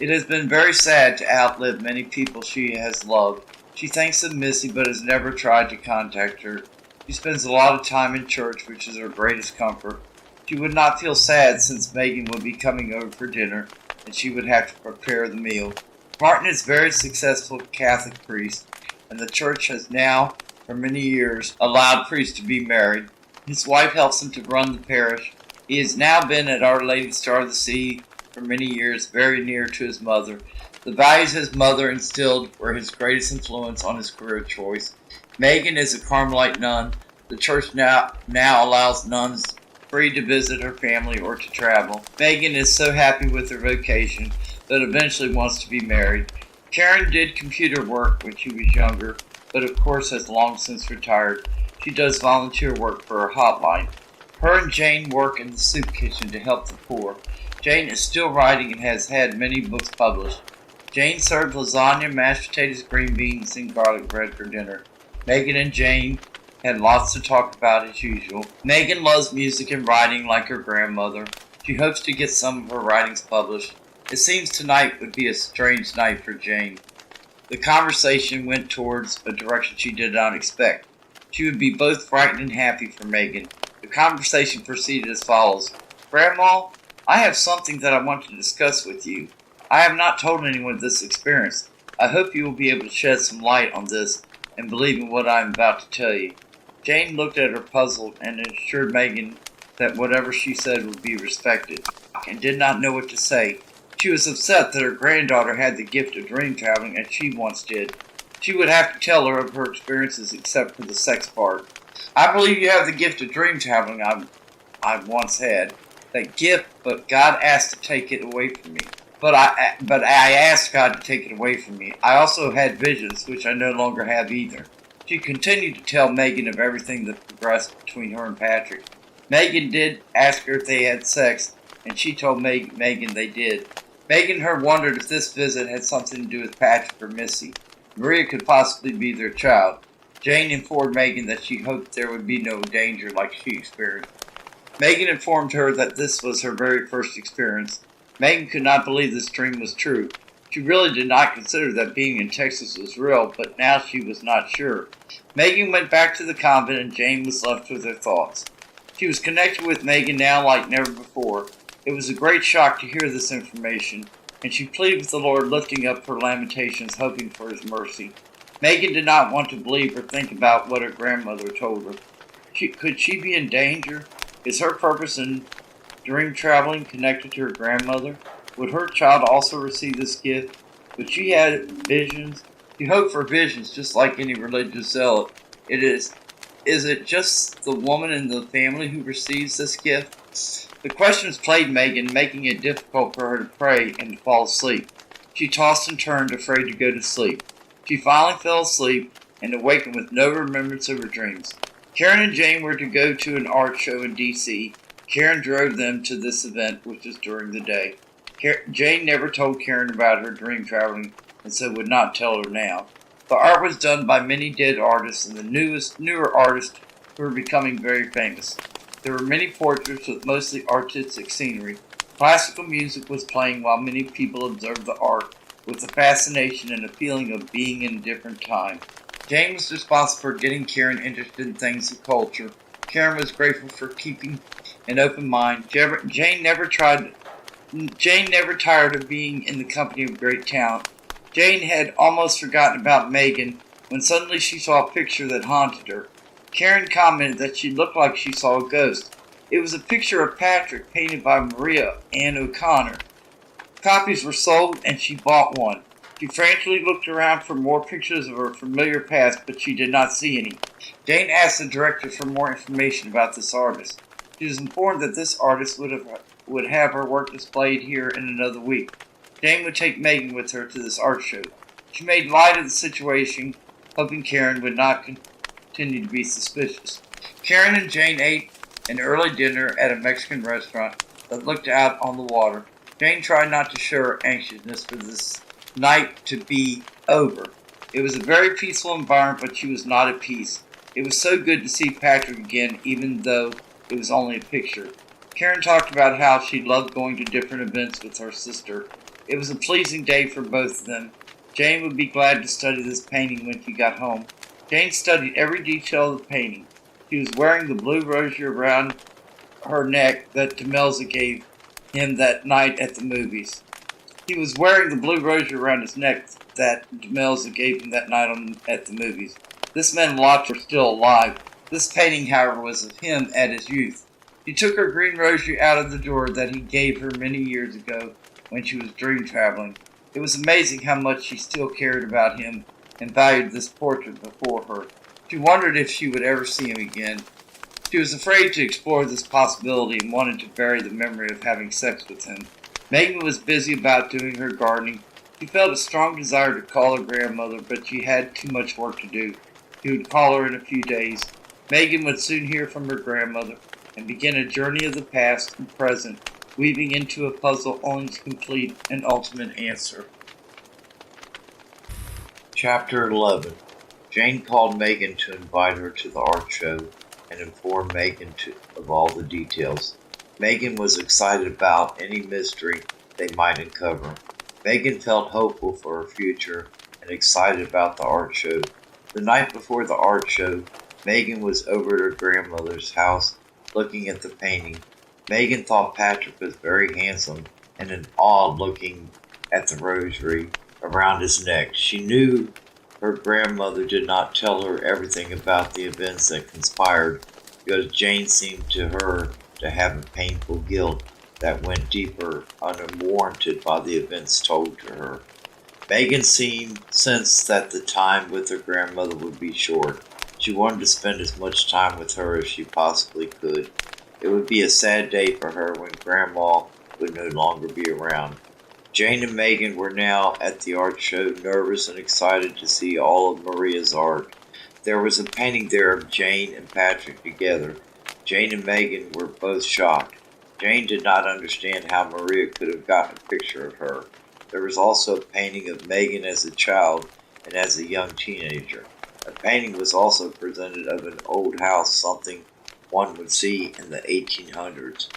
S1: It has been very sad to outlive many people she has loved. She thinks of Missy but has never tried to contact her. She spends a lot of time in church, which is her greatest comfort. She would not feel sad since Megan would be coming over for dinner and she would have to prepare the meal. Martin is a very successful Catholic priest, and the church has now, for many years, allowed priests to be married. His wife helps him to run the parish. He has now been at Our Lady Star of the Sea for many years, very near to his mother. The values his mother instilled were his greatest influence on his career choice. Megan is a Carmelite nun. The church now allows nuns free to visit her family or to travel. Megan is so happy with her vocation that eventually wants to be married. Karen did computer work when she was younger, but of course has long since retired. She does volunteer work for her hotline. Her and Jane work in the soup kitchen to help the poor. Jane is still writing and has had many books published. Jane served lasagna, mashed potatoes, green beans, and garlic bread for dinner. Megan and Jane had lots to talk about as usual. Megan loves music and writing like her grandmother. She hopes to get some of her writings published. It seems tonight would be a strange night for Jane. The conversation went towards a direction she did not expect. She would be both frightened and happy for Megan. The conversation proceeded as follows. Grandma, I have something that I want to discuss with you. I have not told anyone this experience. I hope you will be able to shed some light on this and believe in what I am about to tell you. Jane looked at her puzzled and assured Megan that whatever she said would be respected, and did not know what to say. She was upset that her granddaughter had the gift of dream traveling as she once did. She would have to tell her of her experiences except for the sex part. I believe you have the gift of dream traveling I once had. That gift, but God asked to take it away from me. But I asked God to take it away from me. I also had visions, which I no longer have either. She continued to tell Megan of everything that progressed between her and Patrick. Megan did ask her if they had sex, and she told Megan they did. Megan and her wondered if this visit had something to do with Patrick or Missy. Maria could possibly be their child. Jane informed Megan that she hoped there would be no danger like she experienced. Megan informed her that this was her very first experience. Megan could not believe this dream was true. She really did not consider that being in Texas was real, but now she was not sure. Megan went back to the convent and Jane was left with her thoughts. She was connected with Megan now like never before. It was a great shock to hear this information, and she pleaded with the Lord, lifting up her lamentations, hoping for his mercy. Megan did not want to believe or think about what her grandmother told her. Could she be in danger? Is her purpose in dream traveling connected to her grandmother? Would her child also receive this gift? Would she have visions? She hoped for visions just like any religious zealot. Is it just the woman in the family who receives this gift? The questions plagued Megan, making it difficult for her to pray and to fall asleep. She tossed and turned, afraid to go to sleep. She finally fell asleep and awakened with no remembrance of her dreams. Karen and Jane were to go to an art show in D.C. Karen drove them to this event, which was during the day. Jane never told Karen about her dream traveling, and so would not tell her now. The art was done by many dead artists and the newer artists who were becoming very famous. There were many portraits with mostly artistic scenery. Classical music was playing while many people observed the art with a fascination and a feeling of being in a different time. Jane was responsible for getting Karen interested in things of culture. Karen was grateful for keeping an open mind. Jane never tired of being in the company of great talent. Jane had almost forgotten about Megan when suddenly she saw a picture that haunted her. Karen commented that she looked like she saw a ghost. It was a picture of Patrick painted by Maria Ann O'Connor. Copies were sold and she bought one. She frantically looked around for more pictures of her familiar past, but she did not see any. Jane asked the director for more information about this artist. She was informed that this artist would have her work displayed here in another week. Jane would take Megan with her to this art show. She made light of the situation, hoping Karen would not continue to be suspicious. Karen and Jane ate an early dinner at a Mexican restaurant that looked out on the water. Jane tried not to show her anxiousness for this night to be over. It was a very peaceful environment, but she was not at peace. It was so good to see Patrick again, even though it was only a picture. Karen talked about how she loved going to different events with her sister. It was a pleasing day for both of them. Jane would be glad to study this painting when she got home. Jane studied every detail of the painting. She was wearing the blue rosary around her neck that Demelza gave him that night at the movies. He was wearing the blue rosary around his neck that Demelza gave him that night at the movies. This meant lots were still alive. This painting, however, was of him at his youth. She took her green rosary out of the drawer that he gave her many years ago when she was dream traveling. It was amazing how much she still cared about him and valued this portrait before her. She wondered if she would ever see him again. She was afraid to explore this possibility and wanted to bury the memory of having sex with him. Megan was busy about doing her gardening. She felt a strong desire to call her grandmother, but she had too much work to do. She would call her in a few days. Megan would soon hear from her grandmother and begin a journey of the past and present, weaving into a puzzle only to complete an ultimate answer. Chapter 11. Jane called Megan to invite her to the art show and informed Megan of all the details. Megan was excited about any mystery they might uncover. Megan felt hopeful for her future and excited about the art show. The night before the art show, Megan was over at her grandmother's house looking at the painting. Megan thought Patrick was very handsome and in awe looking at the rosary around his neck. She knew her grandmother did not tell her everything about the events that conspired because Jane seemed to her to have a painful guilt that went deeper unwarranted by the events told to her. Megan sensed that the time with her grandmother would be short. She wanted to spend as much time with her as she possibly could. It would be a sad day for her when Grandma would no longer be around. Jane and Megan were now at the art show, nervous and excited to see all of Maria's art. There was a painting there of Jane and Patrick together. Jane and Megan were both shocked. Jane did not understand how Maria could have gotten a picture of her. There was also a painting of Megan as a child and as a young teenager. A painting was also presented of an old house, something one would see in the 1800s.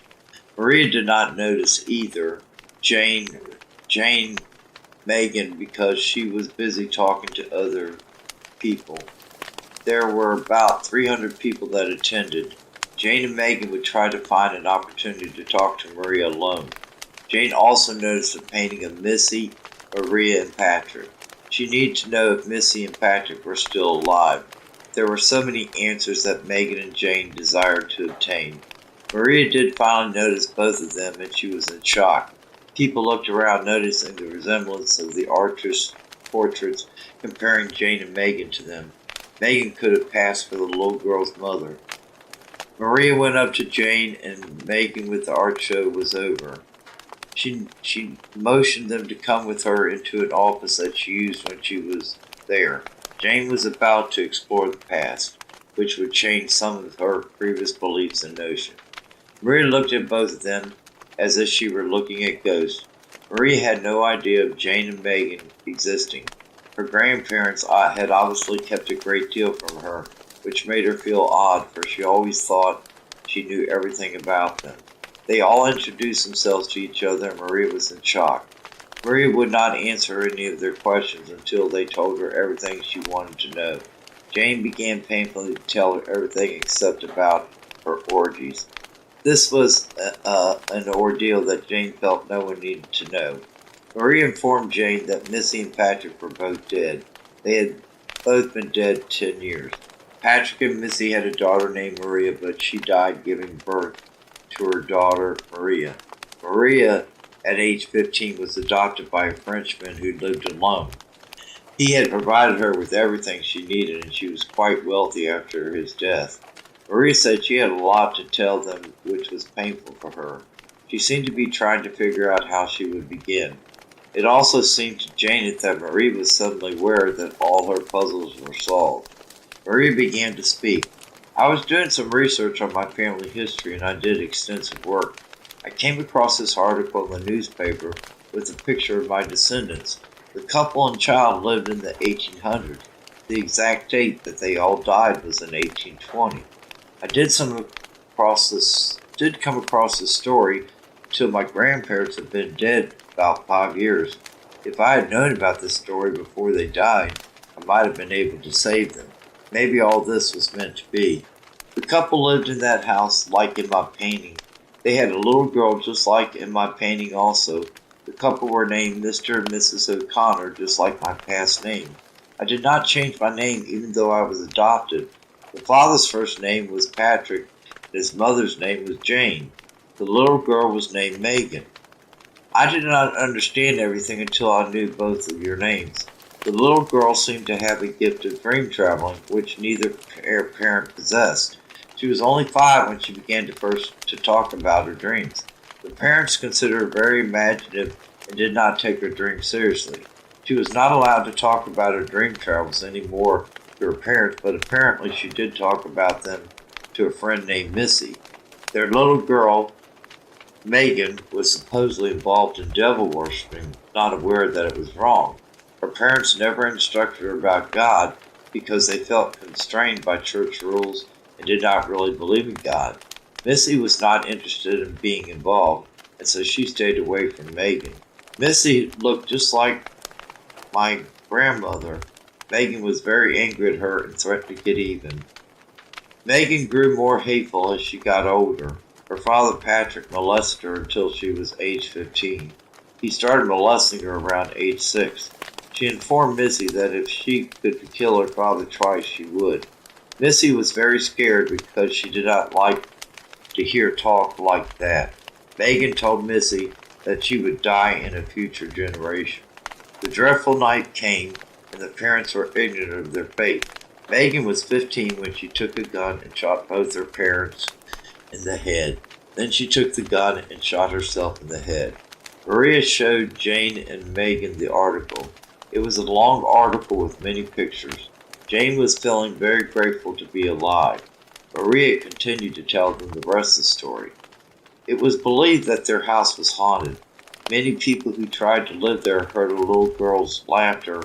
S1: Maria did not notice either Jane, Megan, because she was busy talking to other people. There were about 300 people that attended. Jane and Megan would try to find an opportunity to talk to Maria alone. Jane also noticed a painting of Missy, Maria, and Patrick. She needed to know if Missy and Patrick were still alive. There were so many answers that Megan and Jane desired to obtain. Maria did finally notice both of them, and she was in shock. People looked around, noticing the resemblance of the artist's portraits, comparing Jane and Megan to them. Megan could have passed for the little girl's mother. Maria went up to Jane and Megan when the art show was over. She motioned them to come with her into an office that she used when she was there. Jane was about to explore the past, which would change some of her previous beliefs and notions. Maria looked at both of them as if she were looking at ghosts. Maria had no idea of Jane and Megan existing. Her grandparents had obviously kept a great deal from her, which made her feel odd, for she always thought she knew everything about them. They all introduced themselves to each other, and Maria was in shock. Maria would not answer any of their questions until they told her everything she wanted to know. Jane began painfully to tell her everything except about her orgies. This was an ordeal that Jane felt no one needed to know. Maria informed Jane that Missy and Patrick were both dead. They had both been dead 10 years. Patrick and Missy had a daughter named Maria, but she died giving birth to her daughter Maria. Maria at age 15, was adopted by a Frenchman who lived alone. He had provided her with everything she needed, and she was quite wealthy after his death. Maria said she had a lot to tell them, which was painful for her. She seemed to be trying to figure out how she would begin. It also seemed to Janet that Marie was suddenly aware that all her puzzles were solved. Maria began to speak. I was doing some research on my family history, and I did extensive work. I came across this article in the newspaper with a picture of my descendants. The couple and child lived in the 1800s. The exact date that they all died was in 1820. I did come across this story until my grandparents had been dead about 5 years. If I had known about this story before they died, I might have been able to save them. Maybe all this was meant to be. The couple lived in that house like in my painting. They had a little girl just like in my painting also. The couple were named Mr. and Mrs. O'Connor, just like my past name. I did not change my name even though I was adopted. The father's first name was Patrick, and his mother's name was Jane. The little girl was named Megan. I did not understand everything until I knew both of your names. The little girl seemed to have a gift of dream traveling, which neither parent possessed. She was only 5 when she began to talk about her dreams. The parents considered her very imaginative and did not take her dreams seriously. She was not allowed to talk about her dream travels anymore to her parents, but apparently she did talk about them to a friend named Missy. Their little girl, Megan, was supposedly involved in devil worshipping, not aware that it was wrong. Her parents never instructed her about God because they felt constrained by church rules and did not really believe in God. Missy was not interested in being involved, and so she stayed away from Megan. Missy looked just like my grandmother. Megan was very angry at her and threatened to get even. Megan grew more hateful as she got older. Her father Patrick molested her until she was age 15. He started molesting her around age 6. She informed Missy that if she could kill her father twice, she would. Missy was very scared because she did not like to hear talk like that. Megan told Missy that she would die in a future generation. The dreadful night came, and the parents were ignorant of their fate. Megan was 15 when she took a gun and shot both her parents in the head. Then she took the gun and shot herself in the head. Maria showed Jane and Megan the article. It was a long article with many pictures. Jane was feeling very grateful to be alive. Maria continued to tell them the rest of the story. It was believed that their house was haunted. Many people who tried to live there heard a little girl's laughter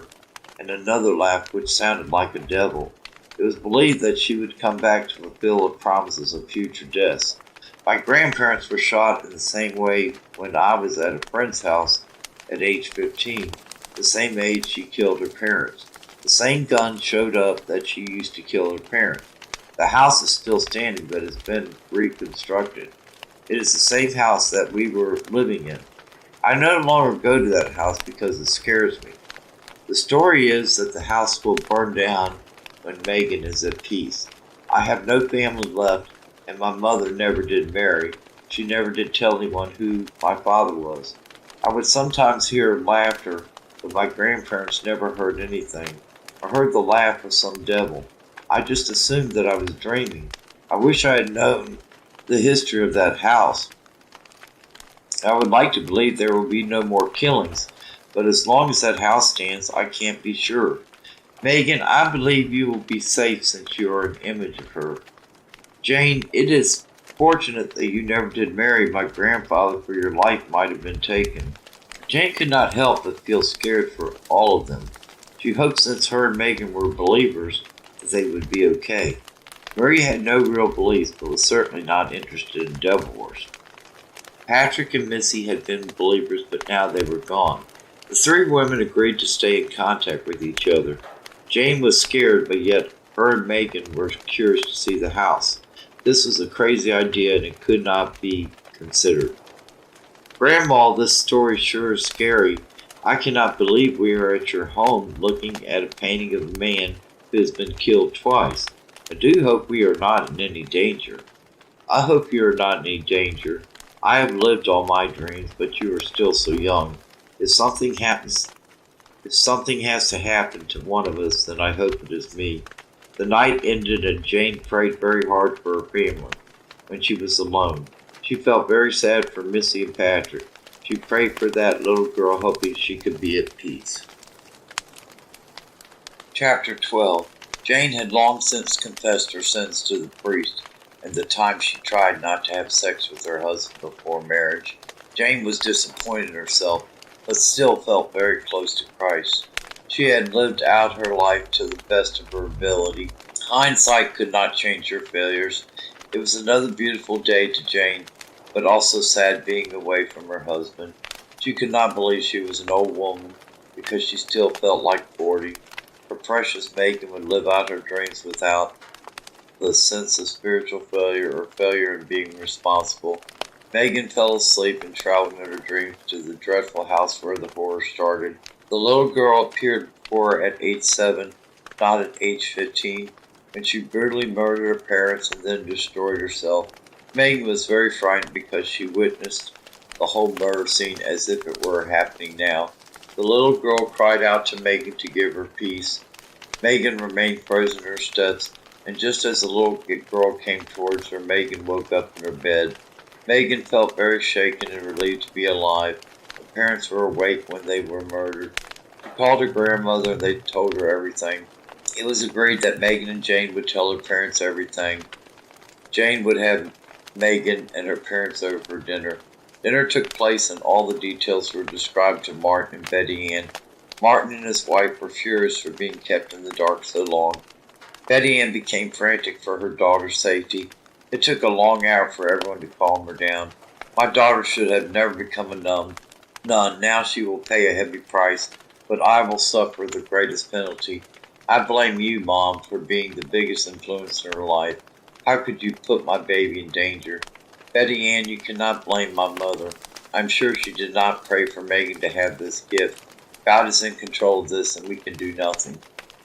S1: and another laugh which sounded like a devil. It was believed that she would come back to fulfill the promises of future deaths. My grandparents were shot in the same way when I was at a friend's house at age 15, the same age she killed her parents. The same gun showed up that she used to kill her parents. The house is still standing, but has been reconstructed. It is the same house that we were living in. I no longer go to that house because it scares me. The story is that the house will burn down when Megan is at peace. I have no family left, and my mother never did marry. She never did tell anyone who my father was. I would sometimes hear laughter, but my grandparents never heard anything. I heard the laugh of some devil. I just assumed that I was dreaming. I wish I had known the history of that house. I would like to believe there will be no more killings, but as long as that house stands, I can't be sure. Megan, I believe you will be safe since you are an image of her. Jane, it is fortunate that you never did marry my grandfather, for your life might have been taken. Jane could not help but feel scared for all of them. She hoped since her and Megan were believers, they would be okay. Marie had no real beliefs, but was certainly not interested in devil worship. Patrick and Missy had been believers, but now they were gone. The 3 women agreed to stay in contact with each other. Jane was scared, but yet her and Megan were curious to see the house. This was a crazy idea, and it could not be considered. Grandma, this story sure is scary. I cannot believe we are at your home looking at a painting of a man who has been killed twice. I do hope we are not in any danger. I hope you are not in any danger. I have lived all my dreams, but you are still so young. If something happens, if something has to happen to one of us, then I hope it is me." The night ended and Jane prayed very hard for her family when she was alone. She felt very sad for Missy and Patrick. She prayed for that little girl, hoping she could be at peace. Chapter 12. Jane had long since confessed her sins to the priest, and the time she tried not to have sex with her husband before marriage. Jane was disappointed in herself, but still felt very close to Christ. She had lived out her life to the best of her ability. Hindsight could not change her failures. It was another beautiful day to Jane, but also sad being away from her husband. She could not believe she was an old woman because she still felt like 40. Her precious Megan would live out her dreams without the sense of spiritual failure or failure in being responsible. Megan fell asleep and traveled in her dreams to the dreadful house where the horror started. The little girl appeared before her at age 7, not at age 15, when she brutally murdered her parents and then destroyed herself. Megan was very frightened because she witnessed the whole murder scene as if it were happening now. The little girl cried out to Megan to give her peace. Megan remained frozen in her steps, and just as the little girl came towards her, Megan woke up in her bed. Megan felt very shaken and relieved to be alive. Her parents were awake when they were murdered. She called her grandmother and they told her everything. It was agreed that Megan and Jane would tell her parents everything. Jane would have Megan and her parents over for dinner. Dinner took place and all the details were described to Martin and Betty Ann. Martin and his wife were furious for being kept in the dark so long. Betty Ann became frantic for her daughter's safety. It took a long hour for everyone to calm her down. "My daughter should have never become a nun. Now she will pay a heavy price, but I will suffer the greatest penalty. I blame you, Mom, for being the biggest influence in her life. How could you put my baby in danger? Betty Ann, you cannot blame my mother. I'm sure she did not pray for Megan to have this gift. God is in control of this and we can do nothing.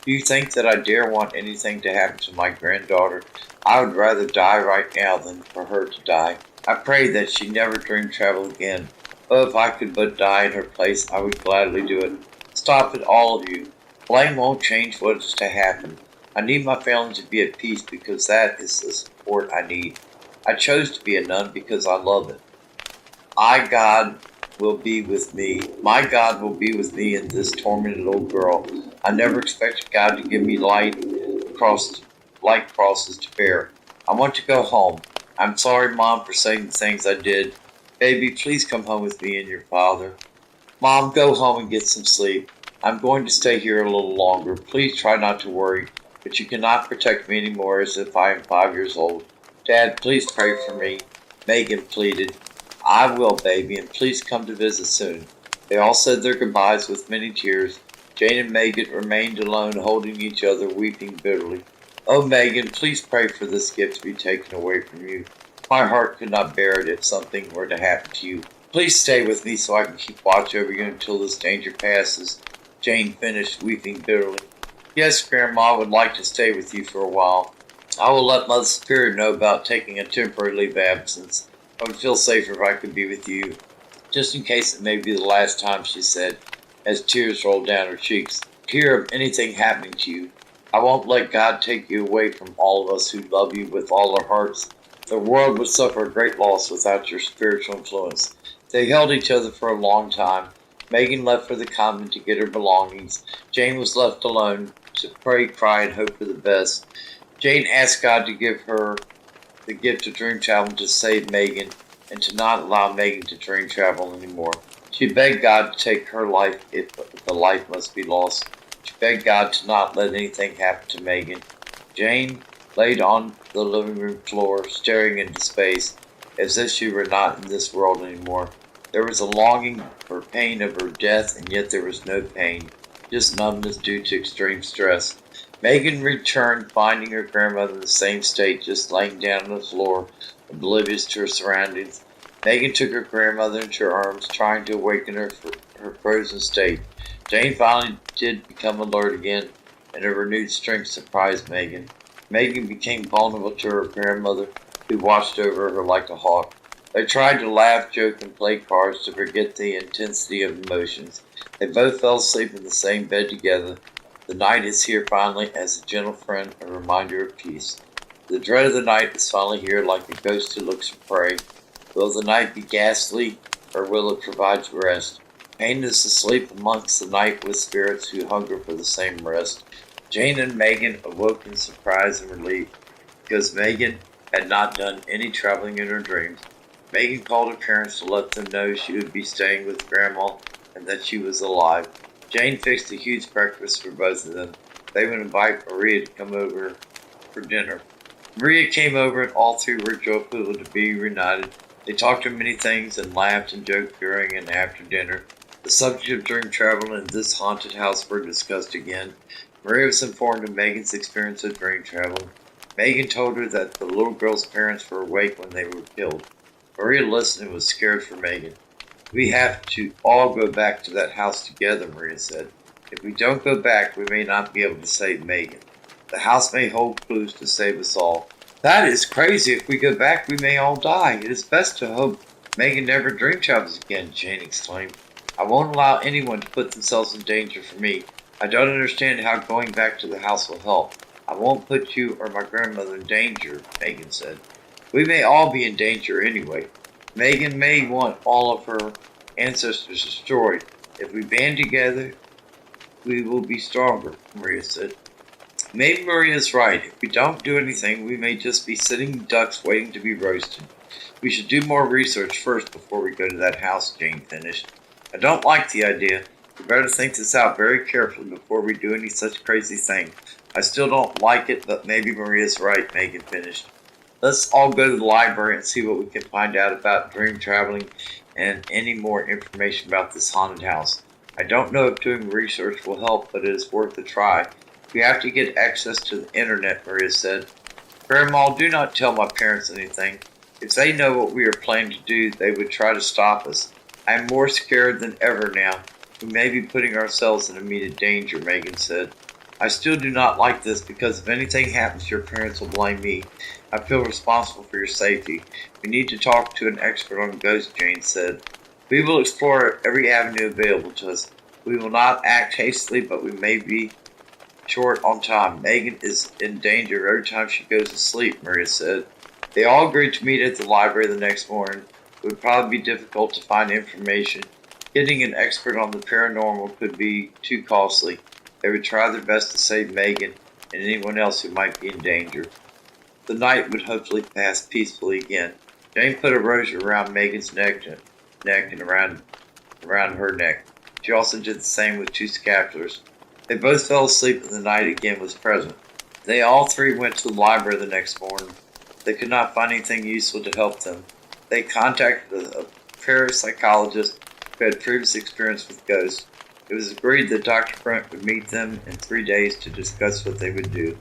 S1: Do you think that I dare want anything to happen to my granddaughter? I would rather die right now than for her to die. I pray that she never dream travel again. Oh, if I could but die in her place, I would gladly do it. Stop it, all of you. Blame won't change what is to happen. I need my family to be at peace because that is the support I need. I chose to be a nun because I love it. God will be with me. My God will be with me in this tormented little girl. I never expected God to give me light crosses to bear. I want to go home. I'm sorry, Mom, for saying the things I did. Baby, please come home with me and your father. Mom, go home and get some sleep. I'm going to stay here a little longer. Please try not to worry, but you cannot protect me anymore as if I am 5 years old. Dad, please pray for me. Megan pleaded. I will, baby, and please come to visit soon. They all said their goodbyes with many tears. Jane and Megan remained alone, holding each other, weeping bitterly. Oh, Megan, please pray for this gift to be taken away from you. My heart could not bear it if something were to happen to you. Please stay with me so I can keep watch over you until this danger passes. Jane finished, weeping bitterly. Yes, Grandma, I would like to stay with you for a while. I will let Mother Superior know about taking a temporary leave of absence. I would feel safer if I could be with you. Just in case it may be the last time, she said, as tears rolled down her cheeks. Hear of anything happening to you. I won't let God take you away from all of us who love you with all our hearts. The world would suffer a great loss without your spiritual influence. They held each other for a long time. Megan left for the convent to get her belongings. Jane was left alone to pray, cry, and hope for the best. Jane asked God to give her the gift of dream travel to save Megan and to not allow Megan to dream travel anymore. She begged God to take her life if the life must be lost. She begged God to not let anything happen to Megan. Jane laid on the living room floor, staring into space, as if she were not in this world anymore. There was a longing for pain of her death, and yet there was no pain, just numbness due to extreme stress. Megan returned, finding her grandmother in the same state, just laying down on the floor, oblivious to her surroundings. Megan took her grandmother into her arms, trying to awaken her from her frozen state. Jane finally did become alert again, and her renewed strength surprised Megan. Megan became vulnerable to her grandmother, who watched over her like a hawk. They tried to laugh, joke, and play cards to forget the intensity of emotions. They both fell asleep in the same bed together. The night is here finally, as a gentle friend, a reminder of peace. The dread of the night is finally here, like a ghost who looks for prey. Will the night be ghastly, or will it provide rest? Jane is asleep amongst the night with spirits who hunger for the same rest. Jane and Megan awoke in surprise and relief, because Megan had not done any traveling in her dreams. Megan called her parents to let them know she would be staying with Grandma and that she was alive. Jane fixed a huge breakfast for both of them. They would invite Maria to come over for dinner. Maria came over and all three were joyful to be reunited. They talked of many things and laughed and joked during and after dinner. The subject of dream travel and this haunted house were discussed again. Maria was informed of Megan's experience of dream travel. Megan told her that the little girl's parents were awake when they were killed. Maria listened and was scared for Megan. We have to all go back to that house together, Maria said. If we don't go back, we may not be able to save Megan. The house may hold clues to save us all. That is crazy. If we go back, we may all die. It is best to hope Megan never dream travels again, Jane exclaimed. I won't allow anyone to put themselves in danger for me. I don't understand how going back to the house will help. I won't put you or my grandmother in danger, Megan said. We may all be in danger anyway. Megan may want all of her ancestors destroyed. If we band together, we will be stronger, Maria said. Maybe Maria is right. If we don't do anything, we may just be sitting ducks waiting to be roasted. We should do more research first before we go to that house, Jane finished. I don't like the idea. We better think this out very carefully before we do any such crazy thing. I still don't like it, but maybe Maria's right, Megan finished. Let's all go to the library and see what we can find out about dream traveling and any more information about this haunted house. I don't know if doing research will help, but it is worth a try. We have to get access to the internet, Maria said. Grandma, do not tell my parents anything. If they know what we are planning to do, they would try to stop us. I am more scared than ever now. We may be putting ourselves in immediate danger, Megan said. I still do not like this because if anything happens, your parents will blame me. I feel responsible for your safety. We need to talk to an expert on ghosts, Jane said. We will explore every avenue available to us. We will not act hastily, but we may be short on time. Megan is in danger every time she goes to sleep, Maria said. They all agreed to meet at the library the next morning. It would probably be difficult to find information. Getting an expert on the paranormal could be too costly. They would try their best to save Megan and anyone else who might be in danger. The night would hopefully pass peacefully again. Jane put a rose around Megan's neck and around her neck. She also did the same with two scapulars. They both fell asleep and the night again was present. They all three went to the library the next morning. They could not find anything useful to help them. They contacted a parapsychologist who had previous experience with ghosts. It was agreed that Dr. Brent would meet them in 3 days to discuss what they would do.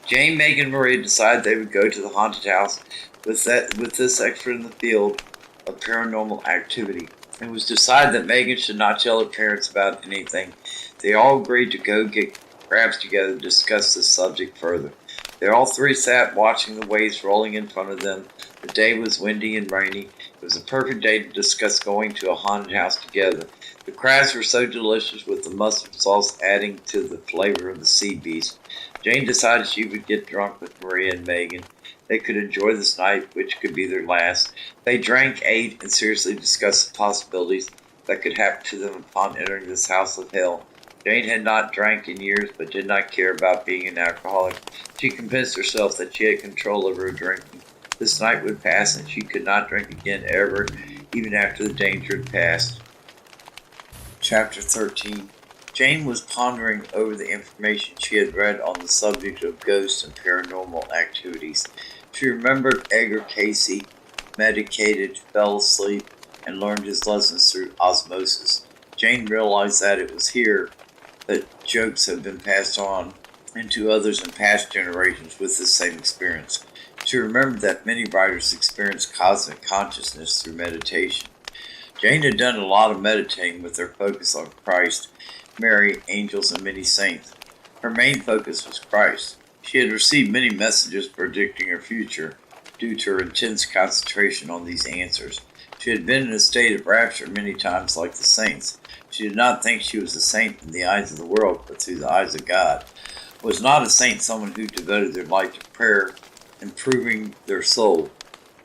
S1: Jane, Megan, and Maria decided they would go to the haunted house with this expert in the field of paranormal activity. It was decided that Megan should not tell her parents about anything. They all agreed to go get crabs together to discuss this subject further. They all three sat watching the waves rolling in front of them. The day was windy and rainy. It was a perfect day to discuss going to a haunted house together. The crabs were so delicious, with the mustard sauce adding to the flavor of the sea beast. Jane decided she would get drunk with Maria and Megan. They could enjoy this night, which could be their last. They drank, ate, and seriously discussed the possibilities that could happen to them upon entering this house of hell. Jane had not drank in years, but did not care about being an alcoholic. She convinced herself that she had control over her drinking. This night would pass, and she could not drink again ever, even after the danger had passed. Chapter 13. Jane was pondering over the information she had read on the subject of ghosts and paranormal activities. She remembered Edgar Casey, medicated, fell asleep, and learned his lessons through osmosis. Jane realized that it was here that jokes have been passed on into others in past generations with the same experience. She remembered that many writers experienced cosmic consciousness through meditation. Jane had done a lot of meditating with her focus on Christ, Mary, angels, and many saints. Her main focus was Christ. She had received many messages predicting her future. due to her intense concentration on these answers. She had been in a state of rapture many times like the saints. She did not think she was a saint in the eyes of the world, but through the eyes of God. Was not a saint someone who devoted their life to prayer, improving their soul?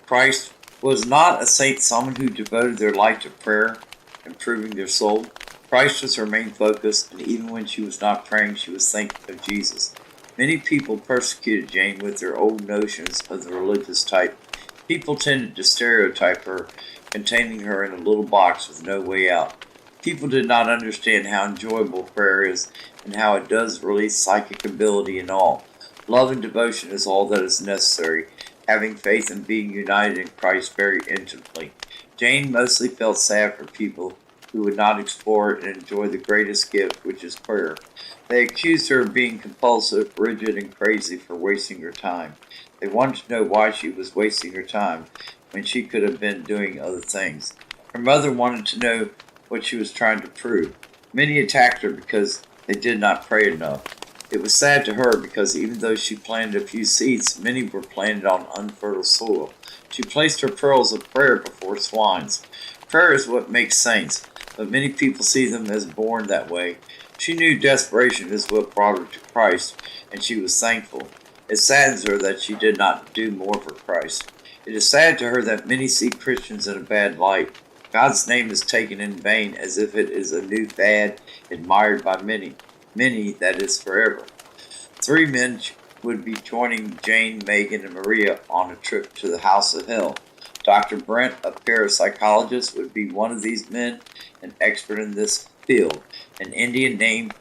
S1: Christ was not a saint someone who devoted their life to prayer, improving their soul. Christ was her main focus, and even when she was not praying, she was thinking of Jesus. Many people persecuted Jane with their old notions of the religious type. People tended to stereotype her, containing her in a little box with no way out. People did not understand how enjoyable prayer is and how it does release psychic ability and all. Love and devotion is all that is necessary, having faith and being united in Christ very intimately. Jane mostly felt sad for people who would not explore and enjoy the greatest gift, which is prayer. They accused her of being compulsive, rigid, and crazy for wasting her time. They wanted to know why she was wasting her time when she could have been doing other things. Her mother wanted to know what she was trying to prove. Many attacked her because they did not pray enough. It was sad to her because even though she planted a few seeds, many were planted on unfertile soil. She placed her pearls of prayer before swines. Prayer is what makes saints, but many people see them as born that way. She knew desperation is what brought her to Christ, and she was thankful. It saddens her that she did not do more for Christ. It is sad to her that many see Christians in a bad light. God's name is taken in vain as if it is a new fad admired by many, that is forever. 3 men would be joining Jane, Megan, and Maria on a trip to the house of hell. Dr. Brent, a parapsychologist, would be one of these men, an expert in this field. An Indian named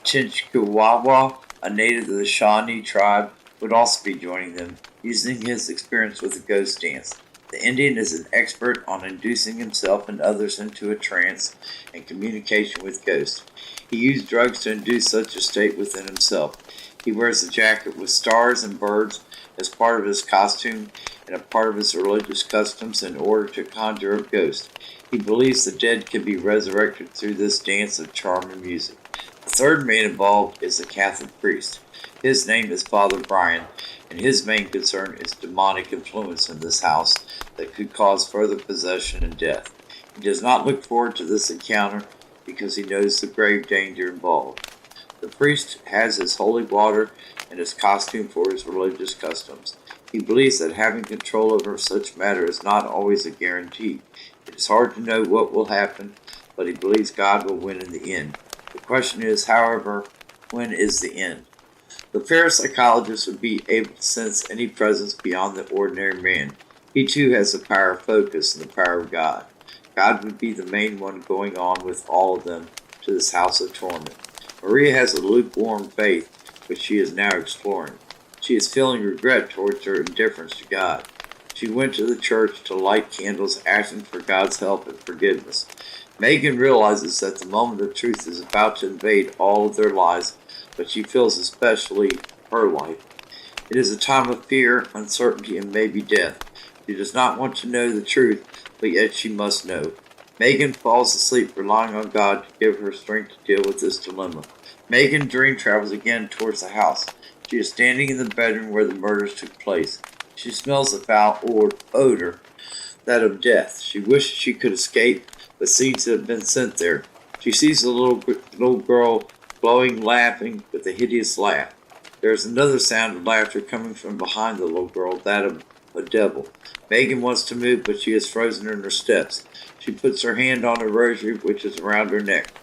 S1: Chinchkawawa, a native of the Shawnee tribe, would also be joining them, using his experience with the ghost dance. The Indian is an expert on inducing himself and others into a trance and communication with ghosts. He used drugs to induce such a state within himself. He wears a jacket with stars and birds as part of his costume and a part of his religious customs in order to conjure up ghosts. He believes the dead can be resurrected through this dance of charm and music. The third man involved is a Catholic priest. His name is Father Brian, and his main concern is demonic influence in this house that could cause further possession and death. He does not look forward to this encounter because he knows the grave danger involved. The priest has his holy water and his costume for his religious customs. He believes that having control over such matter is not always a guarantee. It is hard to know what will happen, but he believes God will win in the end. The question is, however, when is the end? The parapsychologist would be able to sense any presence beyond the ordinary man. He too has the power of focus and the power of God. God would be the main one going on with all of them to this house of torment. Maria has a lukewarm faith, which she is now exploring. She is feeling regret towards her indifference to God. She went to the church to light candles, asking for God's help and forgiveness. Megan realizes that the moment of truth is about to invade all of their lives, but she feels especially her life. It is a time of fear, uncertainty, and maybe death. She does not want to know the truth, but yet she must know. Megan falls asleep, relying on God to give her strength to deal with this dilemma. Megan dream travels again towards the house. She is standing in the bedroom where the murders took place. She smells a foul odor, that of death. She wishes she could escape, but seems to have been sent there. She sees a little girl glowing, laughing with a hideous laugh. There is another sound of laughter coming from behind the little girl, that of a devil. Megan wants to move, but she is frozen in her steps. She puts her hand on her rosary, which is around her neck.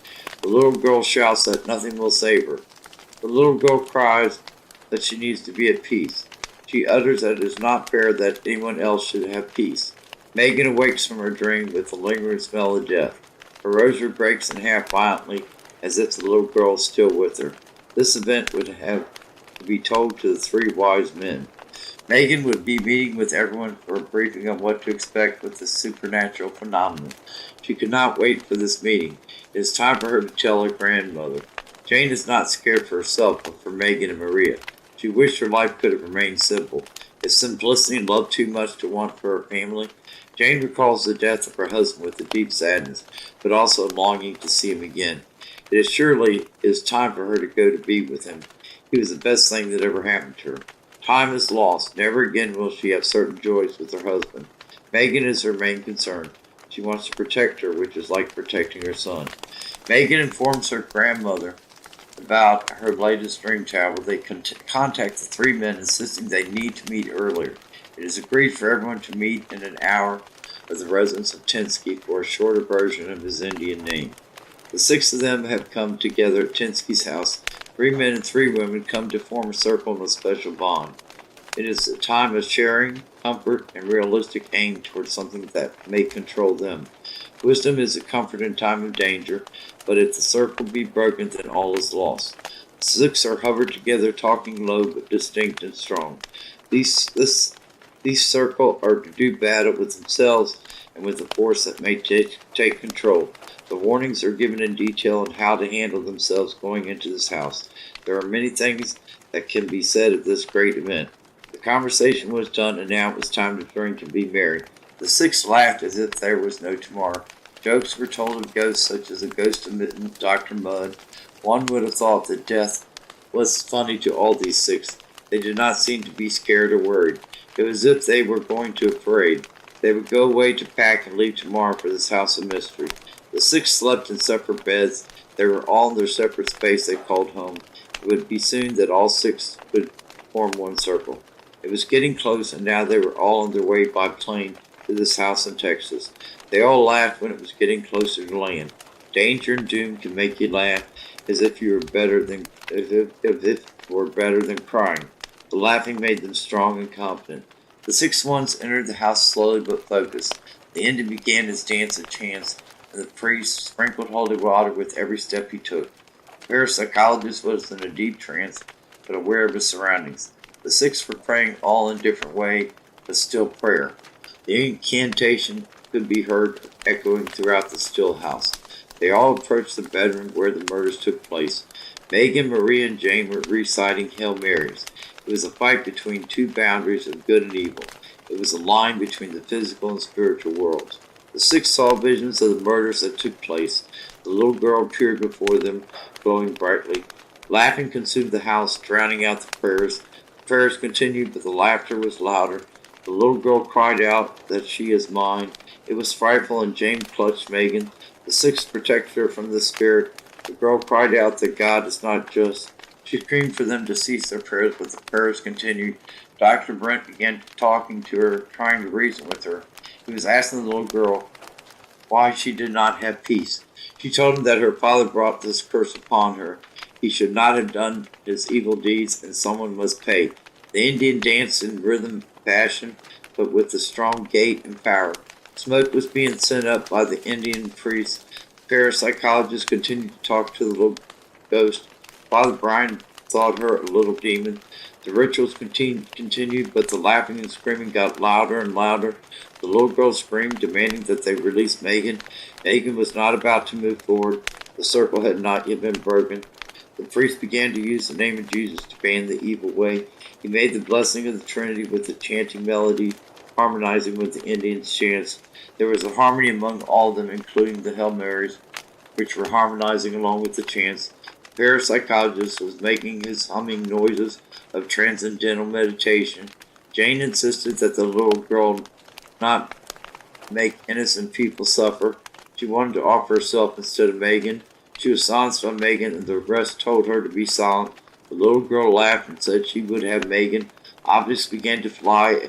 S1: The little girl shouts that nothing will save her. The little girl cries that she needs to be at peace. She utters that it is not fair that anyone else should have peace. Megan awakes from her dream with the lingering smell of death. Her rosary breaks in half violently, as if the little girl is still with her. This event would have to be told to the 3 wise men. Megan would be meeting with everyone for a briefing on what to expect with this supernatural phenomenon. She could not wait for this meeting. It is time for her to tell her grandmother. Jane is not scared for herself, but for Megan and Maria. She wished her life could have remained simple. Is simplicity and love too much to want for her family? Jane recalls the death of her husband with a deep sadness, but also a longing to see him again. It is surely time for her to go to be with him. He was the best thing that ever happened to her. Time is lost. Never again will she have certain joys with her husband. Megan is her main concern. She wants to protect her, which is like protecting her son. Megan informs her grandmother about her latest dream travel. They contact the three men, insisting they need to meet earlier. It is agreed for everyone to meet in an hour of the residence of Tinsky for a shorter version of his Indian name. The six of them have come together at Tinsky's house. 3 men and 3 women come to form a circle and a special bond. It is a time of sharing, comfort, and realistic aim towards something that may control them. Wisdom is a comfort in time of danger, but if the circle be broken, then all is lost. The 6 are hovered together, talking low but distinct and strong. These circle are to do battle with themselves and with the force that may take control. The warnings are given in detail on how to handle themselves going into this house. There are many things that can be said of this great event. The conversation was done, and now it was time to drink and be merry. The 6 laughed as if there was no tomorrow. Jokes were told of ghosts, such as the ghost of Dr. Mudd. One would have thought that death was funny to all these 6. They did not seem to be scared or worried. It was as if they were going to a parade. They would go away to pack and leave tomorrow for this house of mystery. The 6 slept in separate beds. They were all in their separate space they called home. It would be soon that all 6 would form one circle. It was getting close, and now they were all on their way by plane to this house in Texas. They all laughed when it was getting closer to land. Danger and doom can make you laugh as if you were better than crying. The laughing made them strong and confident. The 6 ones entered the house slowly but focused. The Indian began his dance of chants, and the priest sprinkled holy water with every step he took. The parapsychologist was in a deep trance, but aware of his surroundings. The 6 were praying all in different way, but still prayer. The incantation could be heard echoing throughout the still house. They all approached the bedroom where the murders took place. Megan, Maria, and Jane were reciting Hail Marys. It was a fight between 2 boundaries of good and evil. It was a line between the physical and spiritual worlds. The 6 saw visions of the murders that took place. The little girl appeared before them, glowing brightly. Laughing consumed the house, drowning out the prayers. The prayers continued, but the laughter was louder. The little girl cried out that she is mine. It was frightful, and Jane clutched Megan. The 6 protected her from the spirit. The girl cried out that God is not just. She screamed for them to cease their prayers, but the prayers continued. Dr. Brent began talking to her, trying to reason with her. He was asking the little girl why she did not have peace. She told him that her father brought this curse upon her. He should not have done his evil deeds, and someone must pay. The Indian danced in rhythm and passion, but with a strong gait and power. Smoke was being sent up by the Indian priest. The parapsychologist continued to talk to the little ghost. Father Brian thought her a little demon. The rituals continued, but the laughing and screaming got louder and louder. The little girl screamed, demanding that they release Megan. Megan was not about to move forward. The circle had not yet been broken. The priest began to use the name of Jesus to ban the evil way. He made the blessing of the Trinity with the chanting melody, harmonizing with the Indians' chants. There was a harmony among all of them, including the Hail Marys, which were harmonizing along with the chants. The parapsychologist was making his humming noises of transcendental meditation. Jane insisted that the little girl not make innocent people suffer. She wanted to offer herself instead of Megan. She was silenced by Megan, and the rest told her to be silent. The little girl laughed and said she would have Megan. Objects began to fly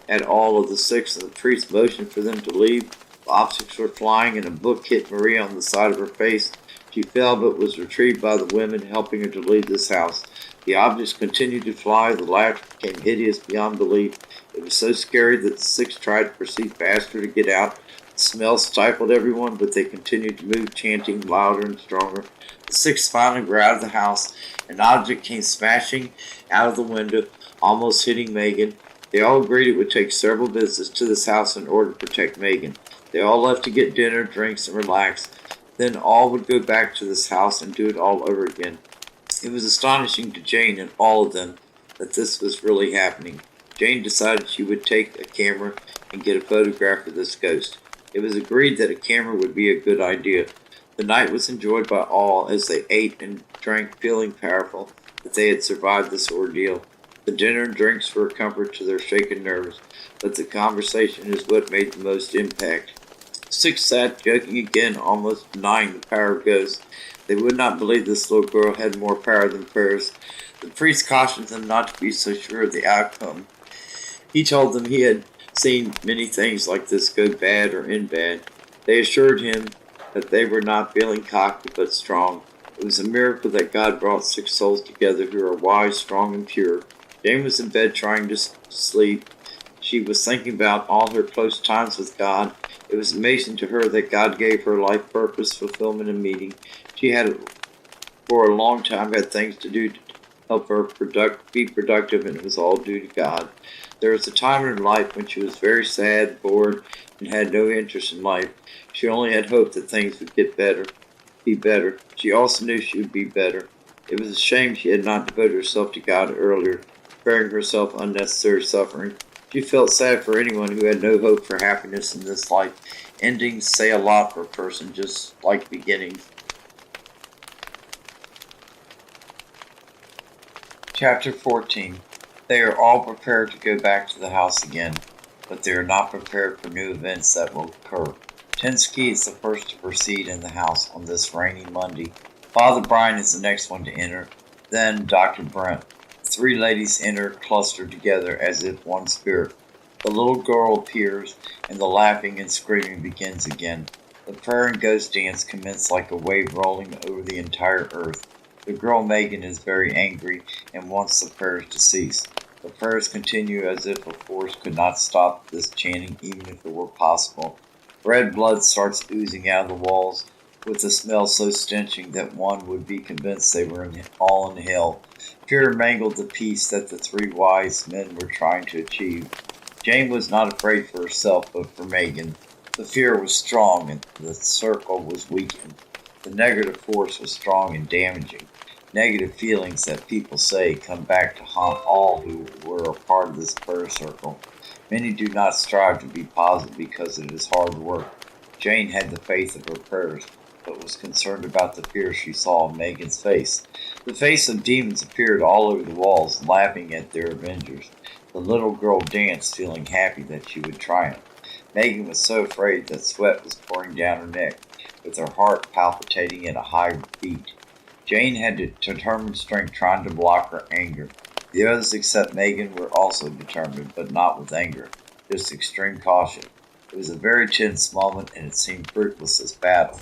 S1: at all of the 6, and the priest motioned for them to leave. The objects were flying, and a book hit Maria on the side of her face. She fell, but was retrieved by the women, helping her to leave this house. The objects continued to fly. The laughter became hideous beyond belief. It was so scary that the 6 tried to proceed faster to get out. The smell stifled everyone, but they continued to move, chanting louder and stronger. The 6 finally were out of the house. An object came smashing out of the window, almost hitting Megan. They all agreed it would take several visits to this house in order to protect Megan. They all left to get dinner, drinks, and relax. Then all would go back to this house and do it all over again. It was astonishing to Jane and all of them that this was really happening. Jane decided she would take a camera and get a photograph of this ghost. It was agreed that a camera would be a good idea. The night was enjoyed by all as they ate and drank, feeling powerful that they had survived this ordeal. The dinner and drinks were a comfort to their shaken nerves, but the conversation is what made the most impact. Six sat joking again, almost denying the power of ghosts. They would not believe this little girl had more power than prayers. The priest cautioned them not to be so sure of the outcome. He told them he had seen many things like this go bad or end bad. They assured him that they were not feeling cocky but strong. It was a miracle that God brought six souls together who are wise, strong, and pure. Jane was in bed trying to sleep. She was thinking about all her close times with God. It was amazing to her that God gave her life purpose, fulfillment, and meaning. She had, for a long time, had things to do to help her be productive, and it was all due to God. There was a time in her life when she was very sad, bored, and had no interest in life. She only had hope that things would be better. She also knew she would be better. It was a shame she had not devoted herself to God earlier, sparing herself unnecessary suffering. She felt sad for anyone who had no hope for happiness in this life. Endings say a lot for a person, just like beginnings. Chapter 14. They are all prepared to go back to the house again, but they are not prepared for new events that will occur. Tensky is the first to proceed in the house on this rainy Monday. Father Brian is the next one to enter, then Dr. Brent. The three ladies enter clustered together as if one spirit. The little girl appears, and the laughing and screaming begins again. The prayer and ghost dance commence like a wave rolling over the entire earth. The girl Megan is very angry and wants the prayers to cease. The prayers continue as if a force could not stop this chanting even if it were possible. Red blood starts oozing out of the walls, with a smell so stenching that one would be convinced they were all in hell. Fear mangled the peace that the three wise men were trying to achieve. Jane was not afraid for herself, but for Megan. The fear was strong, and the circle was weakened. The negative force was strong and damaging. Negative feelings that people say come back to haunt all who were a part of this prayer circle. Many do not strive to be positive because it is hard work. Jane had the faith of her prayers, but was concerned about the fear she saw in Megan's face. The face of demons appeared all over the walls, laughing at their avengers. The little girl danced, feeling happy that she would triumph. Megan was so afraid that sweat was pouring down her neck, with her heart palpitating at a high beat. Jane had determined strength trying to block her anger. The others except Megan were also determined, but not with anger, just extreme caution. It was a very tense moment, and it seemed fruitless as battle.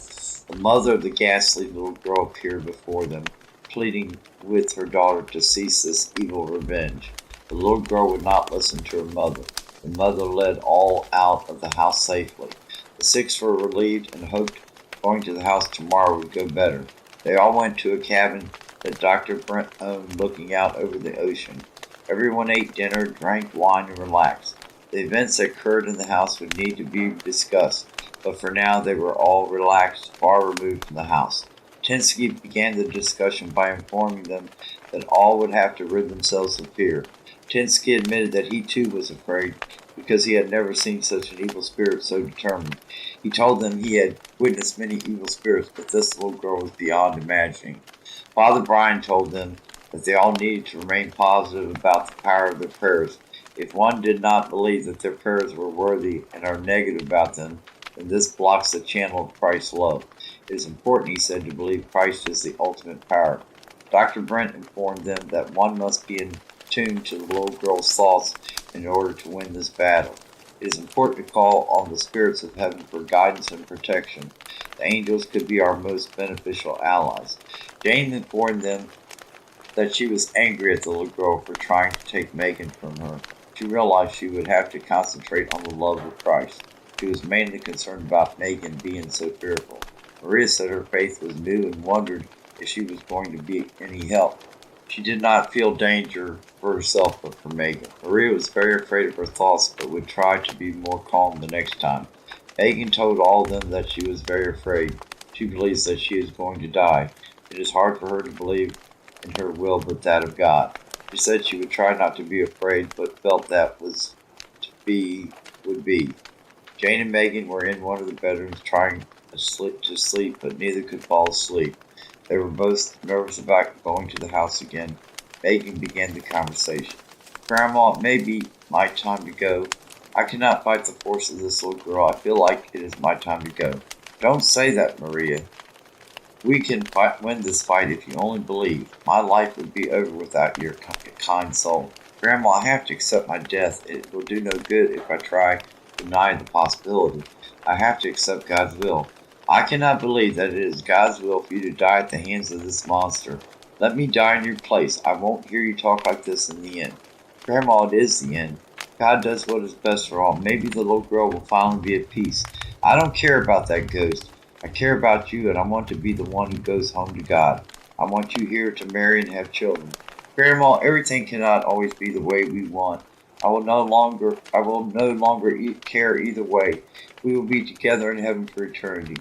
S1: The mother of the ghastly little girl appeared before them, pleading with her daughter to cease this evil revenge. The little girl would not listen to her mother. The mother led all out of the house safely. The six were relieved and hoped going to the house tomorrow would go better. They all went to a cabin that Dr. Brent owned looking out over the ocean. Everyone ate dinner, drank wine, and relaxed. The events that occurred in the house would need to be discussed, but for now they were all relaxed, far removed from the house. Tensky began the discussion by informing them that all would have to rid themselves of fear. Tensky admitted that he too was afraid, because he had never seen such an evil spirit so determined. He told them he had witnessed many evil spirits, but this little girl was beyond imagining. Father Brian told them that they all needed to remain positive about the power of their prayers. If one did not believe that their prayers were worthy and are negative about them, then this blocks the channel of Christ's love. It is important, he said, to believe Christ is the ultimate power. Dr. Brent informed them that one must be in tune to the little girl's thoughts in order to win this battle. It is important to call on the spirits of heaven for guidance and protection. The angels could be our most beneficial allies. Jane informed them that she was angry at the little girl for trying to take Megan from her. She realized she would have to concentrate on the love of Christ. She was mainly concerned about Megan being so fearful. Maria said her faith was new and wondered if she was going to be any help. She did not feel danger for herself but for Megan. Maria was very afraid of her thoughts but would try to be more calm the next time. Megan told all of them that she was very afraid. She believes that she is going to die. It is hard for her to believe in her will but that of God. She said she would try not to be afraid but felt that was would be. Jane and Megan were in one of the bedrooms trying to sleep, but neither could fall asleep. They were both nervous about going to the house again. Megan began the conversation. Grandma, it may be my time to go. I cannot fight the force of this little girl. I feel like it is my time to go. Don't say that, Maria. We can win this fight if you only believe. My life would be over without your kind soul. Grandma, I have to accept my death. It will do no good if I try to deny the possibility. I have to accept God's will. I cannot believe that it is God's will for you to die at the hands of this monster. Let me die in your place. I won't hear you talk like this in the end. Grandma, it is the end. God does what is best for all. Maybe the little girl will finally be at peace. I don't care about that ghost. I care about you, and I want to be the one who goes home to God. I want you here to marry and have children. Grandma, everything cannot always be the way we want. I will no longer care either way. We will be together in heaven for eternity.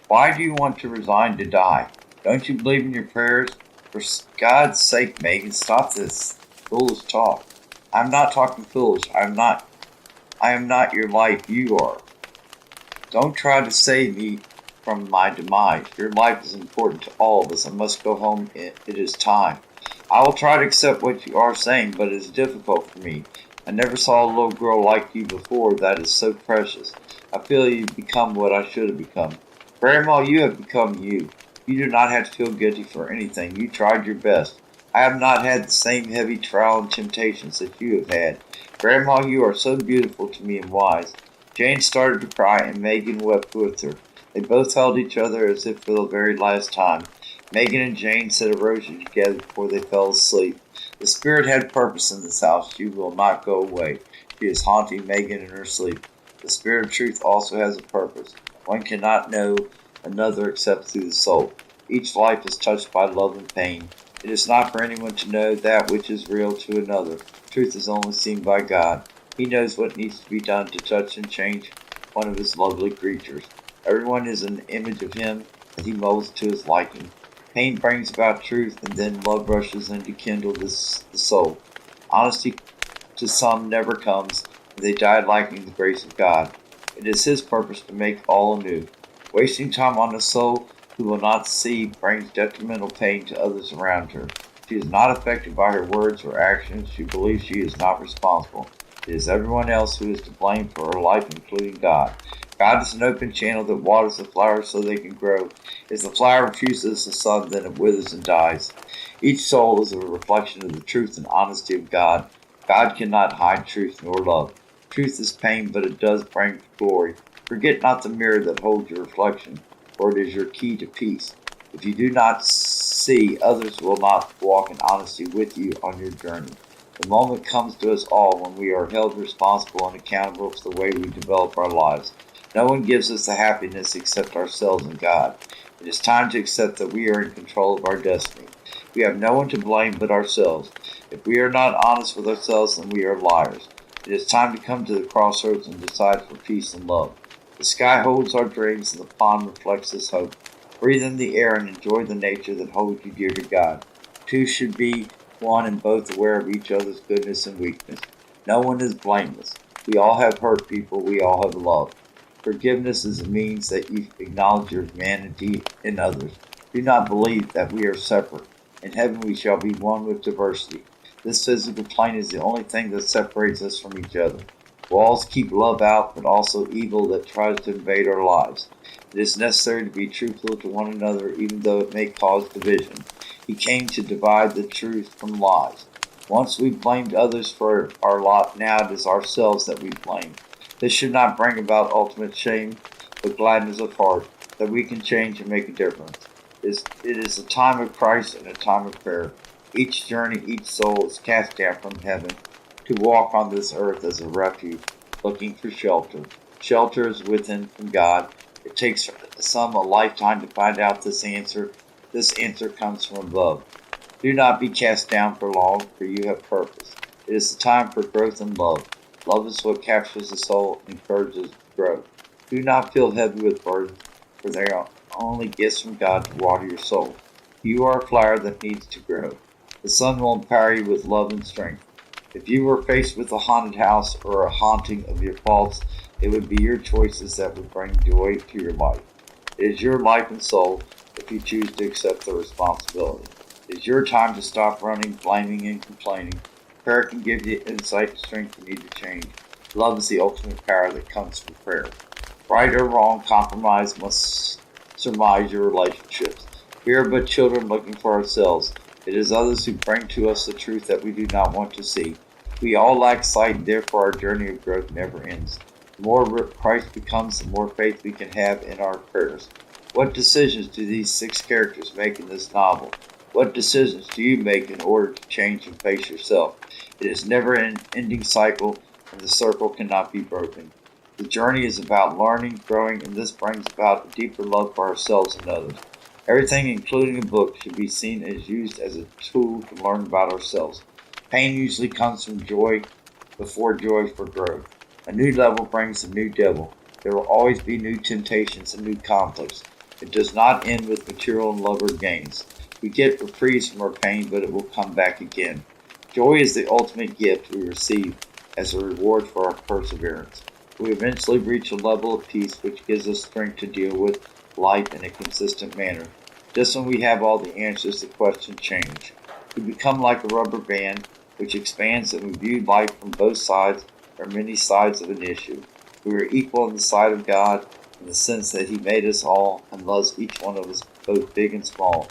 S1: Why do you want to resign to die? Don't you believe in your prayers? For God's sake, Megan, stop this foolish talk. I'm not talking foolish. I am not your life. You are. Don't try to save me from my demise. Your life is important to all of us. I must go home. It is time. I will try to accept what you are saying, but it is difficult for me. I never saw a little girl like you before that is so precious. I feel you've become what I should have become. Grandma, you have become you. You do not have to feel guilty for anything. You tried your best. I have not had the same heavy trial and temptations that you have had. Grandma, you are so beautiful to me and wise. Jane started to cry, and Megan wept with her. They both held each other as if for the very last time. Megan and Jane said a rosary together before they fell asleep. The spirit had purpose in this house. She will not go away. She is haunting Megan in her sleep. The spirit of truth also has a purpose. One cannot know another except through the soul. Each life is touched by love and pain. It is not for anyone to know that which is real to another. Truth is only seen by God. He knows what needs to be done to touch and change one of his lovely creatures. Everyone is an image of him that he molds to his liking. Pain brings about truth, and then love rushes in to kindle the soul. Honesty to some never comes, and they die lacking the grace of God. It is his purpose to make all anew. Wasting time on a soul who will not see brings detrimental pain to others around her. She is not affected by her words or actions. She believes she is not responsible. It is everyone else who is to blame for her life, including God. God is an open channel that waters the flowers so they can grow. If the flower refuses the sun, then it withers and dies. Each soul is a reflection of the truth and honesty of God. God cannot hide truth nor love. Truth is pain, but it does bring glory. Forget not the mirror that holds your reflection, for it is your key to peace. If you do not see, others will not walk in honesty with you on your journey. The moment comes to us all when we are held responsible and accountable for the way we develop our lives. No one gives us the happiness except ourselves and God. It is time to accept that we are in control of our destiny. We have no one to blame but ourselves. If we are not honest with ourselves, then we are liars. It is time to come to the crossroads and decide for peace and love. The sky holds our dreams, and the pond reflects this hope. Breathe in the air and enjoy the nature that holds you dear to God. Two should be one and both aware of each other's goodness and weakness. No one is blameless. We all have hurt people. We all have loved. Forgiveness is a means that you acknowledge your humanity in others. Do not believe that we are separate. In heaven we shall be one with diversity. This physical plane is the only thing that separates us from each other. Walls keep love out, but also evil that tries to invade our lives. It is necessary to be truthful to one another, even though it may cause division. He came to divide the truth from lies. Once we blamed others for our lot, now it is ourselves that we blame. This should not bring about ultimate shame, but gladness of heart, that we can change and make a difference. It is a time of Christ and a time of prayer. Each journey, each soul is cast down from heaven to walk on this earth as a refuge, looking for shelter. Shelter is within from God. It takes some a lifetime to find out this answer. This answer comes from above. Do not be cast down for long, for you have purpose. It is the time for growth and love. Love is what captures the soul and encourages growth. Do not feel heavy with burdens, for they are only gifts from God to water your soul. You are a flower that needs to grow. The sun will empower you with love and strength. If you were faced with a haunted house or a haunting of your faults, it would be your choices that would bring joy to your life. It is your life and soul if you choose to accept the responsibility. It is your time to stop running, blaming, and complaining. Prayer can give you insight and strength you need to change. Love is the ultimate power that comes from prayer. Right or wrong, compromise must surmise your relationships. We are but children looking for ourselves. It is others who bring to us the truth that we do not want to see. We all lack sight, and therefore our journey of growth never ends. The more Christ becomes, the more faith we can have in our prayers. What decisions do these 6 characters make in this novel? What decisions do you make in order to change and face yourself? It is never an ending cycle, and the circle cannot be broken. The journey is about learning, growing, and this brings about a deeper love for ourselves and others. Everything, including a book, should be seen as used as a tool to learn about ourselves. Pain usually comes from joy before joy for growth. A new level brings a new devil. There will always be new temptations and new conflicts. It does not end with material and lover gains. We get reprise from our pain, but it will come back again. Joy is the ultimate gift we receive as a reward for our perseverance. We eventually reach a level of peace which gives us strength to deal with life in a consistent manner. Just when we have all the answers, the questions change. We become like a rubber band which expands and we view life from both sides or many sides of an issue. We are equal in the sight of God in the sense that He made us all and loves each one of us, both big and small.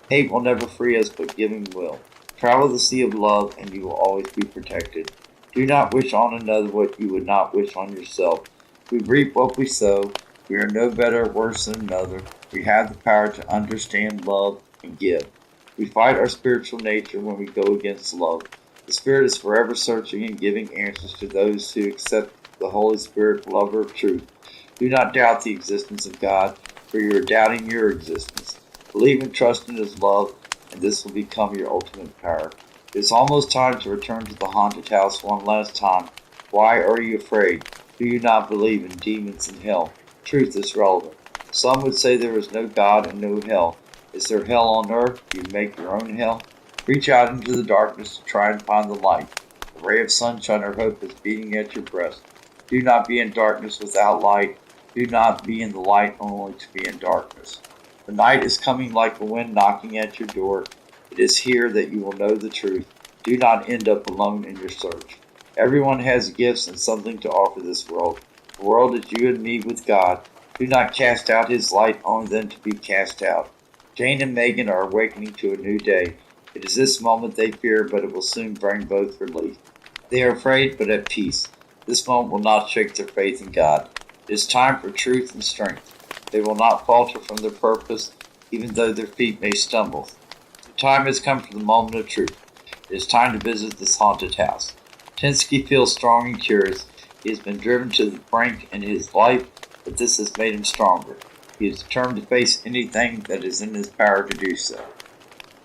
S1: Hate will never free us, but giving will. Travel the sea of love, and you will always be protected. Do not wish on another what you would not wish on yourself. We reap what we sow. We are no better or worse than another. We have the power to understand, love, and give. We fight our spiritual nature when we go against love. The Spirit is forever searching and giving answers to those who accept the Holy Spirit, lover of truth. Do not doubt the existence of God, for you are doubting your existence. Believe and trust in His love, and this will become your ultimate power. It is almost time to return to the haunted house one last time. Why are you afraid? Do you not believe in demons and hell? Truth is relevant. Some would say there is no God and no hell. Is there hell on earth? Do you make your own hell? Reach out into the darkness to try and find the light. A ray of sunshine or hope is beating at your breast. Do not be in darkness without light. Do not be in the light only to be in darkness. The night is coming like a wind knocking at your door. It is here that you will know the truth. Do not end up alone in your search. Everyone has gifts and something to offer this world. The world is you and me with God. Do not cast out His light, only then to be cast out. Jane and Megan are awakening to a new day. It is this moment they fear, but it will soon bring both relief. They are afraid, but at peace. This moment will not shake their faith in God. It is time for truth and strength. They will not falter from their purpose, even though their feet may stumble. The time has come for the moment of truth. It is time to visit this haunted house. Tinsky feels strong and curious. He has been driven to the brink in his life, but this has made him stronger. He is determined to face anything that is in his power to do so.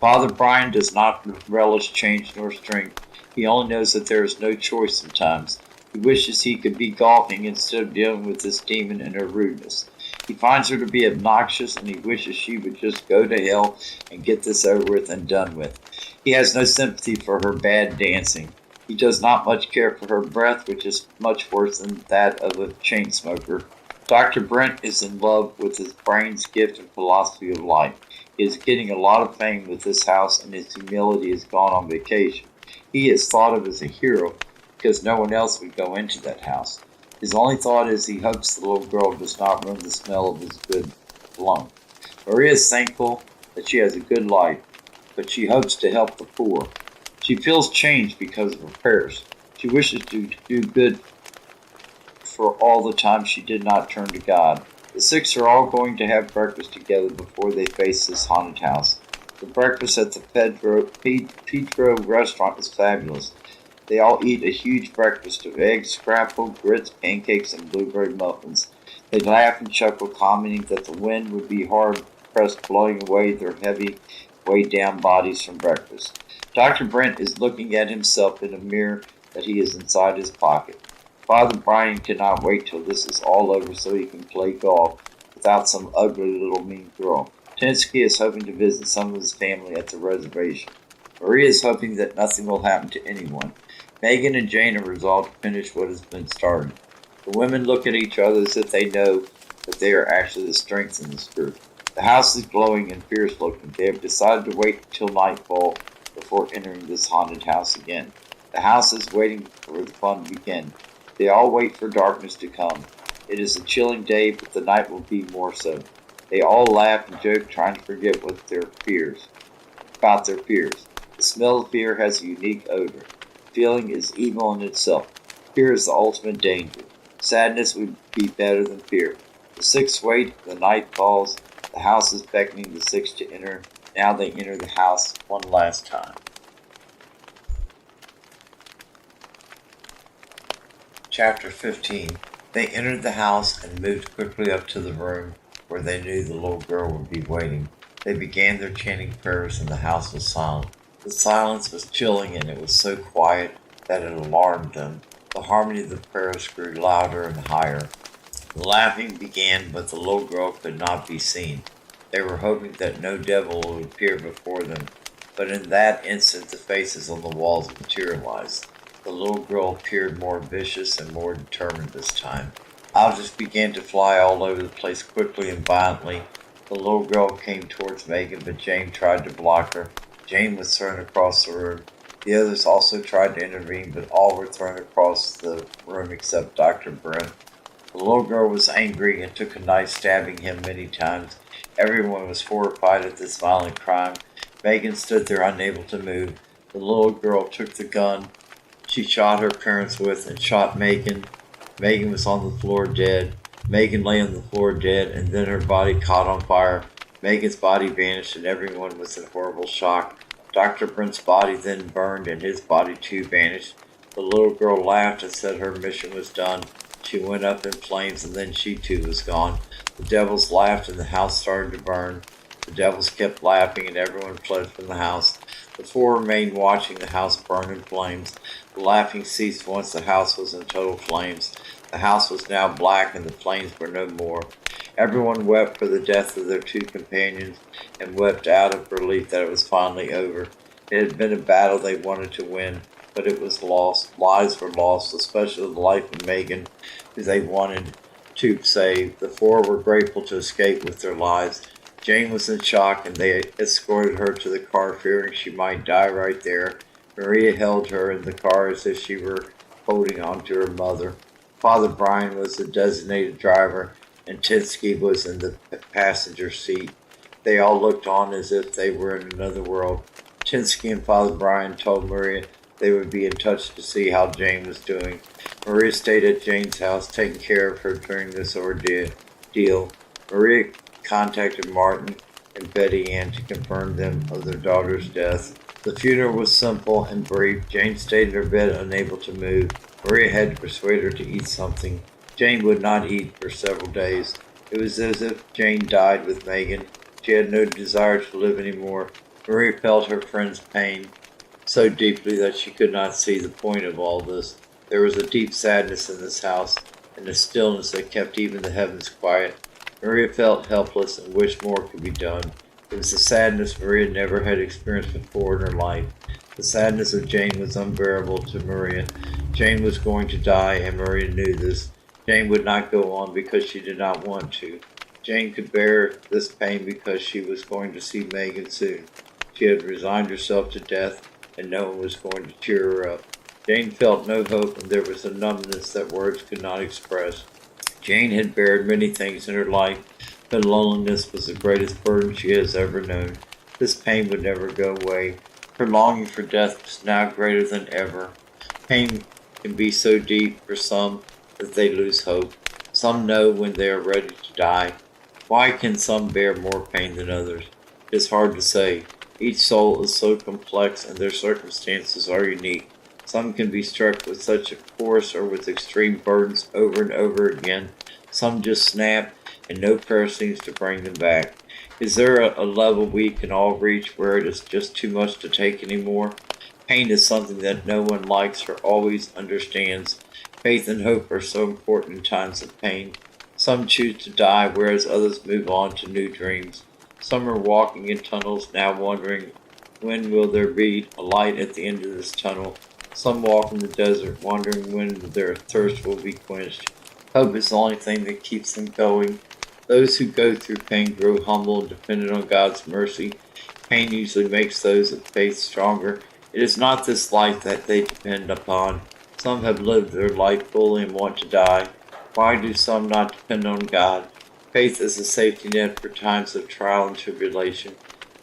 S1: Father Brian does not relish change nor strength. He only knows that there is no choice sometimes. He wishes he could be golfing instead of dealing with this demon and her rudeness. He finds her to be obnoxious, and he wishes she would just go to hell and get this over with and done with. He has no sympathy for her bad dancing. He does not much care for her breath, which is much worse than that of a chain smoker. Dr. Brent is in love with his brain's gift and philosophy of life. He is getting a lot of fame with this house, and his humility has gone on vacation. He is thought of as a hero because no one else would go into that house. His only thought is he hopes the little girl does not ruin the smell of his good cologne. Maria is thankful that she has a good life, but she hopes to help the poor. She feels changed because of her prayers. She wishes to do good for all the time she did not turn to God. The 6 are all going to have breakfast together before they face this haunted house. The breakfast at the Pedro restaurant is fabulous. They all eat a huge breakfast of eggs, scrambled, grits, pancakes, and blueberry muffins. They laugh and chuckle, commenting that the wind would be hard-pressed blowing away their heavy, weighed-down bodies from breakfast. Dr. Brent is looking at himself in a mirror that he is inside his pocket. Father Brian cannot wait till this is all over so he can play golf without some ugly little mean girl. Tinsky is hoping to visit some of his family at the reservation. Maria is hoping that nothing will happen to anyone. Megan and Jane are resolved to finish what has been started. The women look at each other as if they know that they are actually the strength in this group. The house is glowing and fierce-looking. They have decided to wait until nightfall before entering this haunted house again. The house is waiting for the fun to begin. They all wait for darkness to come. It is a chilling day, but the night will be more so. They all laugh and joke, trying to forget about their fears. The smell of fear has a unique odor. Feeling is evil in itself. Fear is the ultimate danger. Sadness would be better than fear. The six wait, the night falls, the house is beckoning the six to enter. Now they enter the house one last time. Chapter 15. They entered the house and moved quickly up to the room where they knew the little girl would be waiting. They began their chanting prayers and the house was silent. The silence was chilling and it was so quiet that it alarmed them. The harmony of the prayers grew louder and higher. The laughing began, but the little girl could not be seen. They were hoping that no devil would appear before them, but in that instant the faces on the walls materialized. The little girl appeared more vicious and more determined this time. Objects began to fly all over the place quickly and violently. The little girl came towards Megan, but Jane tried to block her. Jane was thrown across the room. The others also tried to intervene, but all were thrown across the room except Dr. Brent. The little girl was angry and took a knife, stabbing him many times. Everyone was horrified at this violent crime. Megan stood there unable to move. The little girl took the gun she shot her parents with and shot Megan. Megan was on the floor dead. Megan lay on the floor dead, and then her body caught on fire. Megan's body vanished, and everyone was in horrible shock. Dr. Brent's body then burned, and his body too vanished. The little girl laughed and said her mission was done. She went up in flames, and then she too was gone. The devils laughed, and the house started to burn. The devils kept laughing, and everyone fled from the house. The four remained watching the house burn in flames. The laughing ceased once the house was in total flames. The house was now black, and the flames were no more. Everyone wept for the death of their two companions, and wept out of relief that it was finally over. It had been a battle they wanted to win, but it was lost. Lives were lost, especially the life of Megan, who they wanted to save. The four were grateful to escape with their lives. Jane was in shock, and they escorted her to the car, fearing she might die right there. Maria held her in the car as if she were holding on to her mother. Father Brian was the designated driver, and Tinsky was in the passenger seat. They all looked on as if they were in another world. Tinsky and Father Brian told Maria they would be in touch to see how Jane was doing. Maria stayed at Jane's house, taking care of her during this ordeal. Maria contacted Martin and Betty Ann to confirm them of their daughter's death. The funeral was simple and brief. Jane stayed in her bed, unable to move. Maria had to persuade her to eat something. Jane would not eat for several days. It was as if Jane died with Megan. She had no desire to live anymore. Maria felt her friend's pain so deeply that she could not see the point of all this. There was a deep sadness in this house, and a stillness that kept even the heavens quiet. Maria felt helpless and wished more could be done. It was a sadness Maria never had experienced before in her life. The sadness of Jane was unbearable to Maria. Jane was going to die, and Maria knew this. Jane would not go on because she did not want to. Jane could bear this pain because she was going to see Megan soon. She had resigned herself to death, and no one was going to cheer her up. Jane felt no hope, and there was a numbness that words could not express. Jane had bared many things in her life, but loneliness was the greatest burden she has ever known. This pain would never go away. Her longing for death was now greater than ever. Pain can be so deep for some that they lose hope. Some know when they are ready to die. Why can some bear more pain than others? It is hard to say. Each soul is so complex and their circumstances are unique. Some can be struck with such a force or with extreme burdens over and over again. Some just snap and no prayer seems to bring them back. Is there a level we can all reach where it is just too much to take anymore? Pain is something that no one likes or always understands. Faith and hope are so important in times of pain. Some choose to die, whereas others move on to new dreams. Some are walking in tunnels, now wondering when will there be a light at the end of this tunnel. Some walk in the desert, wondering when their thirst will be quenched. Hope is the only thing that keeps them going. Those who go through pain grow humble and dependent on God's mercy. Pain usually makes those of faith stronger. It is not this life that they depend upon. Some have lived their life fully and want to die. Why do some not depend on God? Faith is a safety net for times of trial and tribulation.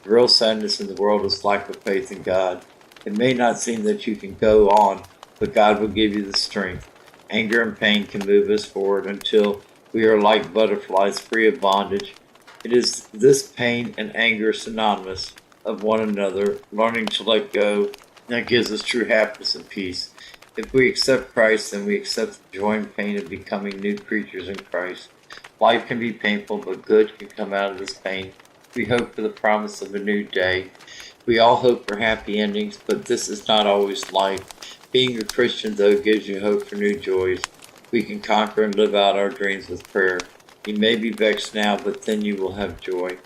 S1: The real sadness in the world is lack of faith in God. It may not seem that you can go on, but God will give you the strength. Anger and pain can move us forward until we are like butterflies free of bondage. It is this pain and anger synonymous of one another, learning to let go, that gives us true happiness and peace. If we accept Christ, then we accept the joy and pain of becoming new creatures in Christ. Life can be painful, but good can come out of this pain. We hope for the promise of a new day. We all hope for happy endings, but this is not always life. Being a Christian, though, gives you hope for new joys. We can conquer and live out our dreams with prayer. You may be vexed now, but then you will have joy.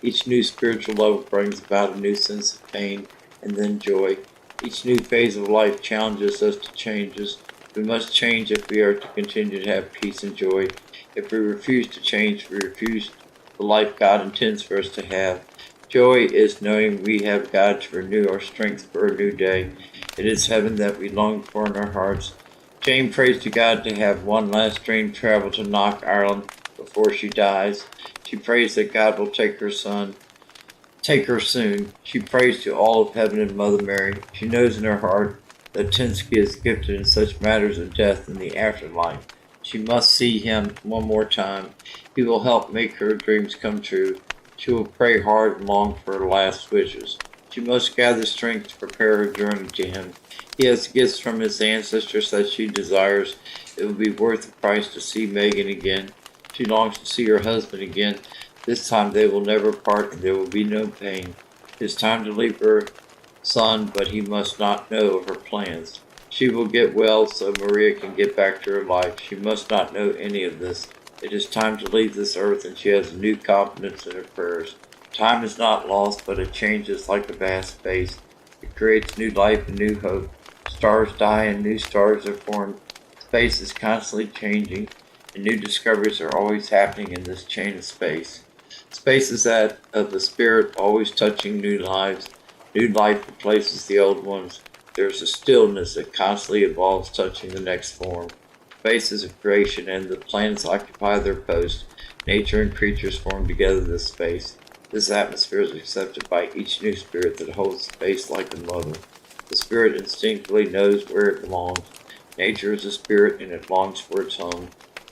S1: Each new spiritual level brings about a new sense of pain and then joy. Each new phase of life challenges us to changes. We must change if we are to continue to have peace and joy. If we refuse to change, we refuse the life God intends for us to have. Joy is knowing we have God to renew our strength for a new day. It is heaven that we long for in our hearts. Jane prays to God to have one last dream travel to Knock, Ireland before she dies. She prays that God will take her soon. She prays to all of heaven and Mother Mary. She knows in her heart that Tinsky is gifted in such matters of death and the afterlife. She must see him one more time. He will help make her dreams come true. She will pray hard and long for her last wishes. She must gather strength to prepare her journey to him. He has gifts from his ancestors that she desires. It will be worth the price to see Megan again. She longs to see her husband again. This time they will never part and there will be no pain. It is time to leave her son, but he must not know of her plans. She will get well so Maria can get back to her life. She must not know any of this. It is time to leave this earth and she has a new confidence in her prayers. Time is not lost, but it changes like a vast space. It creates new life and new hope. Stars die and new stars are formed. Space is constantly changing and new discoveries are always happening in this chain of space. Space is that of the spirit always touching new lives. New life replaces the old ones. There is a stillness that constantly evolves, touching the next form. Space is a creation, and the planets occupy their post. Nature and creatures form together this space. This atmosphere is accepted by each new spirit that holds space like a mother. The spirit instinctively knows where it belongs. Nature is a spirit, and it longs for its home.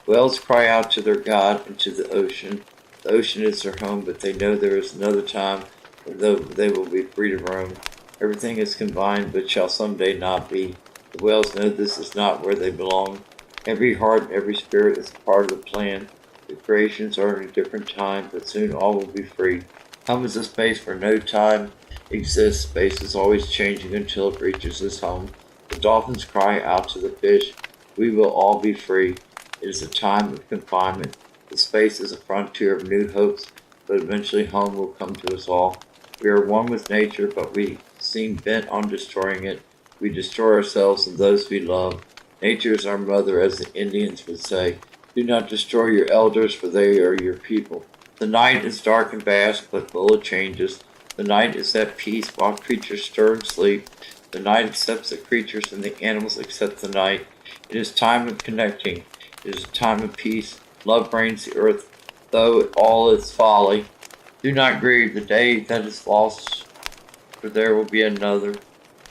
S1: Whales cry out to their God and to the ocean. The ocean is their home, but they know there is another time when they will be free to roam. Everything is combined, but shall someday not be. The whales know this is not where they belong. Every heart and every spirit is part of the plan. The creations are in a different time, but soon all will be free. Home is a space where no time exists. Space is always changing until it reaches its home. The dolphins cry out to the fish, "We will all be free." It is a time of confinement. The space is a frontier of new hopes, but eventually home will come to us all. We are one with nature, but we seem bent on destroying it. We destroy ourselves and those we love. Nature is our mother, as the Indians would say. Do not destroy your elders, for they are your people. The night is dark and vast, but full of changes. The night is at peace while creatures stir and sleep. The night accepts the creatures and the animals accept the night. It is time of connecting. It is a time of peace. Love reigns the earth, though all its folly. Do not grieve the day that is lost, for there will be another.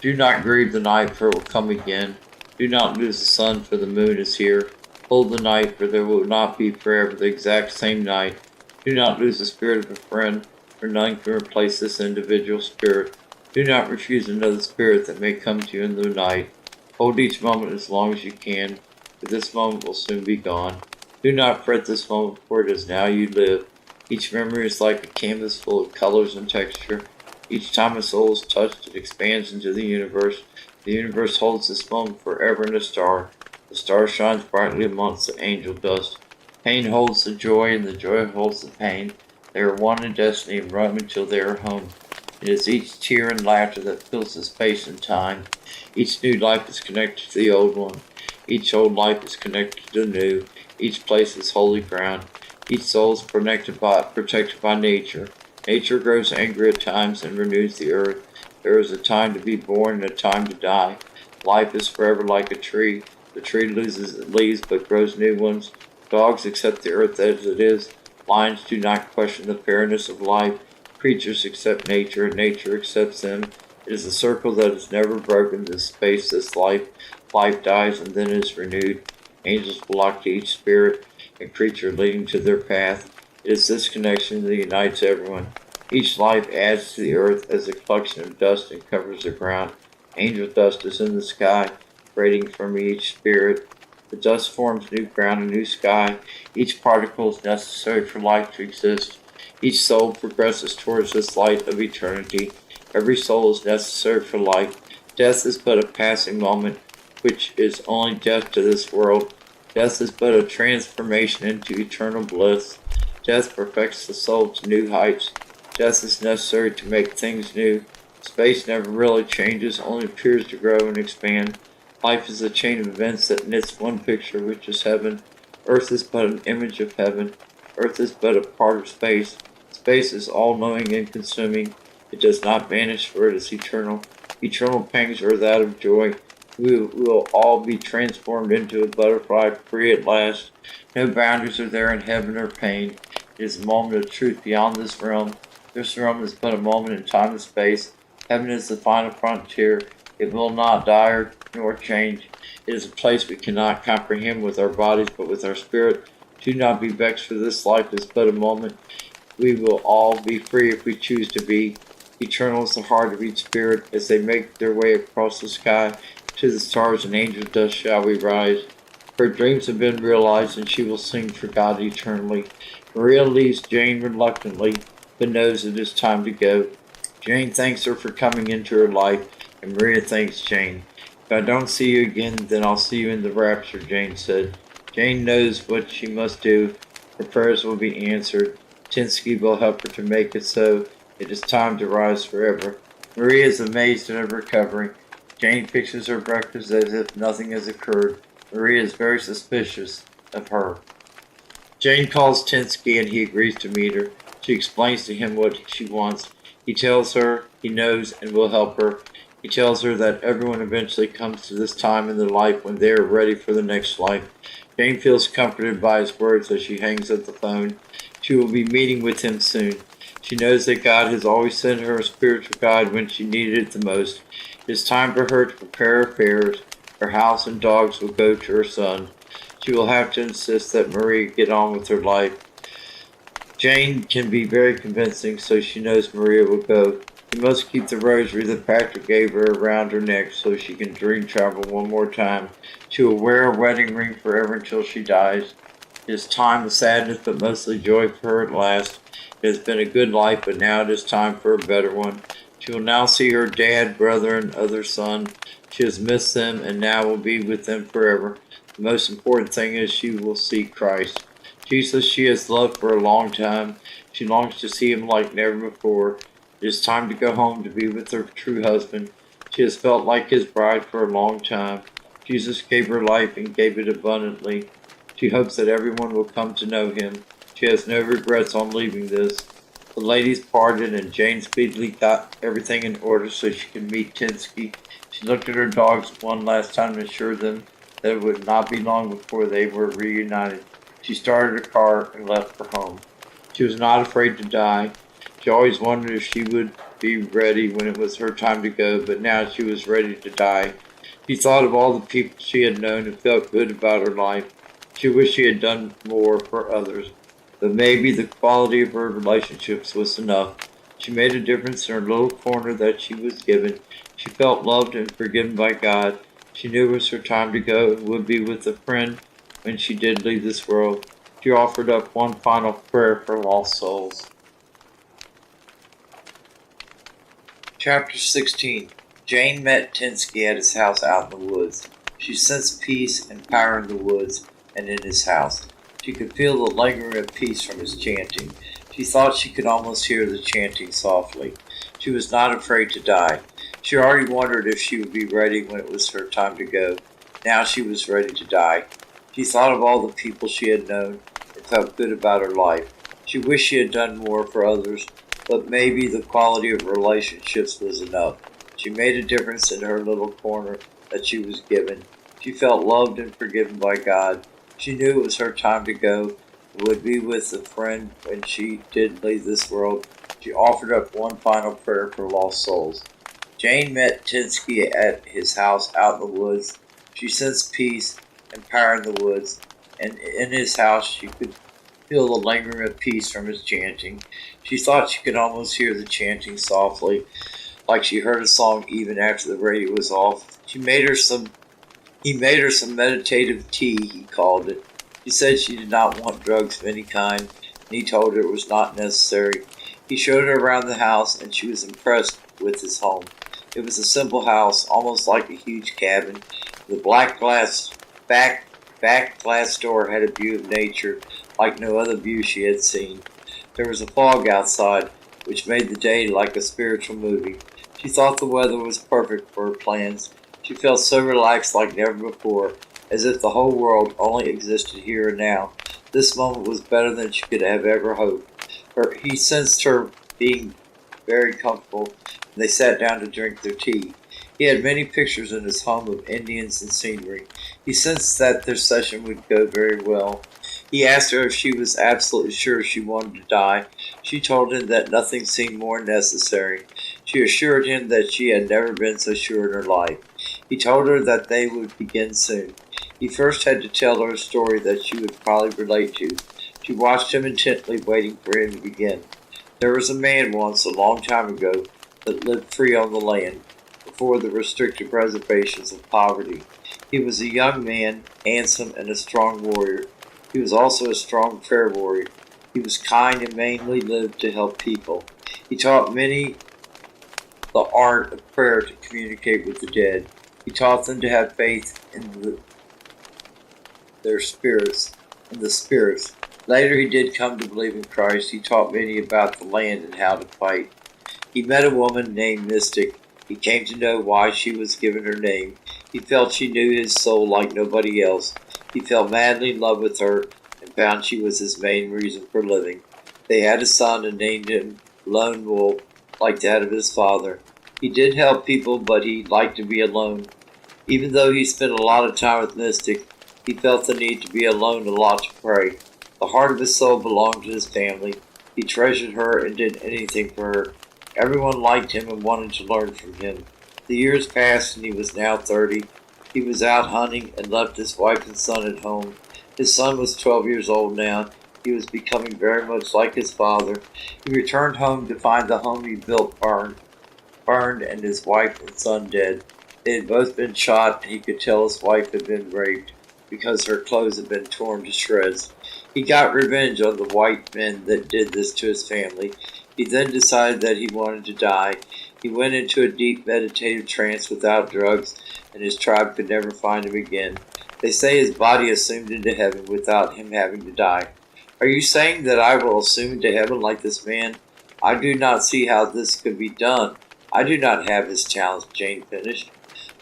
S1: Do not grieve the night, for it will come again. Do not lose the sun, for the moon is here. Hold the night, for there will not be forever the exact same night. Do not lose the spirit of a friend, for none can replace this individual spirit. Do not refuse another spirit that may come to you in the night. Hold each moment as long as you can, for this moment will soon be gone. Do not fret this moment, for it is now you live. Each memory is like a canvas full of colors and texture. Each time a soul is touched, it expands into the universe. The universe holds this moment forever in a star. The star shines brightly amongst the angel dust. Pain holds the joy, and the joy holds the pain. They are one in destiny and roam until they are home. It is each tear and laughter that fills the space and time. Each new life is connected to the old one. Each old life is connected to the new. Each place is holy ground. Each soul is protected by nature. Nature grows angry at times and renews the earth. There is a time to be born and a time to die. Life is forever like a tree. The tree loses its leaves but grows new ones. Dogs accept the earth as it is. Lions do not question the fairness of life. Creatures accept nature and nature accepts them. It is a circle that is never broken. This space, this life. Life dies and then is renewed. Angels belong to each spirit and creature leading to their path. It is this connection that unites everyone. Each life adds to the earth as a collection of dust and covers the ground. Angel dust is in the sky, radiating from each spirit. The dust forms new ground and new sky. Each particle is necessary for life to exist. Each soul progresses towards this light of eternity. Every soul is necessary for life. Death is but a passing moment, which is only death to this world. Death is but a transformation into eternal bliss. Death perfects the soul to new heights. Death is necessary to make things new. Space never really changes, only appears to grow and expand. Life is a chain of events that knits one picture, which is heaven. Earth is but an image of heaven. Earth is but a part of space. Space is all-knowing and consuming. It does not vanish, for it is eternal. Eternal pangs are that of joy. We will all be transformed into a butterfly, free at last. No boundaries are there in heaven or pain. It is a moment of truth beyond this realm. This realm is but a moment in time and space. Heaven is the final frontier. It will not die nor change. It is a place we cannot comprehend with our bodies, but with our spirit. Do not be vexed, for this life is but a moment. We will all be free if we choose to be. Eternal is the heart of each spirit. As they make their way across the sky, to the stars and angel dust shall we rise. Her dreams have been realized, and she will sing for God eternally. Maria leaves Jane reluctantly, but knows it is time to go. Jane thanks her for coming into her life, and Maria thanks Jane. If I don't see you again, then I'll see you in the rapture, Jane said. Jane knows what she must do. Her prayers will be answered. Tinsky will help her to make it so. It is time to rise forever. Maria is amazed at her recovery. Jane fixes her breakfast as if nothing has occurred. Maria is very suspicious of her. Jane calls Tinsky and he agrees to meet her. She explains to him what she wants. He tells her he knows and will help her. He tells her that everyone eventually comes to this time in their life when they are ready for the next life. Jane feels comforted by his words as she hangs up the phone. She will be meeting with him soon. She knows that God has always sent her a spiritual guide when she needed it the most. It is time for her to prepare affairs. Her house and dogs will go to her son. She will have to insist that Maria get on with her life. Jane can be very convincing, so she knows Maria will go. She must keep the rosary that Patrick gave her around her neck so she can dream travel one more time. She will wear a wedding ring forever until she dies. It is time of sadness, but mostly joy for her at last. It has been a good life, but now it is time for a better one. She will now see her dad, brother, and other son. She has missed them and now will be with them forever. The most important thing is she will see Christ. Jesus she has loved for a long time. She longs to see him like never before. It is time to go home to be with her true husband. She has felt like his bride for a long time. Jesus gave her life and gave it abundantly. She hopes that everyone will come to know him. She has no regrets on leaving this. The ladies parted and Jane speedily got everything in order so she could meet Tinsky. She looked at her dogs one last time and assured them that it would not be long before they were reunited. She started her car and left for home. She was not afraid to die. She always wondered if she would be ready when it was her time to go, but now she was ready to die. She thought of all the people she had known and felt good about her life. She wished she had done more for others, but maybe the quality of her relationships was enough. She made a difference in her little corner that she was given. She felt loved and forgiven by God. She knew it was her time to go and would be with a friend when she did leave this world. She offered up one final prayer for lost souls. Chapter 16. Jane met Tinsky at his house out in the woods. She sensed peace and power in the woods and in his house. She could feel the lingering of peace from his chanting. She thought she could almost hear the chanting softly. She was not afraid to die. She already wondered if she would be ready when it was her time to go. Now she was ready to die. She thought of all the people she had known and felt good about her life. She wished she had done more for others, but maybe the quality of relationships was enough. She made a difference in her little corner that she was given. She felt loved and forgiven by God. She knew it was her time to go and would be with a friend when she did leave this world. She offered up one final prayer for lost souls. Jane met Tinsky at his house out in the woods. She sensed peace and power in the woods, and in his house she could feel the lingering of peace from his chanting. She thought she could almost hear the chanting softly, like she heard a song even after the radio was off. He made her some meditative tea, he called it. She said she did not want drugs of any kind, and he told her it was not necessary. He showed her around the house, and she was impressed with his home. It was a simple house, almost like a huge cabin. The back glass door had a view of nature like no other view she had seen. There was a fog outside, which made the day like a spiritual movie. She thought the weather was perfect for her plans. She felt so relaxed like never before, as if the whole world only existed here and now. This moment was better than she could have ever hoped. He sensed her being very comfortable, and they sat down to drink their tea. He had many pictures in his home of Indians and scenery. He sensed that their session would go very well. He asked her if she was absolutely sure she wanted to die. She told him that nothing seemed more necessary. She assured him that she had never been so sure in her life. He told her that they would begin soon. He first had to tell her a story that she would probably relate to. She watched him intently, waiting for him to begin. There was a man once, a long time ago, that lived free on the land, before the restrictive reservations of poverty. He was a young man, handsome, and a strong warrior. He was also a strong prayer warrior. He was kind and mainly lived to help people. He taught many the art of prayer to communicate with the dead. He taught them to have faith in their spirits, in the spirits. Later he did come to believe in Christ. He taught many about the land and how to fight. He met a woman named Mystic. He came to know why she was given her name. He felt she knew his soul like nobody else. He fell madly in love with her and found she was his main reason for living. They had a son and named him Lone Wolf, like that of his father. He did help people, but he liked to be alone. Even though he spent a lot of time with Mystic, he felt the need to be alone a lot to pray. The heart of his soul belonged to his family. He treasured her and did anything for her. Everyone liked him and wanted to learn from him. The years passed and he was now 30. He was out hunting and left his wife and son at home. His son was 12 years old now. He was becoming very much like his father. He returned home to find the home he built burned and his wife and son dead. They had both been shot, and he could tell his wife had been raped because her clothes had been torn to shreds. He got revenge on the white men that did this to his family. He then decided that he wanted to die. He went into a deep meditative trance without drugs, and his tribe could never find him again. They say his body assumed into heaven without him having to die. Are you saying that I will assume into heaven like this man? I do not see how this could be done. I do not have his talents, Jane finished.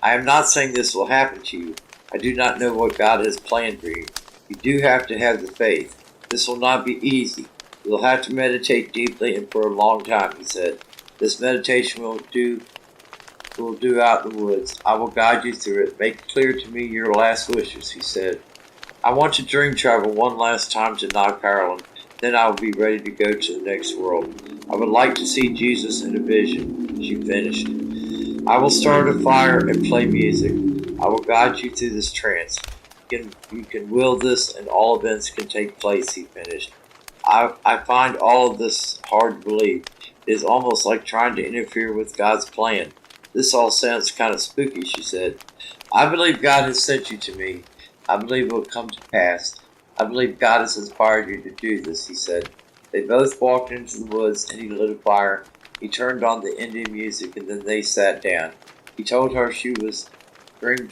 S1: I am not saying this will happen to you. I do not know what God has planned for you. You do have to have the faith. This will not be easy. You will have to meditate deeply and for a long time, he said. This meditation will do out in the woods. I will guide you through it. Make clear to me your last wishes, he said. I want to dream travel one last time to Knock Ireland. Then I will be ready to go to the next world. I would like to see Jesus in a vision, she finished. I will start a fire and play music. I will guide you through this trance. You can will this and all events can take place, he finished. I find all of this hard to believe. It is almost like trying to interfere with God's plan. This all sounds kind of spooky, she said. I believe God has sent you to me. I believe it will come to pass. I believe God has inspired you to do this, he said. They both walked into the woods and he lit a fire. He turned on the Indian music and then they sat down. He told her she has dream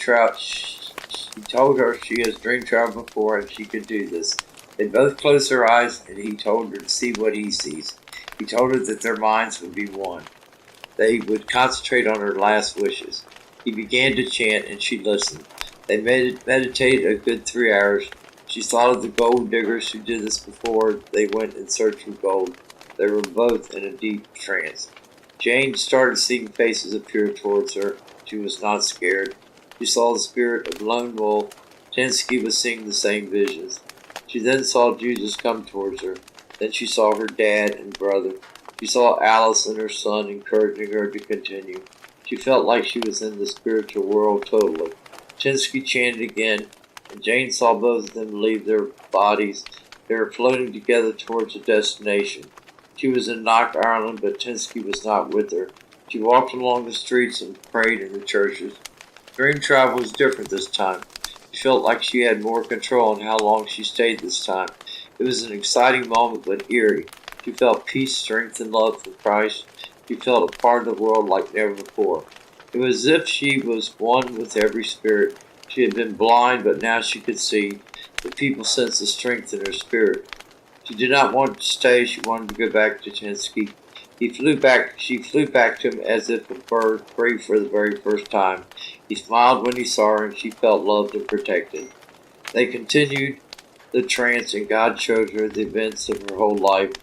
S1: traveled before and she could do this. They both closed their eyes and he told her to see what he sees. He told her that their minds would be one. They would concentrate on her last wishes. He began to chant and she listened. They meditated a good 3 hours. She thought of the gold diggers who did this before they went in search of gold. They were both in a deep trance. Jane started seeing faces appear towards her. She was not scared. She saw the spirit of Lone Wolf. Tinsky was seeing the same visions. She then saw Jesus come towards her. Then she saw her dad and brother. She saw Alice and her son encouraging her to continue. She felt like she was in the spiritual world totally. Tinsky chanted again, and Jane saw both of them leave their bodies. They were floating together towards a destination. She was in Knock, Ireland, but Tinsky was not with her. She walked along the streets and prayed in the churches. Dream travel was different this time. She felt like she had more control on how long she stayed this time. It was an exciting moment, but eerie. She felt peace, strength, and love for Christ. She felt a part of the world like never before. It was as if she was one with every spirit. She had been blind, but now she could see. The people sensed the strength in her spirit. She did not want to stay. She wanted to go back to Tinsky. She flew back to him as if a bird, free for the very first time. He smiled when he saw her, and she felt loved and protected. They continued the trance, and God showed her the events of her whole life.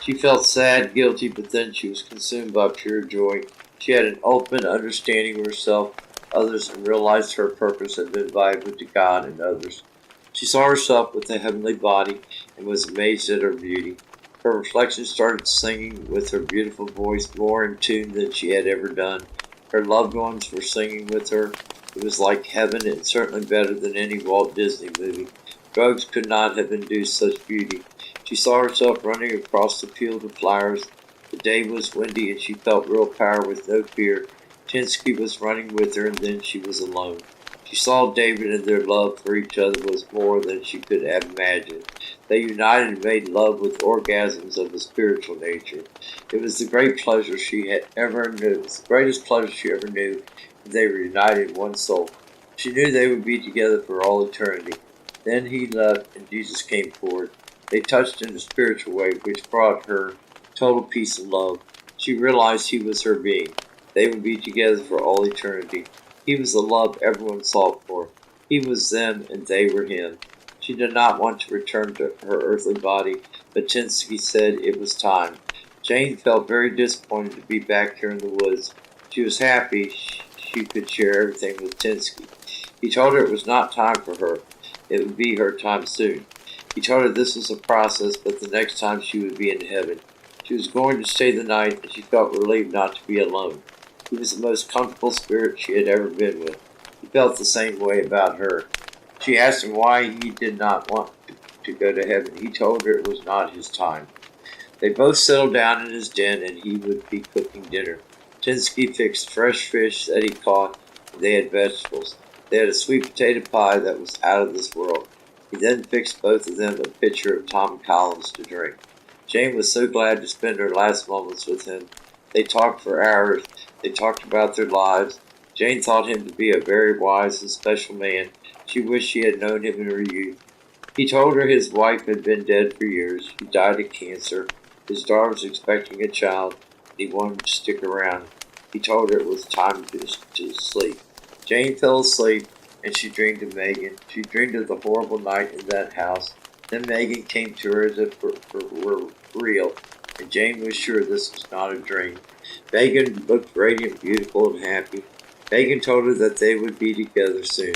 S1: She felt sad, guilty, but then she was consumed by pure joy. She had an ultimate understanding of herself, others, and realized her purpose had been valuable to God and others. She saw herself with a heavenly body and was amazed at her beauty. Her reflection started singing with her beautiful voice more in tune than she had ever done. Her loved ones were singing with her. It was like heaven and certainly better than any Walt Disney movie. Drugs could not have induced such beauty. She saw herself running across the field of flowers. The day was windy and she felt real power with no fear. Tinsky was running with her and then she was alone. She saw David, and their love for each other was more than she could have imagined. They united and made love with orgasms of a spiritual nature. It was the greatest pleasure she ever knew. They were united in one soul. She knew they would be together for all eternity. Then he left, and Jesus came forward. They touched in a spiritual way, which brought her total peace and love. She realized he was her being. They would be together for all eternity. He was the love everyone sought for. He was them, and they were him. She did not want to return to her earthly body, but Tinsky said it was time. Jane felt very disappointed to be back here in the woods. She was happy she could share everything with Tinsky. He told her it was not time for her. It would be her time soon. He told her this was a process, but the next time she would be in heaven. She was going to stay the night, and she felt relieved not to be alone. He was the most comfortable spirit she had ever been with. He felt the same way about her. She asked him why he did not want to go to heaven. He told her it was not his time. They both settled down in his den, and he would be cooking dinner. Tinsky fixed fresh fish that he caught, and they had vegetables. They had a sweet potato pie that was out of this world. He then fixed both of them a pitcher of Tom Collins to drink. Jane was so glad to spend her last moments with him. They talked for hours. They talked about their lives. Jane thought him to be a very wise and special man. She wished she had known him in her youth. He told her his wife had been dead for years. He died of cancer. His daughter was expecting a child, and he wanted to stick around. He told her it was time to sleep. Jane fell asleep, and she dreamed of Megan. She dreamed of the horrible night in that house. Then Megan came to her as if it were real, and Jane was sure this was not a dream. Megan looked radiant, beautiful, and happy. Megan told her that they would be together soon.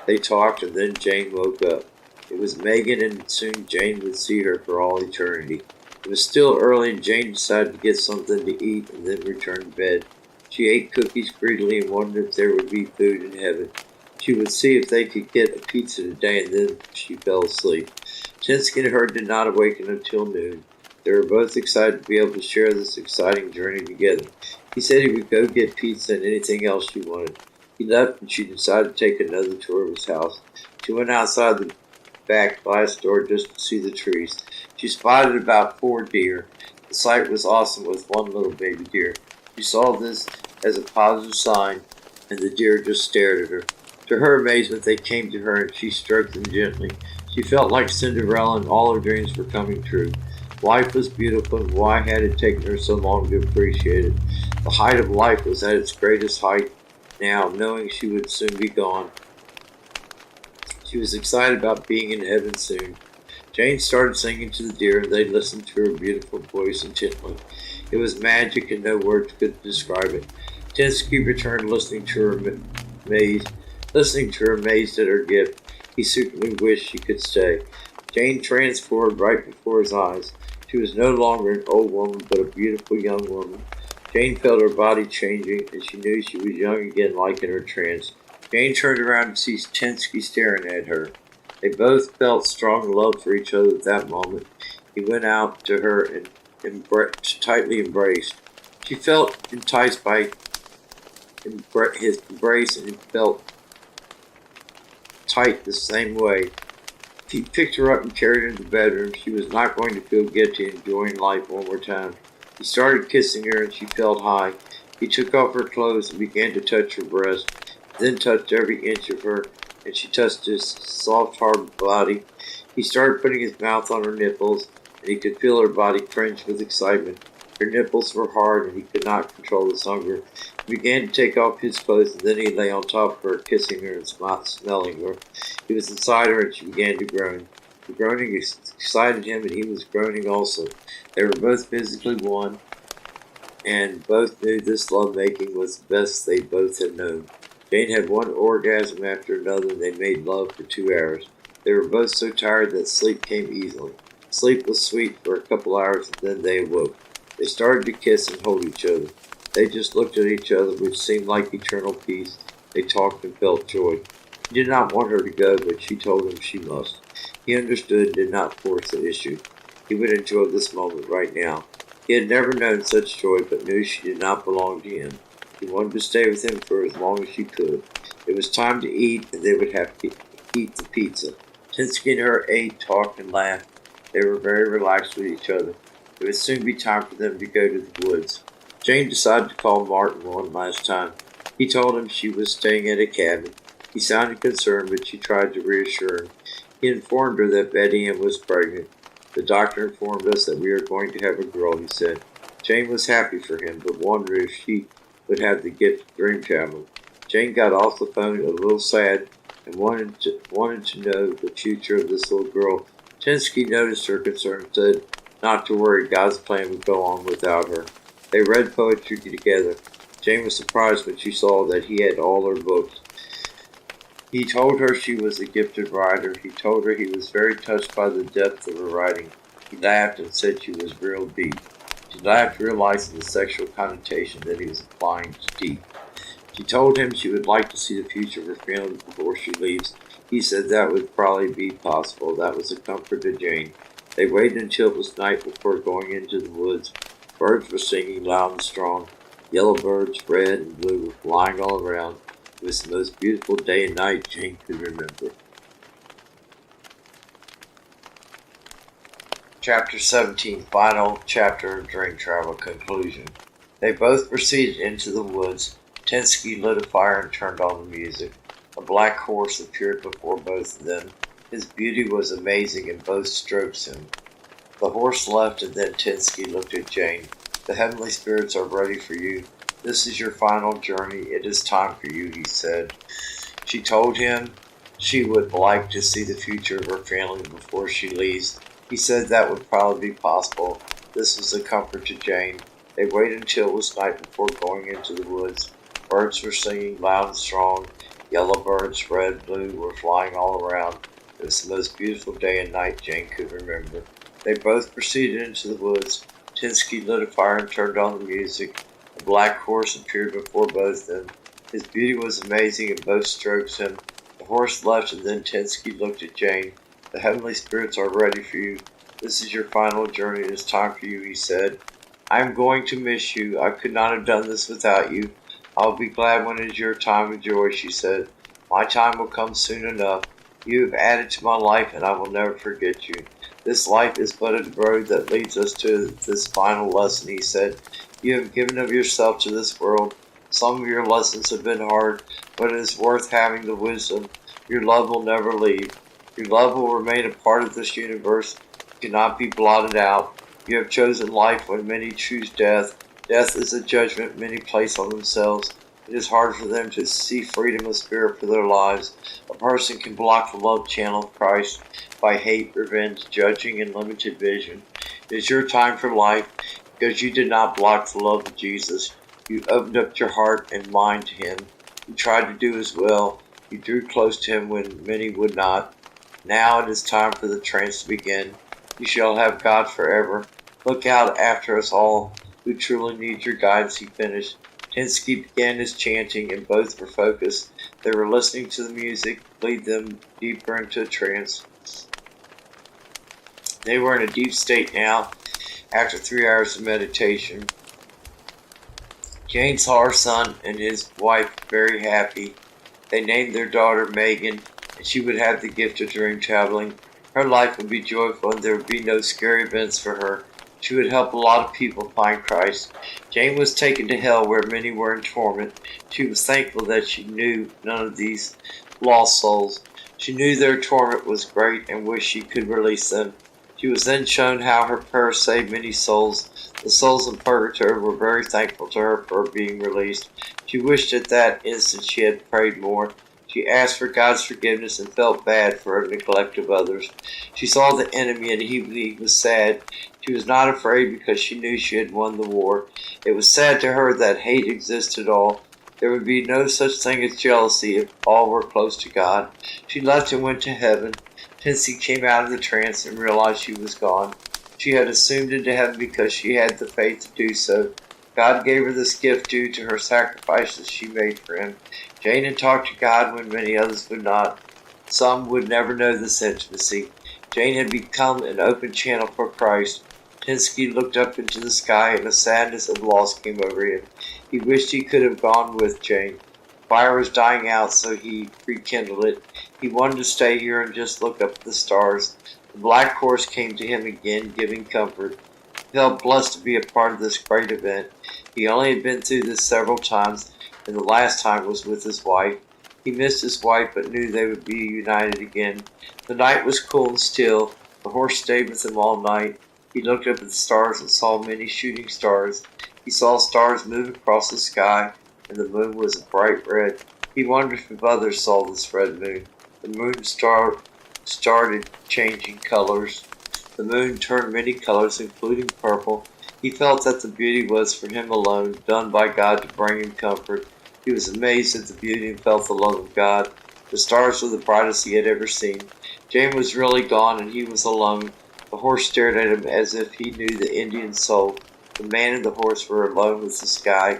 S1: They talked, and then Jane woke up. It was Megan, and soon Jane would see her for all eternity. It was still early, and Jane decided to get something to eat and then return to bed. She ate cookies greedily and wondered if there would be food in heaven. She would see if they could get a pizza today, and then she fell asleep. Tinsky and her did not awaken until noon. They were both excited to be able to share this exciting journey together. He said he would go get pizza and anything else she wanted. He left, and she decided to take another tour of his house. She went outside the back glass door just to see the trees. She spotted about 4 deer. The sight was awesome with one little baby deer. She saw this as a positive sign, and the deer just stared at her. To her amazement, they came to her, and she stroked them gently. She felt like Cinderella, and all her dreams were coming true. Life was beautiful, and why had it taken her so long to appreciate it? The height of life was at its greatest height now, knowing she would soon be gone. She was excited about being in heaven soon. Jane started singing to the deer, and they listened to her beautiful voice intently. It was magic, and no words could describe it. Tensky returned, listening to her, amazed at her gift. He secretly wished she could stay. Jane transformed right before his eyes. She was no longer an old woman, but a beautiful young woman. Jane felt her body changing, and she knew she was young again, like in her trance. Jane turned around to see Tensky staring at her. They both felt strong love for each other at that moment. He went out to her and tightly embraced. She felt enticed by his embrace and felt tight the same way. He picked her up and carried her into the bedroom. She was not going to feel guilty, enjoying life one more time. He started kissing her, and she felt high. He took off her clothes and began to touch her breast, then touched every inch of her, and she touched his soft, hard body. He started putting his mouth on her nipples, and he could feel her body cringe with excitement. Her nipples were hard, and he could not control his hunger. He began to take off his clothes, and then he lay on top of her, kissing her and smelling her. He was inside her, and she began to groan. The groaning excited him, and he was groaning also. They were both physically one, and both knew this lovemaking was the best they both had known. Jane had one orgasm after another, and they made love for 2 hours. They were both so tired that sleep came easily. Sleep was sweet for a couple hours, and then they awoke. They started to kiss and hold each other. They just looked at each other, which seemed like eternal peace. They talked and felt joy. He did not want her to go, but she told him she must. He understood and did not force the issue. He would enjoy this moment right now. He had never known such joy, but knew she did not belong to him. He wanted to stay with him for as long as she could. It was time to eat, and they would have to eat the pizza. Tensky and her ate, talked, and laughed. They were very relaxed with each other. It would soon be time for them to go to the woods. Jane decided to call Martin one last time. He told him she was staying at a cabin. He sounded concerned, but she tried to reassure him. He informed her that Betty Ann was pregnant. The doctor informed us that we are going to have a girl, he said. Jane was happy for him, but wondered if she would have the gift of dream travel. Jane got off the phone a little sad and wanted to know the future of this little girl. Tensky noticed her concern and said not to worry, God's plan would go on without her. They read poetry together. Jane was surprised when she saw that he had all her books. He told her she was a gifted writer. He told her he was very touched by the depth of her writing. He laughed and said she was real deep. She laughed, realizing the sexual connotation that he was applying to deep. She told him she would like to see the future of her feelings before she leaves. He said that would probably be possible. That was a comfort to Jane. They waited until it was night before going into the woods. Birds were singing loud and strong. Yellow birds, red and blue, were flying all around. It was the most beautiful day and night Jane could remember. Chapter 17, Final Chapter of Dream Travel, Conclusion. They both proceeded into the woods. Tensky lit a fire and turned on the music. A black horse appeared before both of them. His beauty was amazing, and both stroked him. The horse left, and then Tensky looked at Jane. The heavenly spirits are ready for you. This is your final journey. It is time for you, he said. She told him she would like to see the future of her family before she leaves. He said that would probably be possible. This was a comfort to Jane. They waited until it was night before going into the woods. Birds were singing loud and strong. Yellow birds, red, blue, were flying all around. It was the most beautiful day and night Jane could remember. They both proceeded into the woods. Tensky lit a fire and turned on the music. A black horse appeared before both of them. His beauty was amazing, and both stroked him. The horse left, and then Tensky looked at Jane. The heavenly spirits are ready for you. This is your final journey. It is time for you, he said. I am going to miss you. I could not have done this without you. I'll be glad when it is your time of joy, she said. My time will come soon enough. You have added to my life, and I will never forget you. This life is but a road that leads us to this final lesson, he said. You have given of yourself to this world. Some of your lessons have been hard, but it is worth having the wisdom. Your love will never leave. Your love will remain a part of this universe. It cannot be blotted out. You have chosen life when many choose death. Death is a judgment many place on themselves. It is hard for them to see freedom of spirit for their lives. A person can block the love channel of Christ by hate, revenge, judging, and limited vision. It is your time for life because you did not block the love of Jesus. You opened up your heart and mind to Him. You tried to do His will. You drew close to Him when many would not. Now it is time for the trance to begin. You shall have God forever. Look out after us all who truly need your guidance, he finished. Tinsky began his chanting, and both were focused. They were listening to the music lead them deeper into a trance. They were in a deep state now, after 3 hours of meditation. Jane saw her son and his wife very happy. They named their daughter Megan, and she would have the gift of dream traveling. Her life would be joyful, and there would be no scary events for her. She would help a lot of people find Christ. Jane was taken to hell where many were in torment. She was thankful that she knew none of these lost souls. She knew their torment was great and wished she could release them. She was then shown how her prayer saved many souls. The souls in purgatory were very thankful to her for being released. She wished at that instant she had prayed more. She asked for God's forgiveness and felt bad for her neglect of others. She saw the enemy and he was sad. She was not afraid because she knew she had won the war. It was sad to her that hate existed at all. There would be no such thing as jealousy if all were close to God. She left and went to heaven. Tinsy came out of the trance and realized she was gone. She had assumed into heaven because she had the faith to do so. God gave her this gift due to her sacrifices she made for Him. Jane had talked to God when many others would not. Some would never know this intimacy. Jane had become an open channel for Christ. Tinsky looked up into the sky, and a sadness of loss came over him. He wished he could have gone with Jane. The fire was dying out, so he rekindled it. He wanted to stay here and just look up at the stars. The black horse came to him again, giving comfort. He felt blessed to be a part of this great event. He only had been through this several times, and the last time was with his wife. He missed his wife, but knew they would be united again. The night was cool and still. The horse stayed with him all night. He looked up at the stars and saw many shooting stars. He saw stars move across the sky, and the moon was a bright red. He wondered if others saw this red moon. The moon started changing colors. The moon turned many colors, including purple. He felt that the beauty was for him alone, done by God to bring him comfort. He was amazed at the beauty and felt the love of God. The stars were the brightest he had ever seen. Jane was really gone, and he was alone. The horse stared at him as if he knew the Indian soul. The man and the horse were alone with the sky.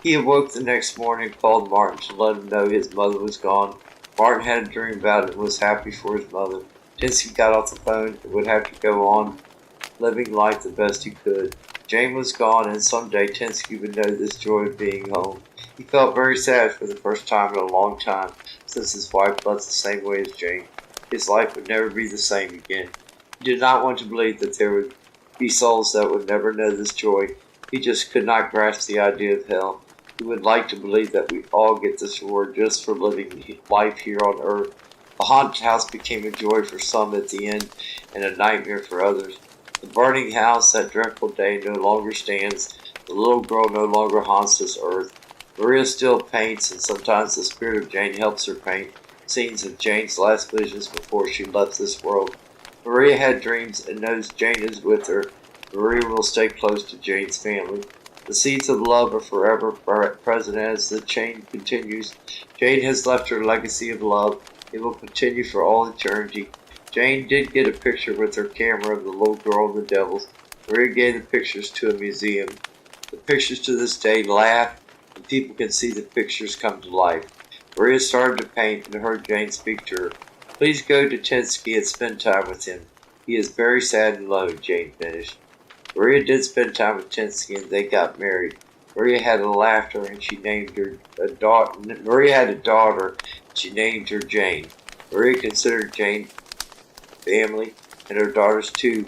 S1: He awoke the next morning and called Martin to let him know his mother was gone. Martin had a dream about it and was happy for his mother. Tinsky got off the phone and would have to go on living life the best he could. Jane was gone, and someday Tinsky would know this joy of being home. He felt very sad for the first time in a long time, since his wife left the same way as Jane. His life would never be the same again. He did not want to believe that there would be souls that would never know this joy. He just could not grasp the idea of hell. He would like to believe that we all get this reward just for living life here on earth. The haunted house became a joy for some at the end and a nightmare for others. The burning house that dreadful day no longer stands. The little girl no longer haunts this earth. Maria still paints, and sometimes the spirit of Jane helps her paint scenes of Jane's last visions before she left this world. Maria had dreams and knows Jane is with her. Maria will stay close to Jane's family. The seeds of love are forever present as the chain continues. Jane has left her legacy of love. It will continue for all eternity. Jane did get a picture with her camera of the little girl and the devils. Maria gave the pictures to a museum. The pictures to this day laugh, and people can see the pictures come to life. Maria started to paint and heard Jane speak to her. Please go to Tinsky and spend time with him. He is very sad and alone, Jane finished. Maria did spend time with Tinsky, and they got married. Maria had a laughter, and she named her a daughter. Maria had a daughter, and she named her Jane. Maria considered Jane family, and her daughters too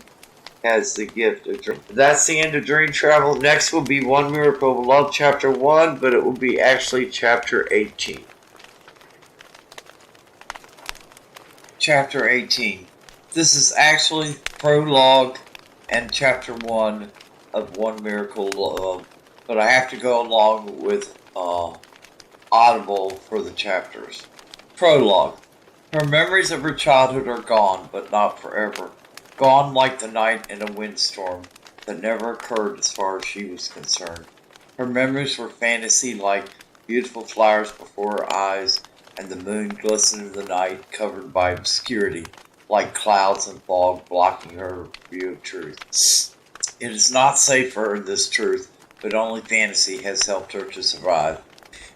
S1: has the gift of dream. That's the end of Dream Travel. Next will be One Miracle of Love, Chapter 1, but it will be actually Chapter 18. Chapter 18. This is actually prologue and Chapter 1 of One Miracle of Love, but I have to go along with audible for the chapters. Prologue. Her memories of her childhood are gone, but not forever. Gone like the night in a windstorm that never occurred as far as she was concerned. Her memories were fantasy-like beautiful flowers before her eyes, and the moon glistened in the night, covered by obscurity, like clouds and fog blocking her view of truth. It is not safe for her in this truth, but only fantasy has helped her to survive.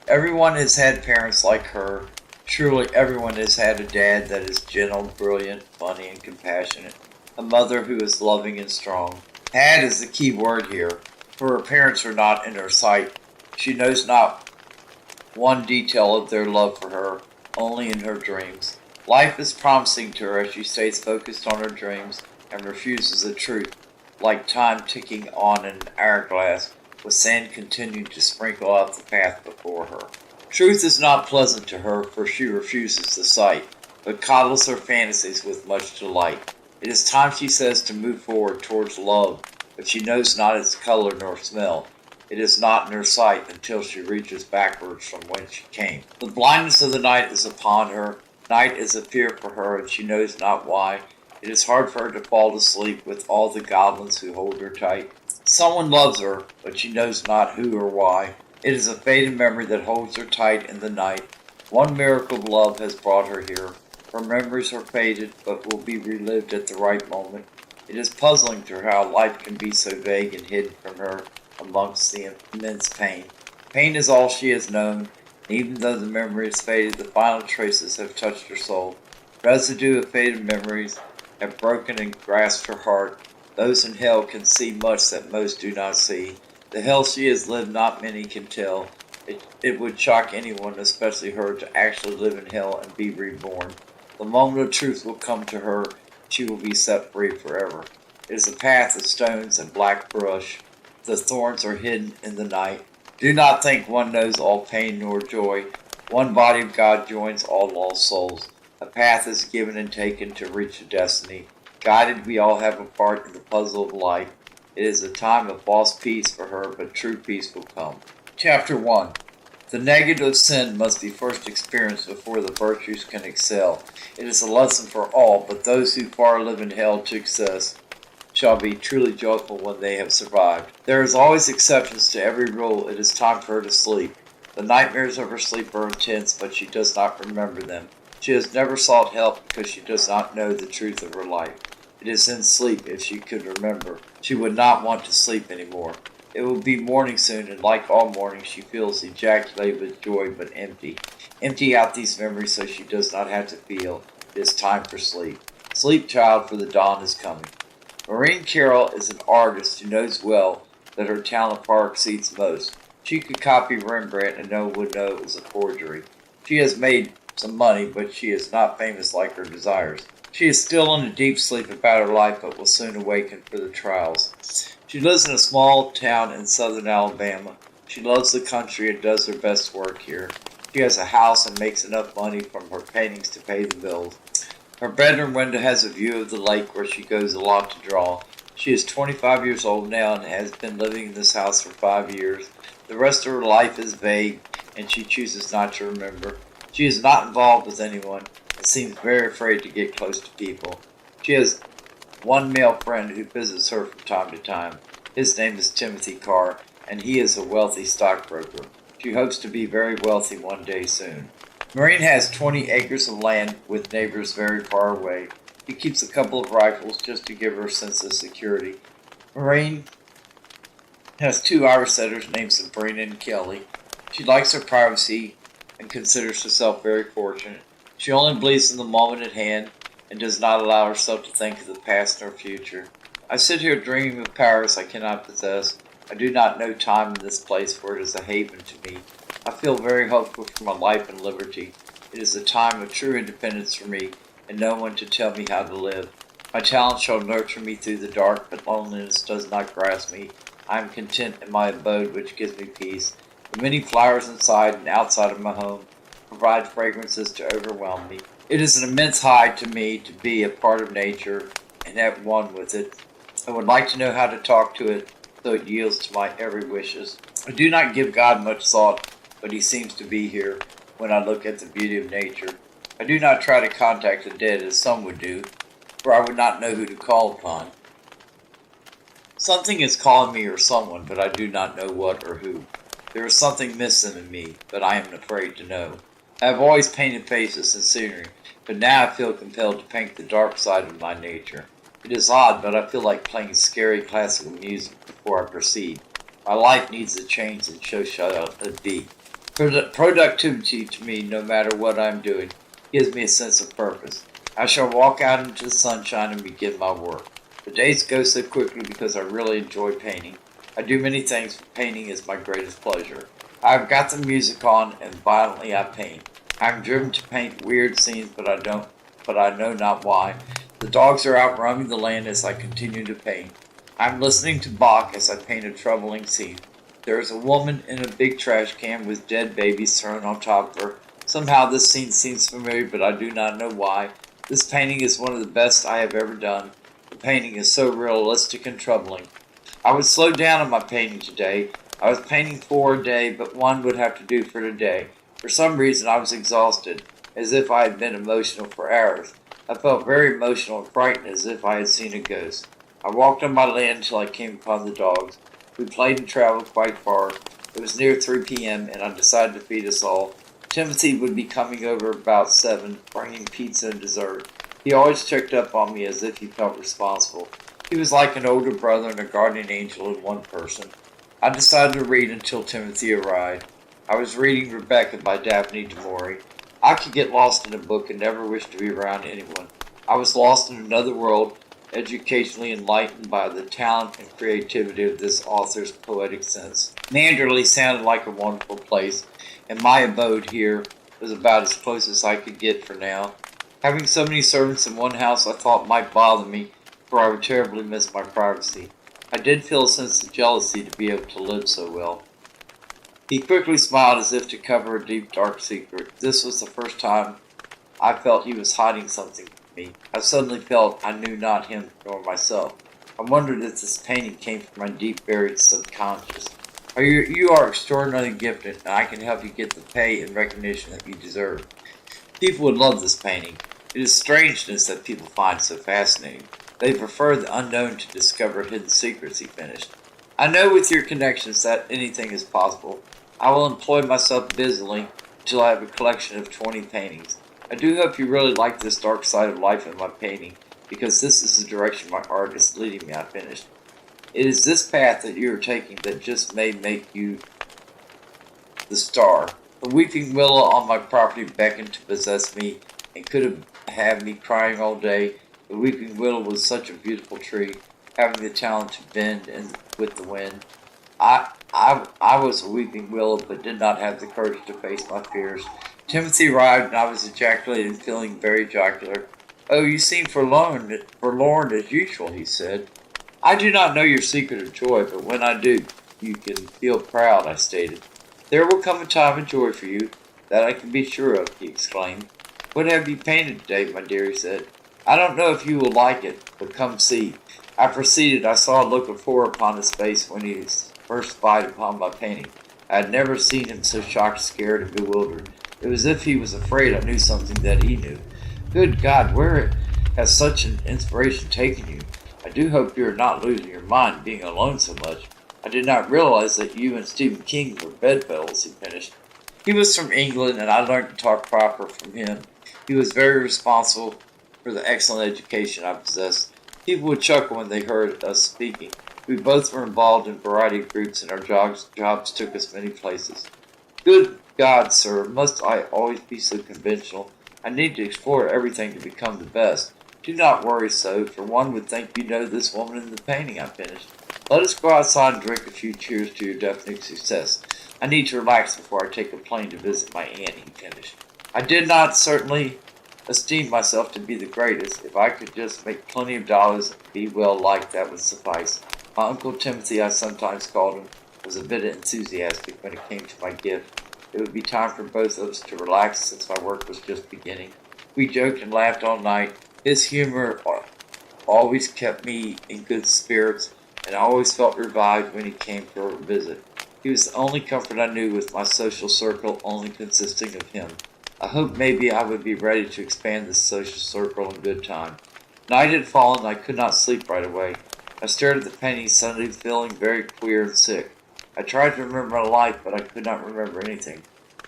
S1: Everyone has had parents like her. Surely everyone has had a dad that is gentle, brilliant, funny, and compassionate. A mother who is loving and strong. Had is the key word here, for her parents are not in her sight. She knows not one detail of their love for her, only in her dreams. Life is promising to her as she stays focused on her dreams and refuses the truth, like time ticking on an hourglass, with sand continuing to sprinkle out the path before her. Truth is not pleasant to her, for she refuses the sight, but coddles her fantasies with much delight. It is time, she says, to move forward towards love, but she knows not its color nor smell. It is not in her sight until she reaches backwards from whence she came. The blindness of the night is upon her. Night is a fear for her, and she knows not why. It is hard for her to fall to sleep with all the goblins who hold her tight. Someone loves her, but she knows not who or why. It is a faded memory that holds her tight in the night. One miracle of love has brought her here. Her memories are faded, but will be relived at the right moment. It is puzzling to her how life can be so vague and hidden from her amongst the immense pain. Pain is all she has known, and even though the memory is faded, the final traces have touched her soul. Residue of faded memories have broken and grasped her heart. Those in hell can see much that most do not see. The hell she has lived not many can tell. It would shock anyone, especially her, to actually live in hell and be reborn. The moment of truth will come to her, she will be set free forever. It is a path of stones and black brush. The thorns are hidden in the night. Do not think one knows all pain nor joy. One body of God joins all lost souls. A path is given and taken to reach a destiny. Guided, we all have a part in the puzzle of life. It is a time of false peace for her, but true peace will come. Chapter 1. The negative of sin must be first experienced before the virtues can excel. It is a lesson for all, but those who far live in hell to excess shall be truly joyful when they have survived. There is always exceptions to every rule. It is time for her to sleep. The nightmares of her sleep are intense, but she does not remember them. She has never sought help because she does not know the truth of her life. It is in sleep. If she could remember, she would not want to sleep anymore. It will be morning soon, and like all mornings, she feels ejaculated with joy, but empty. Empty out these memories so she does not have to feel. It is time for sleep. Sleep, child, for the dawn is coming. Maureen Carroll is an artist who knows well that her talent far exceeds most. She could copy Rembrandt and no one would know it was a forgery. She has made some money, but she is not famous like her desires. She is still in a deep sleep about her life, but will soon awaken for the trials. She lives in a small town in southern Alabama. She loves the country and does her best work here. She has a house and makes enough money from her paintings to pay the bills. Her bedroom window has a view of the lake where she goes a lot to draw. She is 25 years old now and has been living in this house for 5 years. The rest of her life is vague, and she chooses not to remember. She is not involved with anyone and seems very afraid to get close to people. She has one male friend who visits her from time to time. His name is Timothy Carr, and he is a wealthy stockbroker. She hopes to be very wealthy one day soon. Maureen has 20 acres of land with neighbors very far away. She keeps a couple of rifles just to give her a sense of security. Maureen has 2 Irish setters named Sabrina and Kelly. She likes her privacy and considers herself very fortunate. She only believes in the moment at hand and does not allow herself to think of the past nor future. I sit here dreaming of powers I cannot possess. I do not know time in this place, for it is a haven to me. I feel very hopeful for my life and liberty. It is a time of true independence for me, and no one to tell me how to live. My talent shall nurture me through the dark, but loneliness does not grasp me. I am content in my abode, which gives me peace. The many flowers inside and outside of my home provide fragrances to overwhelm me. It is an immense high to me to be a part of nature and have one with it. I would like to know how to talk to it so it yields to my every wishes. I do not give God much thought, but he seems to be here when I look at the beauty of nature. I do not try to contact the dead as some would do, for I would not know who to call upon. Something is calling me or someone, but I do not know what or who. There is something missing in me, but I am afraid to know. I have always painted faces and scenery, but now I feel compelled to paint the dark side of my nature. It is odd, but I feel like playing scary classical music before I proceed. My life needs a change, and so shall it be. Productivity to me, no matter what I am doing, gives me a sense of purpose. I shall walk out into the sunshine and begin my work. The days go so quickly because I really enjoy painting. I do many things, but painting is my greatest pleasure. I have got the music on, and violently I paint. I am driven to paint weird scenes, but I know not why. The dogs are out roaming the land as I continue to paint. I am listening to Bach as I paint a troubling scene. There is a woman in a big trash can with dead babies thrown on top of her. Somehow this scene seems familiar, but I do not know why. This painting is one of the best I have ever done. The painting is so realistic and troubling. I would slow down on my painting today. I was painting 4 a day, but one would have to do for today. For some reason I was exhausted, as if I had been emotional for hours. I felt very emotional and frightened, as if I had seen a ghost. I walked on my land until I came upon the dogs. We played and traveled quite far. It was near 3 p.m., and I decided to feed us all. Timothy would be coming over about 7, bringing pizza and dessert. He always checked up on me as if he felt responsible. He was like an older brother and a guardian angel in one person. I decided to read until Timothy arrived. I was reading Rebecca by Daphne du Maurier. I could get lost in a book and never wish to be around anyone. I was lost in another world, educationally enlightened by the talent and creativity of this author's poetic sense. Manderley sounded like a wonderful place, and my abode here was about as close as I could get for now. Having so many servants in one house I thought might bother me, for I would terribly miss my privacy. I did feel a sense of jealousy to be able to live so well. He quickly smiled as if to cover a deep, dark secret. This was the first time I felt he was hiding something from me. I suddenly felt I knew not him nor myself. I wondered if this painting came from my deep buried subconscious. You are extraordinarily gifted, and I can help you get the pay and recognition that you deserve. People would love this painting. It is strangeness that people find so fascinating. They prefer the unknown to discover hidden secrets, he finished. I know with your connections that anything is possible. I will employ myself busily until I have a collection of 20 paintings. I do hope you really like this dark side of life in my painting, because this is the direction my art is leading me, I finished. It is this path that you are taking that just may make you the star. The weeping willow on my property beckoned to possess me and could have had me crying all day. The weeping willow was such a beautiful tree, having the talent to bend with the wind. I was a weeping willow, but did not have the courage to face my fears. Timothy arrived, and I was ejaculating, feeling very jocular. "Oh, you seem forlorn as usual," he said. "I do not know your secret of joy, but when I do, you can feel proud," I stated. "There will come a time of joy for you, that I can be sure of," he exclaimed. "What have you painted today, my dear?" he said. "I don't know if you will like it, but come see." I proceeded. I saw a look of horror upon his face when he first spied upon my painting. I had never seen him so shocked, scared, and bewildered. It was as if he was afraid I knew something that he knew. "Good God, where has such an inspiration taken you? I do hope you are not losing your mind being alone so much. I did not realize that you and Stephen King were bedfellows," he finished. He was from England, and I learned to talk proper from him. He was very responsible for the excellent education I possessed. People would chuckle when they heard us speaking. We both were involved in a variety of groups, and our jobs took us many places. "Good God, sir, must I always be so conventional? I need to explore everything to become the best. Do not worry so, for one would think you know this woman in the painting," I finished. "Let us go outside and drink a few cheers to your definite success. I need to relax before I take a plane to visit my aunt," he finished. I did not certainly esteem myself to be the greatest. If I could just make plenty of dollars and be well liked, that would suffice. My Uncle Timothy, I sometimes called him, was a bit enthusiastic when it came to my gift. It would be time for both of us to relax since my work was just beginning. We joked and laughed all night. His humor always kept me in good spirits, and I always felt revived when he came for a visit. He was the only comfort I knew, with my social circle only consisting of him. I hoped maybe I would be ready to expand this social circle in good time. Night had fallen, and I could not sleep right away. I stared at the painting, suddenly feeling very queer and sick. I tried to remember my life, but I could not remember anything.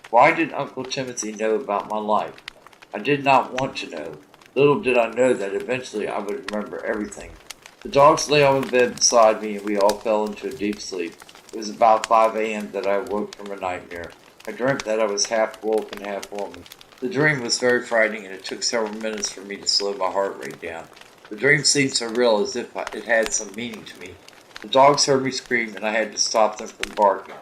S1: Why did Uncle Timothy know about my life? I did not want to know. Little did I know that eventually I would remember everything. The dogs lay on the bed beside me, and we all fell into a deep sleep. It was about 5 a.m. that I awoke from a nightmare. I dreamt that I was half wolf and half woman. The dream was very frightening, and it took several minutes for me to slow my heart rate down. The dream seemed so real, as if it had some meaning to me. The dogs heard me scream, and I had to stop them from barking.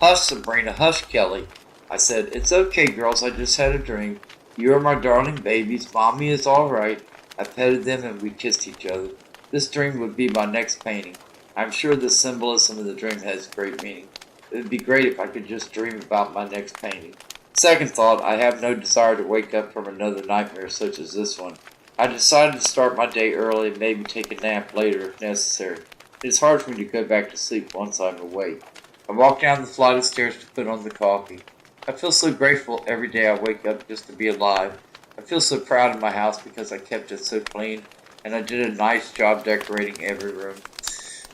S1: "Hush, Sabrina, hush, Kelly," I said. "It's okay, girls, I just had a dream. You are my darling babies. Mommy is all right." I petted them, and we kissed each other. This dream would be my next painting. I'm sure the symbolism of the dream has great meaning. It would be great if I could just dream about my next painting. Second thought, I have no desire to wake up from another nightmare such as this one. I decided to start my day early and maybe take a nap later if necessary. It is hard for me to go back to sleep once I'm awake. I walk down the flight of stairs to put on the coffee. I feel so grateful every day I wake up just to be alive. I feel so proud of my house because I kept it so clean, and I did a nice job decorating every room.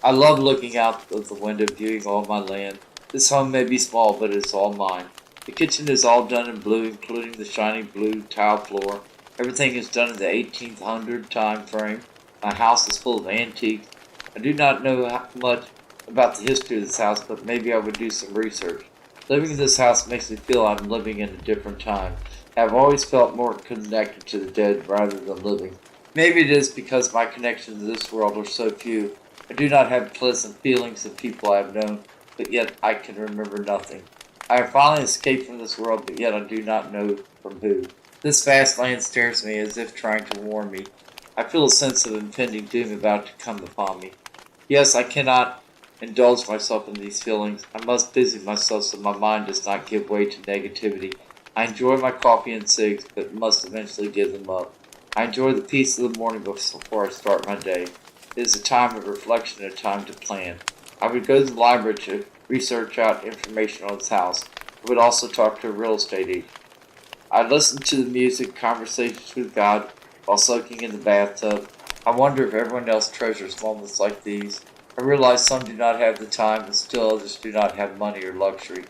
S1: I love looking out of the window, viewing all my land. This home may be small, but it's all mine. The kitchen is all done in blue, including the shiny blue tile floor. Everything is done in the 1800 time frame. My house is full of antiques. I do not know much about the history of this house, but maybe I would do some research. Living in this house makes me feel I'm living in a different time. I have always felt more connected to the dead rather than living. Maybe it is because my connections to this world are so few. I do not have pleasant feelings of people I have known, but yet I can remember nothing. I have finally escaped from this world, but yet I do not know from who. This vast land stares at me as if trying to warn me. I feel a sense of impending doom about to come upon me. Yes, I cannot indulge myself in these feelings. I must busy myself so my mind does not give way to negativity. I enjoy my coffee and cigs, but must eventually give them up. I enjoy the peace of the morning before I start my day. It is a time of reflection and a time to plan. I would go to the library to research out information on this house. I would also talk to a real estate agent. I listen to the music, conversations with God, while soaking in the bathtub. I wonder if everyone else treasures moments like these. I realize some do not have the time, and still others do not have money or luxury.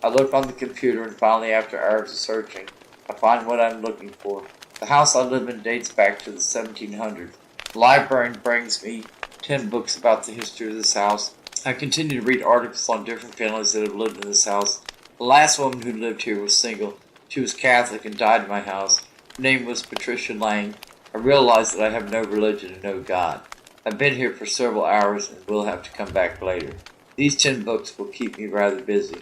S1: I look on the computer, and finally, after hours of searching, I find what I'm looking for. The house I live in dates back to the 1700s. The librarian brings me 10 books about the history of this house. I continue to read articles on different families that have lived in this house. The last woman who lived here was single. She was Catholic and died in my house. Her name was Patricia Lang. I realize that I have no religion and no God. I've been here for several hours and will have to come back later. These 10 books will keep me rather busy.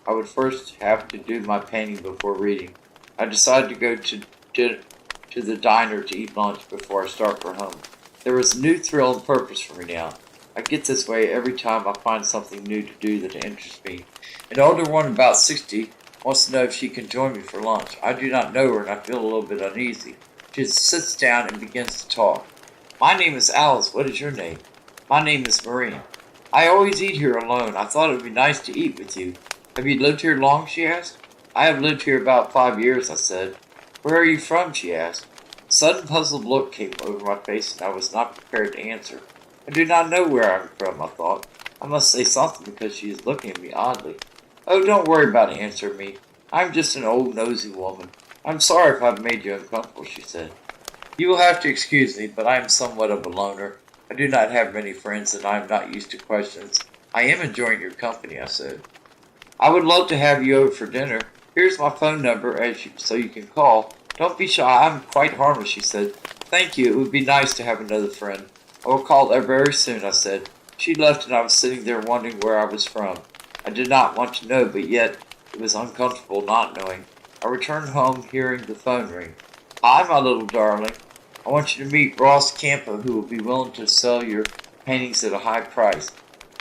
S1: I would first have to do my painting before reading. I decided to go to the diner to eat lunch before I start for home. There was a new thrill and purpose for me now. I get this way every time I find something new to do that interests me. An older woman about 60 wants to know if she can join me for lunch. I do not know her and I feel a little bit uneasy. She sits down and begins to talk. "My name is Alice. What is your name?" "My name is Marie." "I always eat here alone. I thought it would be nice to eat with you." "Have you lived here long?" she asked. "I have lived here about 5 years," I said. "Where are you from?" she asked. A sudden puzzled look came over my face and I was not prepared to answer. I do not know where I'm from, I thought. I must say something because she is looking at me oddly. "Oh, don't worry about answering me. I'm just an old nosy woman. I'm sorry if I've made you uncomfortable," she said. "You will have to excuse me, but I am somewhat of a loner. I do not have many friends and I am not used to questions. I am enjoying your company," I said. "I would love to have you over for dinner. Here's my phone number so you can call. Don't be shy, I'm quite harmless," she said. "Thank you, it would be nice to have another friend. I will call there very soon," I said. She left and I was sitting there wondering where I was from. I did not want to know, but yet it was uncomfortable not knowing. I returned home hearing the phone ring. "Hi, my little darling. I want you to meet Ross Campo, who will be willing to sell your paintings at a high price."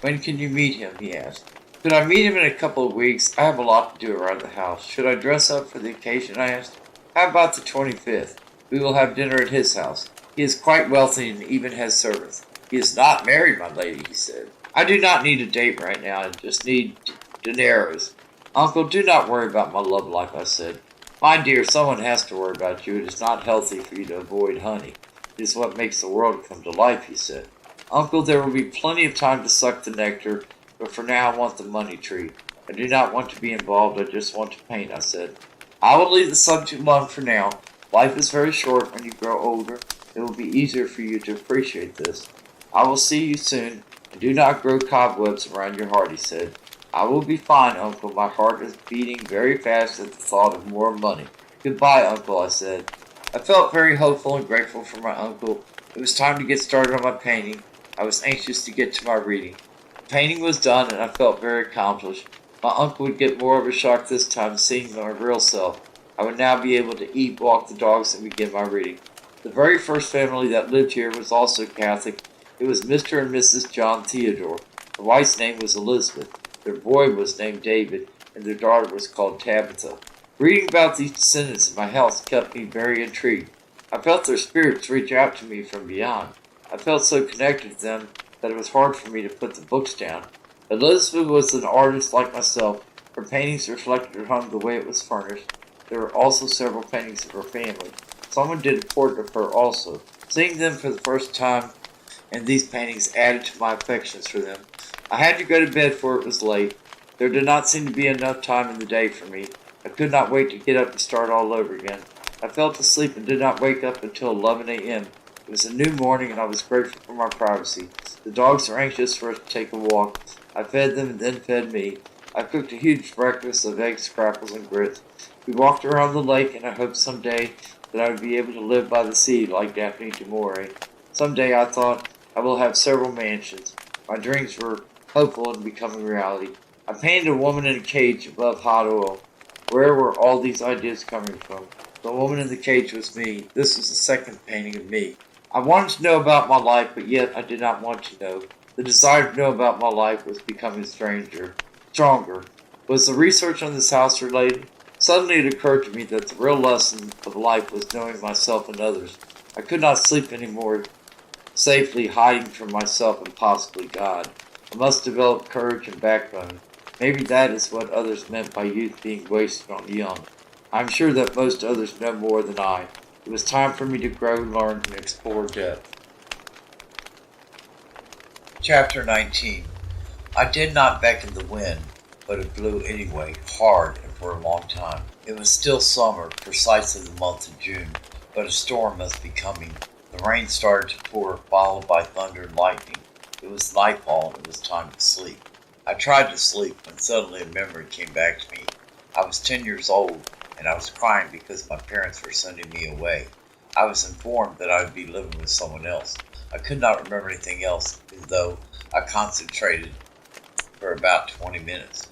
S1: "When can you meet him?" he asked. "Could I meet him in a couple of weeks? I have a lot to do around the house. Should I dress up for the occasion?" I asked. "How about the 25th? We will have dinner at his house. He is quite wealthy and even has servants." "He is not married, my lady," he said. "I do not need a date right now. I just need dineros. Uncle, do not worry about my love life, I said. My dear, someone has to worry about you. It is not healthy for you to avoid honey. It is what makes the world come to life, he said. Uncle, there will be plenty of time to suck the nectar, but for now I want the money tree. I do not want to be involved, I just want to paint, I said. I will leave the subject alone for now. Life is very short. When you grow older, it will be easier for you to appreciate this. I will see you soon, and do not grow cobwebs around your heart, he said. I will be fine, Uncle. My heart is beating very fast at the thought of more money. Goodbye, Uncle, I said. I felt very hopeful and grateful for my uncle. It was time to get started on my painting. I was anxious to get to my reading. The painting was done, and I felt very accomplished. My uncle would get more of a shock this time, seeing my real self. I would now be able to eat, walk the dogs, and begin my reading. The very first family that lived here was also Catholic. It was Mr. and Mrs. John Theodore. The wife's name was Elizabeth. Their boy was named David, and their daughter was called Tabitha. Reading about these descendants in my house kept me very intrigued. I felt their spirits reach out to me from beyond. I felt so connected to them that it was hard for me to put the books down. Elizabeth was an artist like myself. Her paintings reflected her home the way it was furnished. There were also several paintings of her family. Someone did a portrait of her also. Seeing them for the first time and these paintings added to my affections for them. I had to go to bed for it was late. There did not seem to be enough time in the day for me. I could not wait to get up and start all over again. I fell asleep and did not wake up until 11 a.m. It was a new morning and I was grateful for my privacy. The dogs were anxious for us to take a walk. I fed them and then fed me. I cooked a huge breakfast of eggs, scrapples, and grits. We walked around the lake and I hoped someday that I would be able to live by the sea like Daphne du Maurier. Someday, I thought, I will have several mansions. My dreams were hopeful in becoming reality. I painted a woman in a cage above hot oil. Where were all these ideas coming from? The woman in the cage was me. This was the second painting of me. I wanted to know about my life, but yet I did not want to know. The desire to know about my life was becoming stronger. Was the research on this house related? Suddenly it occurred to me that the real lesson of life was knowing myself and others. I could not sleep anymore, safely hiding from myself and possibly God. I must develop courage and backbone. Maybe that is what others meant by youth being wasted on the young. I am sure that most others know more than I. It was time for me to grow, learn, and explore depth. Chapter 19. I did not beckon the wind, but it blew anyway, hard and for a long time. It was still summer, precisely the month of June, but a storm must be coming. The rain started to pour, followed by thunder and lightning. It was nightfall and it was time to sleep. I tried to sleep when suddenly a memory came back to me. I was 10 years old, and I was crying because my parents were sending me away. I was informed that I would be living with someone else. I could not remember anything else, though I concentrated for about 20 minutes.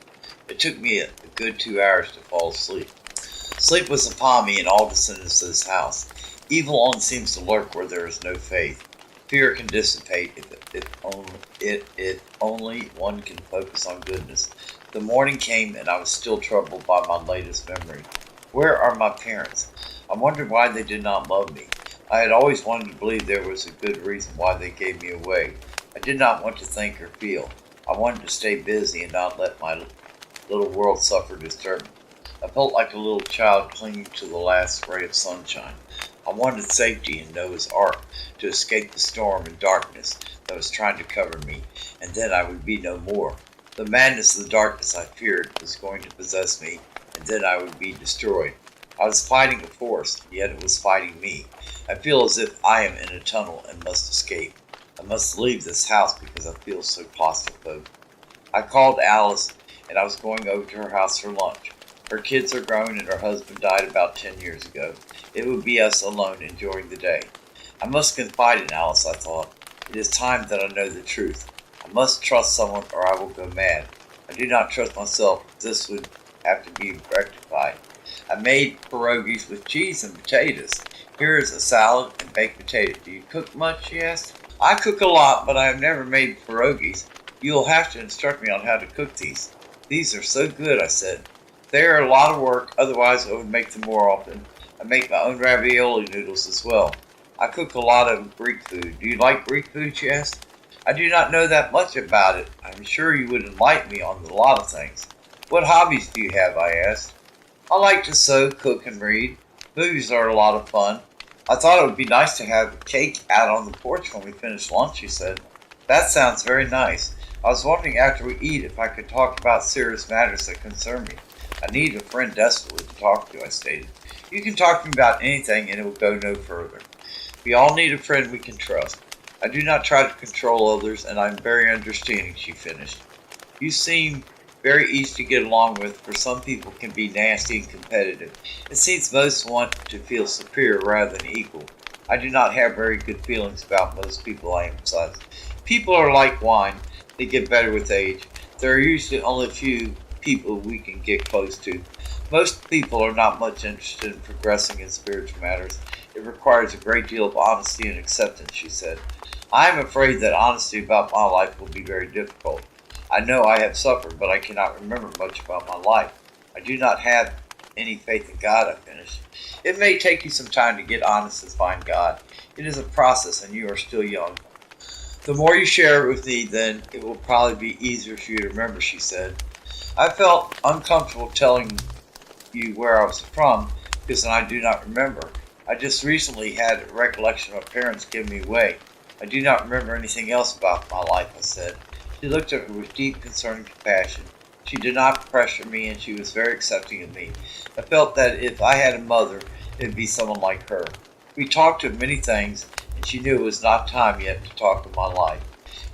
S1: It took me a good 2 hours to fall asleep. Sleep was upon me and all descendants of this house. Evil only seems to lurk where there is no faith. Fear can dissipate if only one can focus on goodness. The morning came and I was still troubled by my latest memory. Where are my parents? I wondered why they did not love me. I had always wanted to believe there was a good reason why they gave me away. I did not want to think or feel. I wanted to stay busy and not let my little world suffer disturbance. I felt like a little child clinging to the last ray of sunshine. I wanted safety in Noah's Ark, to escape the storm and darkness that was trying to cover me, and then I would be no more. The madness of the darkness I feared was going to possess me, and then I would be destroyed. I was fighting a force, yet it was fighting me. I feel as if I am in a tunnel and must escape. I must leave this house because I feel so claustrophobic. I called Alice, and I was going over to her house for lunch. Her kids are grown and her husband died about 10 years ago. It would be us alone enjoying the day. I must confide in Alice, I thought. It is time that I know the truth. I must trust someone or I will go mad. I do not trust myself. This would have to be rectified. I made pierogies with cheese and potatoes. Here is a salad and baked potato. Do you cook much? She asked. I cook a lot, but I have never made pierogies. You will have to instruct me on how to cook these. These are so good, I said. They are a lot of work, otherwise I would make them more often. I make my own ravioli noodles as well. I cook a lot of Greek food. Do you like Greek food, she asked? I do not know that much about it. I'm sure you would enlighten me on a lot of things. What hobbies do you have? I asked. I like to sew, cook, and read. Movies are a lot of fun. I thought it would be nice to have a cake out on the porch when we finish lunch, she said. That sounds very nice. I was wondering after we eat if I could talk about serious matters that concern me. I need a friend desperately to talk to, I stated. You can talk to me about anything and it will go no further. We all need a friend we can trust. I do not try to control others and I am very understanding, she finished. You seem very easy to get along with, for some people can be nasty and competitive. It seems most want to feel superior rather than equal. I do not have very good feelings about most people, I emphasize. People are like wine. They get better with age. There are usually only a few people we can get close to. Most people are not much interested in progressing in spiritual matters. It requires a great deal of honesty and acceptance, she said. I am afraid that honesty about my life will be very difficult. I know I have suffered, but I cannot remember much about my life. I do not have any faith in God, I finished. It may take you some time to get honest and find God. It is a process, and you are still young. The more you share it with me, then it will probably be easier for you to remember, she said. I felt uncomfortable telling you where I was from, because I do not remember. I just recently had a recollection of my parents giving me away. I do not remember anything else about my life, I said. She looked at me with deep concern and compassion. She did not pressure me, and she was very accepting of me. I felt that if I had a mother, it would be someone like her. We talked of many things, and she knew it was not time yet to talk of my life.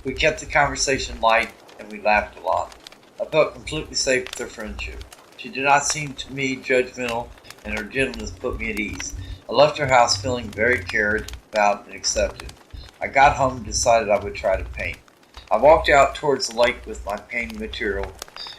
S1: We kept the conversation light, and we laughed a lot. I felt completely safe with her friendship. She did not seem to me judgmental, and her gentleness put me at ease. I left her house feeling very cared about and accepted. I got home and decided I would try to paint. I walked out towards the lake with my painting material,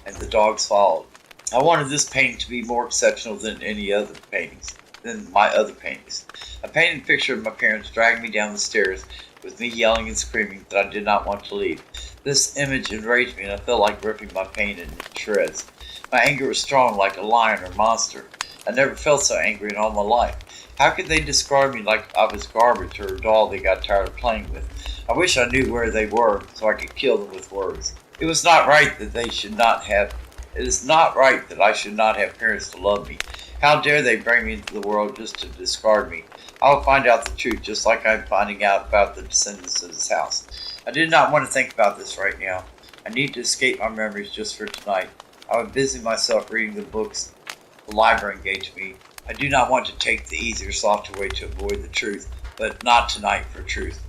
S1: and the dogs followed. I wanted this painting to be more exceptional than my other paintings. I painted a picture of my parents dragging me down the stairs, with me yelling and screaming that I did not want to leave. This image enraged me, and I felt like ripping my paint in shreds. My anger was strong, like a lion or monster. I never felt so angry in all my life. How could they discard me like I was garbage or a doll they got tired of playing with? I wish I knew where they were so I could kill them with words. It is not right that I should not have parents to love me. How dare they bring me into the world just to discard me? I will find out the truth, just like I'm finding out about the descendants of this house. I did not want to think about this right now. I need to escape my memories just for tonight. I would busy myself reading the books the library engaged me. I do not want to take the easier, softer way to avoid the truth, but not tonight for truth.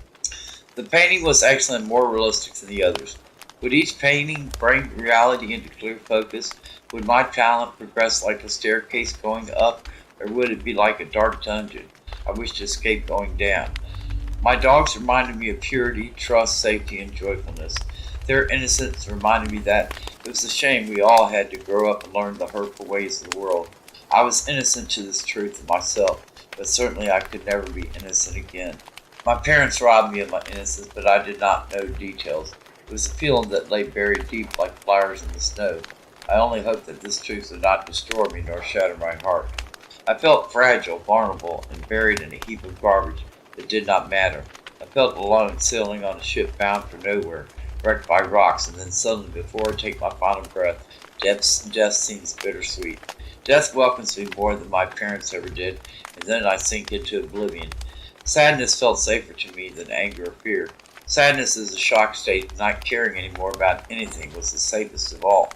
S1: The painting was excellent and more realistic than the others. Would each painting bring reality into clear focus? Would my talent progress like a staircase going up, or would it be like a dark dungeon I wish to escape going down? My dogs reminded me of purity, trust, safety, and joyfulness. Their innocence reminded me that it was a shame we all had to grow up and learn the hurtful ways of the world. I was innocent to this truth of myself, but certainly I could never be innocent again. My parents robbed me of my innocence, but I did not know details. It was a feeling that lay buried deep like flowers in the snow. I only hoped that this truth would not destroy me nor shatter my heart. I felt fragile, vulnerable, and buried in a heap of garbage that did not matter. I felt alone sailing on a ship bound for nowhere, wrecked by rocks, and then suddenly, before I take my final breath, death seems bittersweet. Death welcomes me more than my parents ever did, and then I sink into oblivion. Sadness felt safer to me than anger or fear. Sadness is a shock state, and not caring anymore about anything was the safest of all.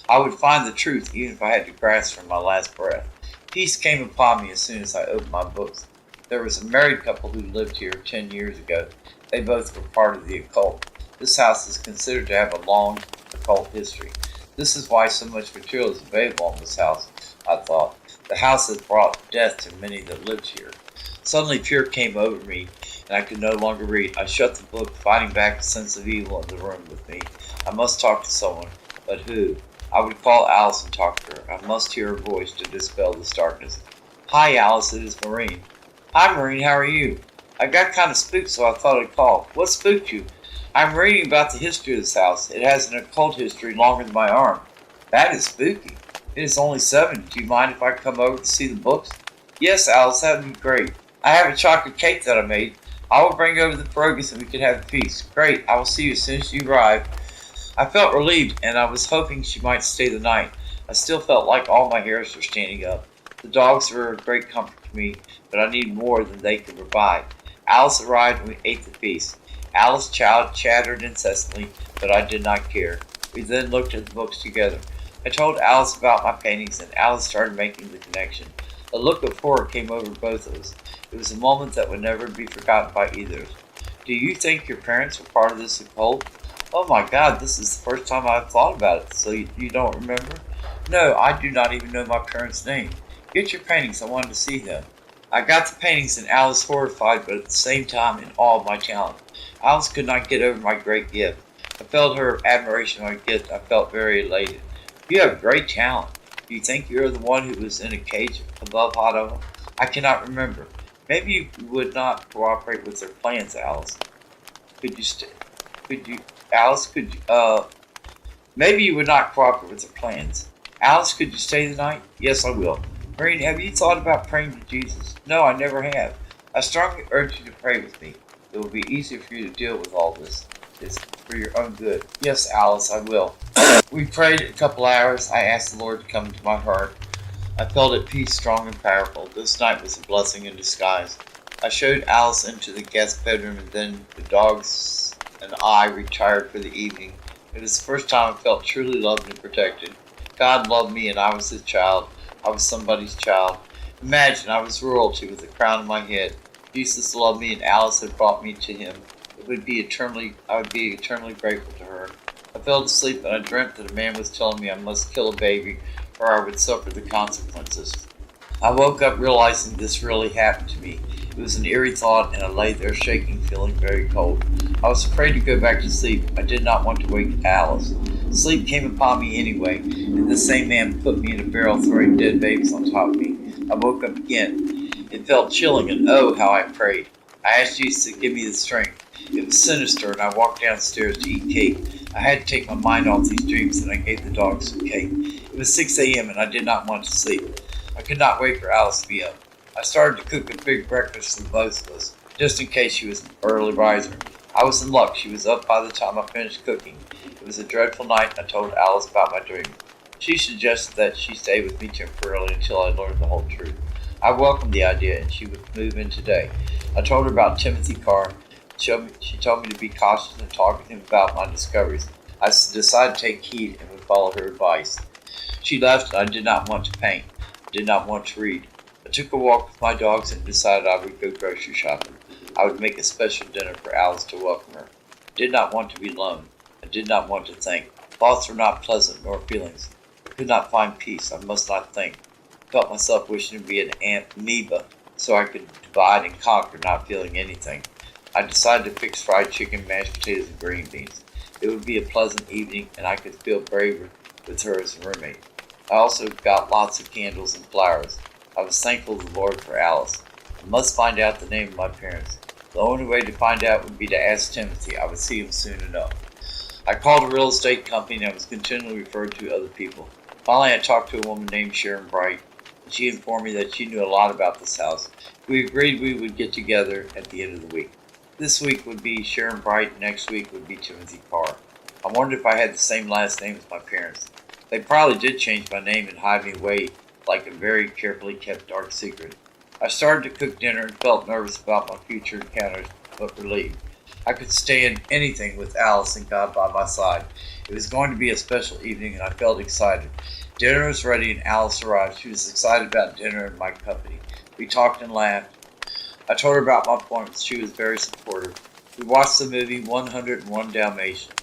S1: I would find the truth even if I had to grasp for my last breath. Peace came upon me as soon as I opened my books. There was a married couple who lived here 10 years ago. They both were part of the occult. This house is considered to have a long occult history. This is why so much material is available in this house, I thought. The house has brought death to many that lived here. Suddenly fear came over me, and I could no longer read. I shut the book, fighting back a sense of evil in the room with me. I must talk to someone, but who? I would call Alice and talk to her. I must hear her voice to dispel this darkness. Hi, Alice, it is Maureen. Hi, Maureen, how are you? I got kind of spooked, so I thought I'd call. What spooked you? I'm reading about the history of this house. It has an occult history longer than my arm. That is spooky. It is only 7. Do you mind if I come over to see the books? Yes, Alice, that would be great. I have a chocolate cake that I made. I will bring over the pierogies and we can have a feast. Great, I will see you as soon as you arrive. I felt relieved, and I was hoping she might stay the night. I still felt like all my hairs were standing up. The dogs were a great comfort to me, but I needed more than they could provide. Alice arrived and we ate the feast. Alice chattered incessantly, but I did not care. We then looked at the books together. I told Alice about my paintings, and Alice started making the connection. A look of horror came over both of us. It was a moment that would never be forgotten by either of us. Do you think your parents were part of this occult? Oh my God, this is the first time I've thought about it. So you don't remember? No, I do not even know my parents' name. Get your paintings, I wanted to see them. I got the paintings and Alice horrified, but at the same time in awe of my talent. Alice could not get over my great gift. I felt her admiration of my gift. I felt very elated. You have great talent. Do you think you are the one who was in a cage above hot oven? I cannot remember. Maybe you would not cooperate with their plans, Alice. Could you could you Alice could you, maybe you would not cooperate with their plans. Alice, could you stay the night? Yes, I will. Marine, have you thought about praying to Jesus? No, I never have. I strongly urge you to pray with me. It will be easier for you to deal with all this. It's for your own good. Yes, Alice, I will. We prayed a couple hours. I asked the Lord to come into my heart. I felt at peace, strong and powerful. This night was a blessing in disguise. I showed Alice into the guest bedroom, and then the dogs and I retired for the evening. It was the first time I felt truly loved and protected. God loved me, and I was his child. I was somebody's child. Imagine I was royalty with the crown on my head. Jesus loved me, and Alice had brought me to him. I would be eternally grateful to her. I fell asleep, and I dreamt that a man was telling me I must kill a baby, or I would suffer the consequences. I woke up realizing this really happened to me. It was an eerie thought, and I lay there shaking, feeling very cold. I was afraid to go back to sleep. I did not want to wake Alice. Sleep came upon me anyway, and the same man put me in a barrel, throwing dead babies on top of me. I woke up again. It felt chilling, and oh, how I prayed. I asked Jesus to give me the strength. It was sinister, and I walked downstairs to eat cake. I had to take my mind off these dreams, and I gave the dogs some cake. It was 6 a.m., and I did not want to sleep. I could not wait for Alice to be up. I started to cook a big breakfast for both of us, just in case she was an early riser. I was in luck. She was up by the time I finished cooking. It was a dreadful night, and I told Alice about my dream. She suggested that she stay with me temporarily until I learned the whole truth. I welcomed the idea, and she would move in today. I told her about Timothy Carr. She told me to be cautious and talk to him about my discoveries. I decided to take heed and would follow her advice. She left, and I did not want to paint. I did not want to read. I took a walk with my dogs and decided I would go grocery shopping. I would make a special dinner for Alice to welcome her. I did not want to be alone. I did not want to think. Thoughts were not pleasant, nor feelings. I could not find peace. I must not think. I felt myself wishing to be an amoeba, so I could divide and conquer, not feeling anything. I decided to fix fried chicken, mashed potatoes, and green beans. It would be a pleasant evening, and I could feel braver with her as a roommate. I also got lots of candles and flowers. I was thankful to the Lord for Alice. I must find out the name of my parents. The only way to find out would be to ask Timothy. I would see him soon enough. I called a real estate company, and I was continually referred to other people. Finally, I talked to a woman named Sharon Bright, and she informed me that she knew a lot about this house. We agreed we would get together at the end of the week. This week would be Sharon Bright, and next week would be Timothy Carr. I wondered if I had the same last name as my parents. They probably did change my name and hide me away like a very carefully kept dark secret. I started to cook dinner and felt nervous about my future encounters, but relieved. I could stand anything with Alice and God by my side. It was going to be a special evening, and I felt excited. Dinner was ready, and Alice arrived. She was excited about dinner and my company. We talked and laughed. I told her about my appointments. She was very supportive. We watched the movie 101 Dalmatians.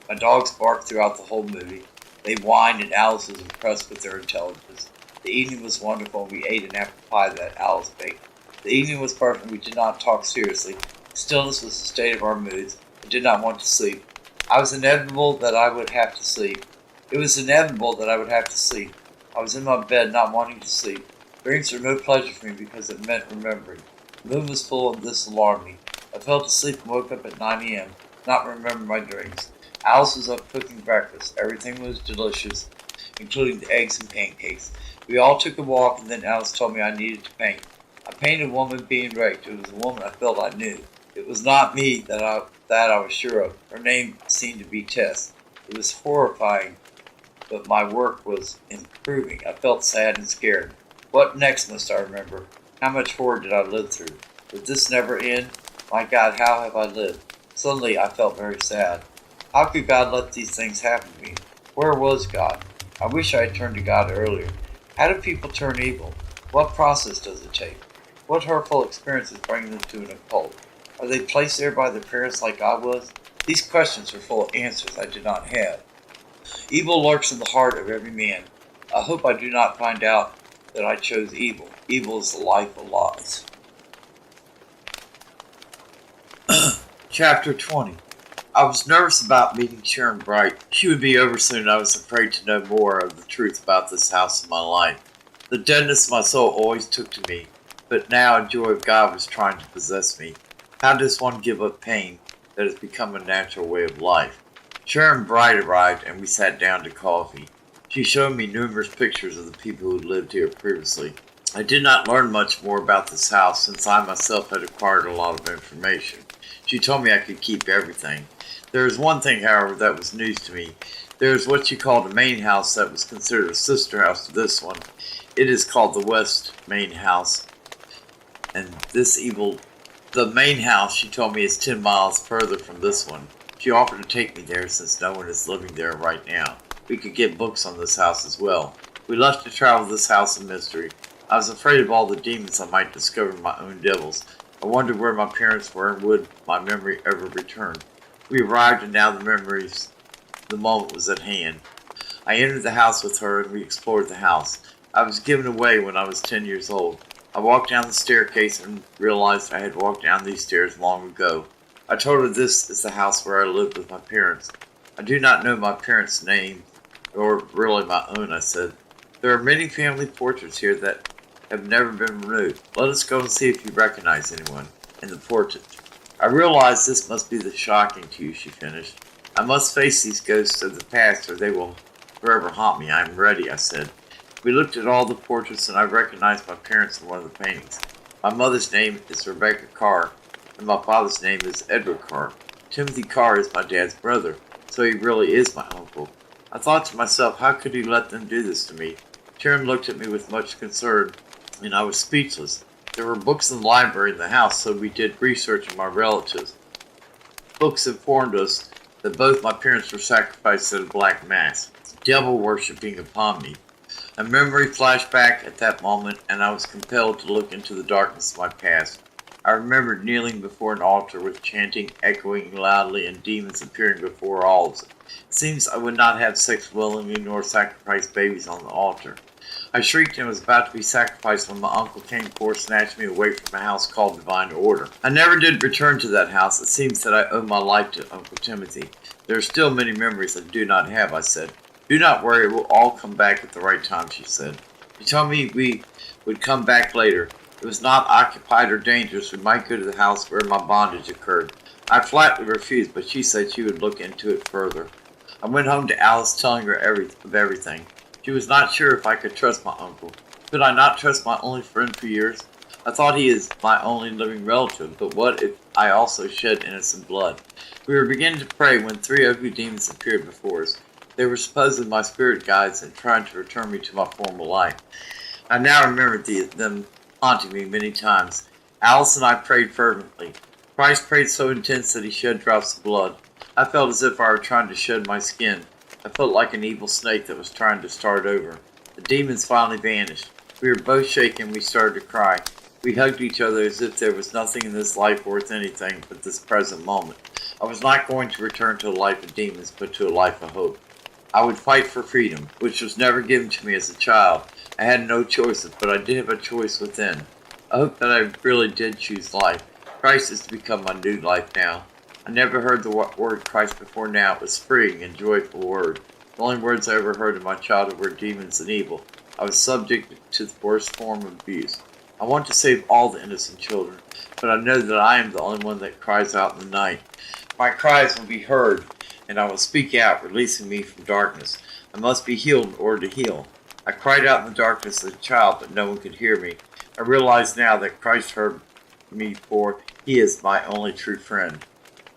S1: My dogs barked throughout the whole movie. They whined, and Alice was impressed with their intelligence. The evening was wonderful, and we ate an apple pie that Alice baked. The evening was perfect. We did not talk seriously. Stillness was the state of our moods. I did not want to sleep. It was inevitable that I would have to sleep. I was in my bed, not wanting to sleep. Dreams were no pleasure for me because it meant remembering. The moon was full, and this alarmed me. I fell asleep and woke up at 9 a.m., not remembering my dreams. Alice was up cooking breakfast. Everything was delicious, including the eggs and pancakes. We all took a walk, and then Alice told me I needed to paint. I painted a woman being raped. It was a woman I felt I knew. It was not me that I was sure of. Her name seemed to be Tess. It was horrifying. but my work was improving. I felt sad and scared. What next must I remember? How much horror did I live through? Would this never end? My God, how have I lived? Suddenly I felt very sad. How could God let these things happen to me? Where was God? I wish I had turned to God earlier. How do people turn evil? What process does it take? What hurtful experiences bring them to an occult? Are they placed there by their parents like I was? These questions are full of answers I did not have. Evil lurks in the heart of every man. I hope I do not find out that I chose evil. Evil is the life of lies. Chapter 20. I was nervous about meeting Sharon Bright. She would be over soon. I was afraid to know more of the truth about this house in my life. The deadness of my soul always took to me, but now a joy of God was trying to possess me. How does one give up pain that has become a natural way of life? Sharon Bright arrived and we sat down to coffee. She showed me numerous pictures of the people who lived here previously. I did not learn much more about this house since I myself had acquired a lot of information. She told me I could keep everything. There is one thing, however, that was news to me. There is what she called a main house that was considered a sister house to this one. It is called the West Main House. And the main house, she told me, is 10 miles further from this one. She offered to take me there since no one is living there right now. We could get books on this house as well. We left to travel this house in mystery. I was afraid of all the demons I might discover in my own devils. I wondered where my parents were and would my memory ever return. We arrived and now the moment was at hand. I entered the house with her and we explored the house. I was given away when I was 10 years old. I walked down the staircase and realized I had walked down these stairs long ago. I told her this is the house where I lived with my parents. I do not know my parents' name, or really my own, I said. There are many family portraits here that have never been removed. Let us go and see if you recognize anyone in the portrait. I realize this must be shocking to you, she finished. I must face these ghosts of the past or they will forever haunt me. I am ready, I said. We looked at all the portraits and I recognized my parents in one of the paintings. My mother's name is Rebecca Carr and my father's name is Edward Carr. Timothy Carr is my dad's brother, so he really is my uncle. I thought to myself, how could he let them do this to me? Sharon looked at me with much concern and I was speechless. There were books in the library in the house, so we did research on my relatives. Books informed us that both my parents were sacrificed at a black mass, devil worshipping upon me. A memory flashed back at that moment, and I was compelled to look into the darkness of my past. I remembered kneeling before an altar with chanting echoing loudly and demons appearing before altars. It seems I would not have sex willingly nor sacrifice babies on the altar. I shrieked and was about to be sacrificed when my uncle came forth and snatched me away from a house called Divine Order. I never did return to that house. It seems that I owe my life to Uncle Timothy. There are still many memories I do not have, I said. Do not worry, it will all come back at the right time, she said. She told me we would come back later. It was not occupied or dangerous. We might go to the house where my bondage occurred. I flatly refused, but she said she would look into it further. I went home to Alice telling her of everything. She was not sure if I could trust my uncle. Could I not trust my only friend for years? I thought he is my only living relative, but what if I also shed innocent blood? We were beginning to pray when 3 ugly demons appeared before us. They were supposedly my spirit guides and trying to return me to my former life. I now remember them haunting me many times. Alice and I prayed fervently. Christ prayed so intense that he shed drops of blood. I felt as if I were trying to shed my skin. I felt like an evil snake that was trying to start over. The demons finally vanished. We were both shaken and we started to cry. We hugged each other as if there was nothing in this life worth anything but this present moment. I was not going to return to a life of demons, but to a life of hope. I would fight for freedom, which was never given to me as a child. I had no choices, but I did have a choice within. I hope that I really did choose life. Christ is to become my new life now. I never heard the word Christ before now. It was a freeing and joyful word. The only words I ever heard in my childhood were demons and evil. I was subject to the worst form of abuse. I want to save all the innocent children, but I know that I am the only one that cries out in the night. My cries will be heard, and I will speak out, releasing me from darkness. I must be healed in order to heal. I cried out in the darkness as a child, but no one could hear me. I realize now that Christ heard me, for he is my only true friend.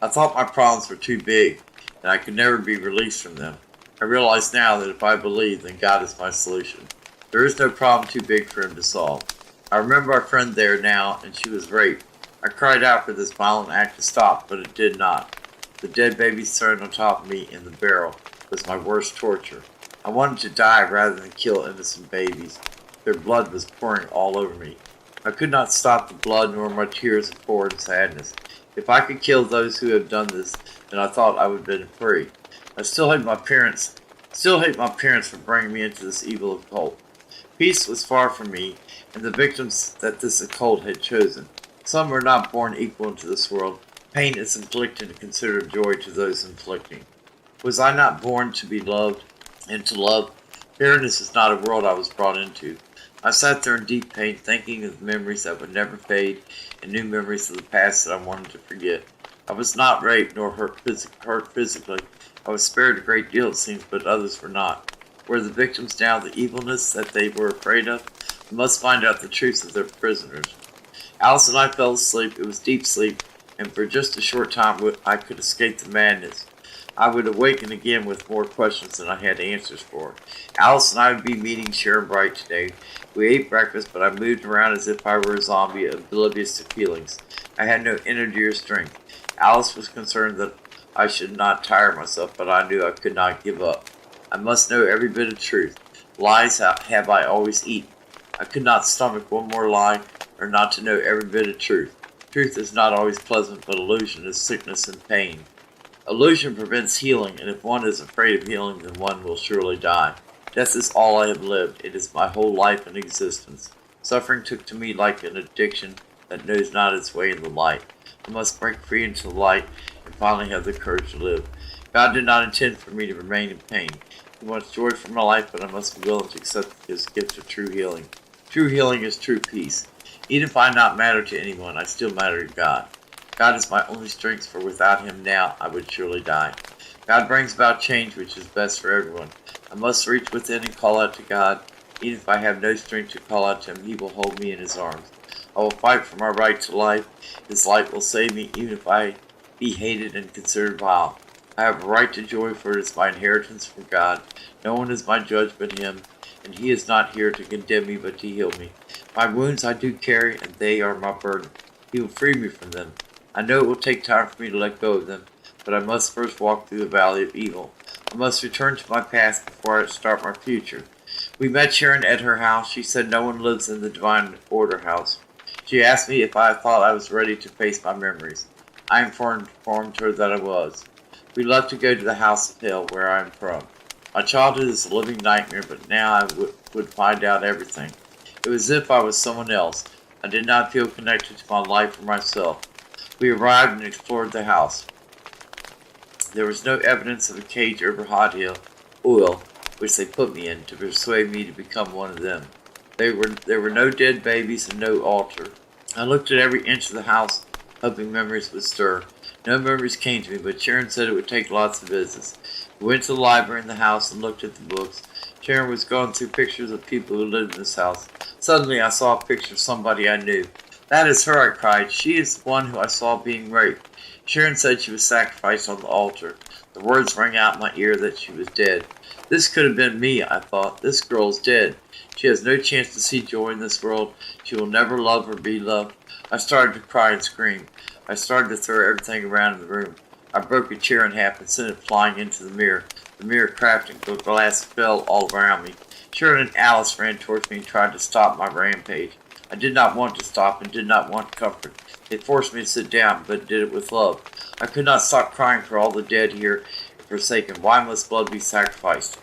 S1: I thought my problems were too big, and I could never be released from them. I realize now that if I believe, then God is my solution. There is no problem too big for him to solve. I remember our friend there now, and she was raped. I cried out for this violent act to stop, but it did not. The dead babies thrown on top of me in the barrel was my worst torture. I wanted to die rather than kill innocent babies. Their blood was pouring all over me. I could not stop the blood nor my tears of horror and sadness. If I could kill those who have done this, then I thought I would have been free. I still hate my parents for bringing me into this evil occult. Peace was far from me, and the victims that this occult had chosen. Some were not born equal into this world. Pain is inflicted and considered joy to those inflicting. Was I not born to be loved and to love? Barrenness is not a world I was brought into. I sat there in deep pain, thinking of the memories that would never fade and new memories of the past that I wanted to forget. I was not raped nor hurt physically. I was spared a great deal, it seems, but others were not. Were the victims now the evilness that they were afraid of? I must find out the truth of their prisoners. Alice and I fell asleep. It was deep sleep, and for just a short time I could escape the madness. I would awaken again with more questions than I had answers for. Alice and I would be meeting Sharon Bright today. We ate breakfast, but I moved around as if I were a zombie, oblivious to feelings. I had no energy or strength. Alice was concerned that I should not tire myself, but I knew I could not give up. I must know every bit of truth. Lies have I always eaten. I could not stomach one more lie, or not to know every bit of truth. Truth is not always pleasant, but illusion is sickness and pain. Illusion prevents healing, and if one is afraid of healing, then one will surely die. Death is all I have lived. It is my whole life and existence. Suffering took to me like an addiction that knows not its way in the light. I must break free into the light and finally have the courage to live. God did not intend for me to remain in pain. He wants joy for my life, but I must be willing to accept his gift of true healing. True healing is true peace. Even if I not matter to anyone, I still matter to God. God is my only strength, for without him now I would surely die. God brings about change which is best for everyone. I must reach within and call out to God. Even if I have no strength to call out to him, he will hold me in his arms. I will fight for my right to life. His light will save me, even if I be hated and considered vile. I have a right to joy, for it is my inheritance from God. No one is my judge but him, and he is not here to condemn me but to heal me. My wounds I do carry, and they are my burden. He will free me from them. I know it will take time for me to let go of them, but I must first walk through the valley of evil. I must return to my past before I start my future. We met Sharon at her house. She said no one lives in the Divine Order house. She asked me if I thought I was ready to face my memories. I informed her that I was. We left to go to the house of hell, where I am from. My childhood is a living nightmare, but now I would find out everything. It was as if I was someone else. I did not feel connected to my life or myself. We arrived and explored the house. There was no evidence of a cage over hot oil, which they put me in to persuade me to become one of them. There were no dead babies and no altar. I looked at every inch of the house, hoping memories would stir. No memories came to me, but Sharon said it would take lots of visits. We went to the library in the house and looked at the books. Sharon was going through pictures of people who lived in this house. Suddenly I saw a picture of somebody I knew. "That is her," I cried. "She is the one who I saw being raped." Sharon said she was sacrificed on the altar. The words rang out in my ear that she was dead. This could have been me, I thought. This girl is dead. She has no chance to see joy in this world. She will never love or be loved. I started to cry and scream. I started to throw everything around in the room. I broke a chair in half and sent it flying into the mirror. The mirror cracked and the glass fell all around me. Sharon and Alice ran towards me and tried to stop my rampage. I did not want to stop and did not want comfort. They forced me to sit down, but did it with love. I could not stop crying for all the dead here and forsaken. Why must blood be sacrificed?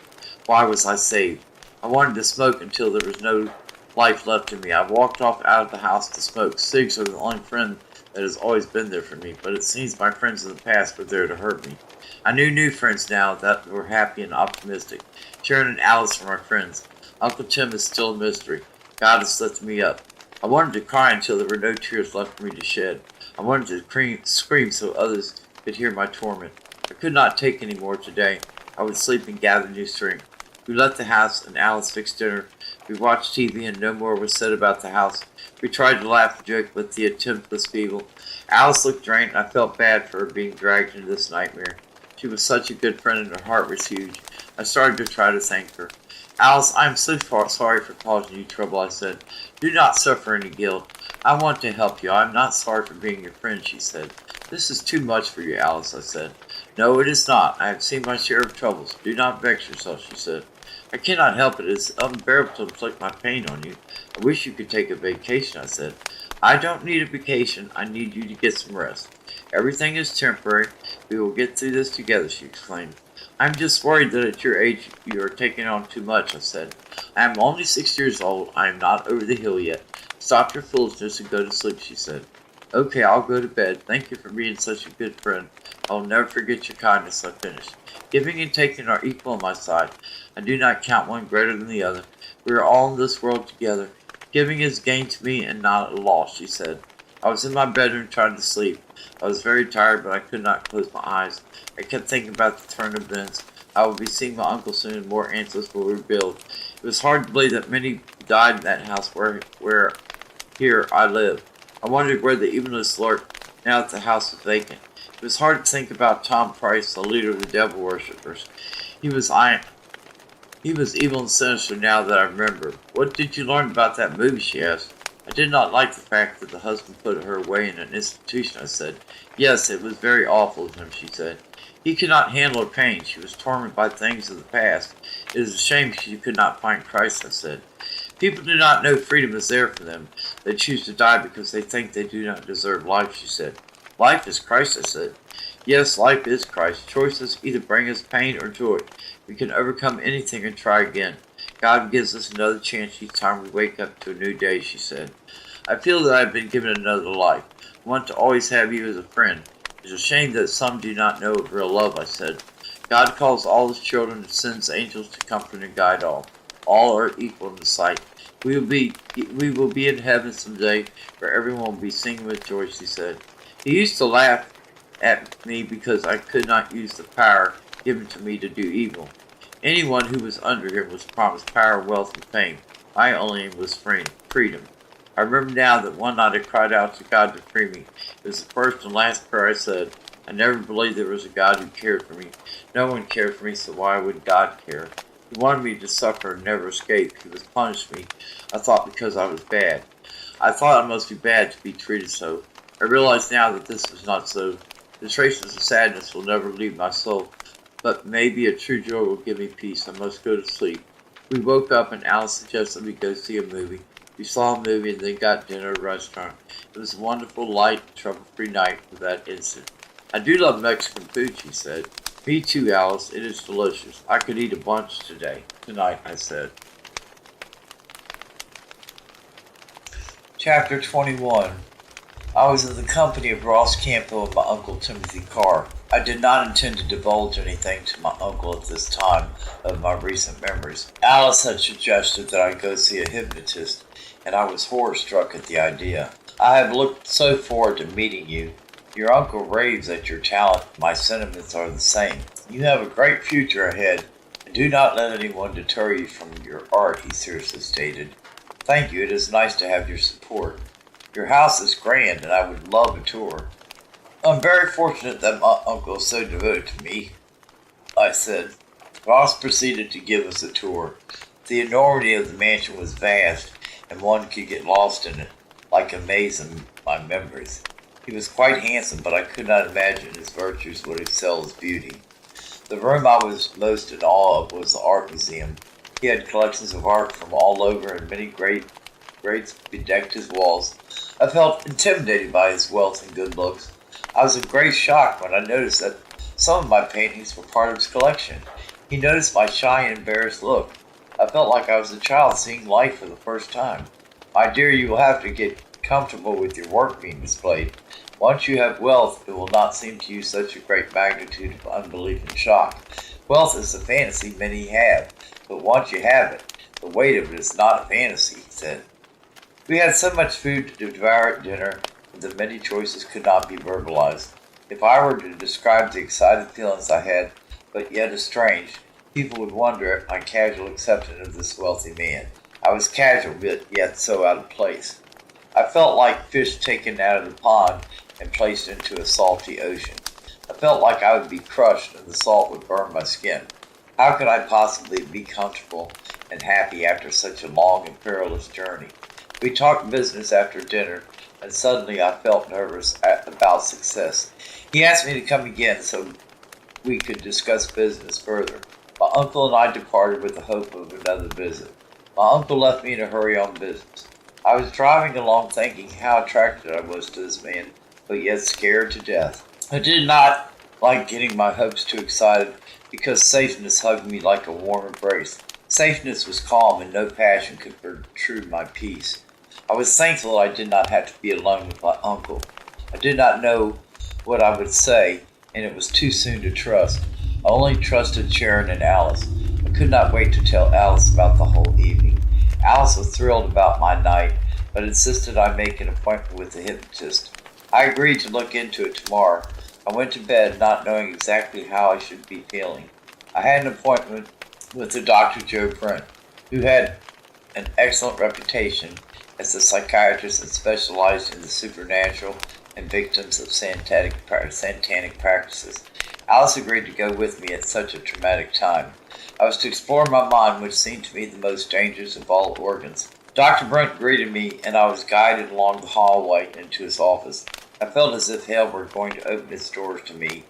S1: Why was I saved? I wanted to smoke until there was no life left in me. I walked off out of the house to smoke. Cigs are the only friend that has always been there for me, but it seems my friends in the past were there to hurt me. I knew new friends now that were happy and optimistic. Sharon and Alice were my friends. Uncle Tim is still a mystery. God has lifted me up. I wanted to cry until there were no tears left for me to shed. I wanted to scream so others could hear my torment. I could not take any more today. I would sleep and gather new strength. We left the house and Alice fixed dinner. We watched TV and no more was said about the house. We tried to laugh and joke, but the attempt was feeble. Alice looked drained and I felt bad for her being dragged into this nightmare. She was such a good friend and her heart was huge. I started to try to thank her. Alice, I am so sorry for causing you trouble, I said. Do not suffer any guilt. I want to help you. I am not sorry for being your friend, she said. This is too much for you, Alice, I said. No, it is not. I have seen my share of troubles. Do not vex yourself, she said. I cannot help it. It is unbearable to inflict my pain on you. I wish you could take a vacation, I said. I don't need a vacation. I need you to get some rest. Everything is temporary. We will get through this together, she exclaimed. I'm just worried that at your age you are taking on too much, I said. I am only 6 years old. I am not over the hill yet. Stop your foolishness and go to sleep, she said. Okay, I'll go to bed. Thank you for being such a good friend. I will never forget your kindness, I finished. Giving and taking are equal on my side. I do not count one greater than the other. We are all in this world together. Giving is gain to me and not a loss, she said. I was in my bedroom trying to sleep. I was very tired, but I could not close my eyes. I kept thinking about the turn of events. I would be seeing my uncle soon, and more ancestors will rebuild. It was hard to believe that many died in that house where here I live. I wondered where the evenness lurked now that the house was vacant. It was hard to think about Tom Price, the leader of the devil worshippers. He was evil and sinister now that I remember. What did you learn about that movie, she asked. I did not like the fact that the husband put her away in an institution, I said. Yes, it was very awful of him, she said. He could not handle her pain. She was tormented by things of the past. It is a shame she could not find Christ, I said. People do not know freedom is there for them. They choose to die because they think they do not deserve life, she said. Life is Christ, I said. Yes, life is Christ. Choices either bring us pain or joy. We can overcome anything and try again. God gives us another chance each time we wake up to a new day, she said. I feel that I have been given another life. I want to always have you as a friend. It's a shame that some do not know of real love, I said. God calls all his children and sends angels to comfort and guide all. All are equal in the sight. We will be in heaven someday where everyone will be singing with joy, she said. He used to laugh at me because I could not use the power given to me to do evil. Anyone who was under him was promised power, wealth, and fame. My only aim was freedom. I remember now that one night I cried out to God to free me. It was the first and last prayer I said. I never believed there was a God who cared for me. No one cared for me, so why would God care? He wanted me to suffer and never escape. He was punished me, I thought, because I was bad. I thought I must be bad to be treated so. I realize now that this was not so. The traces of sadness will never leave my soul, but maybe a true joy will give me peace. I must go to sleep. We woke up and Alice suggested we go see a movie. We saw a movie and then got dinner at a restaurant. It was a wonderful, light, trouble-free night for that instant. I do love Mexican food, she said. Me too, Alice. It is delicious. I could eat a bunch tonight, I said. Chapter 21. I was in the company of Ross Campbell and my Uncle Timothy Carr. I did not intend to divulge anything to my uncle at this time of my recent memories. Alice had suggested that I go see a hypnotist, and I was horror-struck at the idea. I have looked so forward to meeting you. Your uncle raves at your talent. My sentiments are the same. You have a great future ahead, and do not let anyone deter you from your art, he seriously stated. Thank you. It is nice to have your support. Your house is grand, and I would love a tour. I'm very fortunate that my uncle is so devoted to me, I said. Ross proceeded to give us a tour. The enormity of the mansion was vast, and one could get lost in it, like a maze in my memories. He was quite handsome, but I could not imagine his virtues would excel his beauty. The room I was most in awe of was the art museum. He had collections of art from all over, and many greats bedecked his walls. I felt intimidated by his wealth and good looks. I was in great shock when I noticed that some of my paintings were part of his collection. He noticed my shy and embarrassed look. I felt like I was a child seeing life for the first time. My dear, you will have to get comfortable with your work being displayed. Once you have wealth, it will not seem to you such a great magnitude of unbelief and shock. Wealth is a fantasy many have, but once you have it, the weight of it is not a fantasy, he said. We had so much food to devour at dinner that the many choices could not be verbalized. If I were to describe the excited feelings I had, but yet estranged, people would wonder at my casual acceptance of this wealthy man. I was casual, but yet so out of place. I felt like fish taken out of the pond and placed into a salty ocean. The felt like I would be crushed and the salt would burn my skin. How could I possibly be comfortable and happy after such a long and perilous journey? We talked business after dinner, and suddenly I felt nervous about success. He asked me to come again so we could discuss business further. My uncle and I departed with the hope of another visit. My uncle left me in a hurry on business. I was driving along thinking how attracted I was to this man, but yet scared to death. I did not like getting my hopes too excited because safeness hugged me like a warm embrace. Safeness was calm and no passion could protrude my peace. I was thankful I did not have to be alone with my uncle. I did not know what I would say, and it was too soon to trust. I only trusted Sharon and Alice. I could not wait to tell Alice about the whole evening. Alice was thrilled about my night, but insisted I make an appointment with the hypnotist. I agreed to look into it tomorrow. I went to bed not knowing exactly how I should be feeling. I had an appointment with the Dr. Joe Brent, who had an excellent reputation as a psychiatrist that specialized in the supernatural and victims of satanic practices. Alice agreed to go with me at such a traumatic time. I was to explore my mind, which seemed to me the most dangerous of all organs. Dr. Brent greeted me, and I was guided along the hallway into his office. I felt as if hell were going to open its doors to me,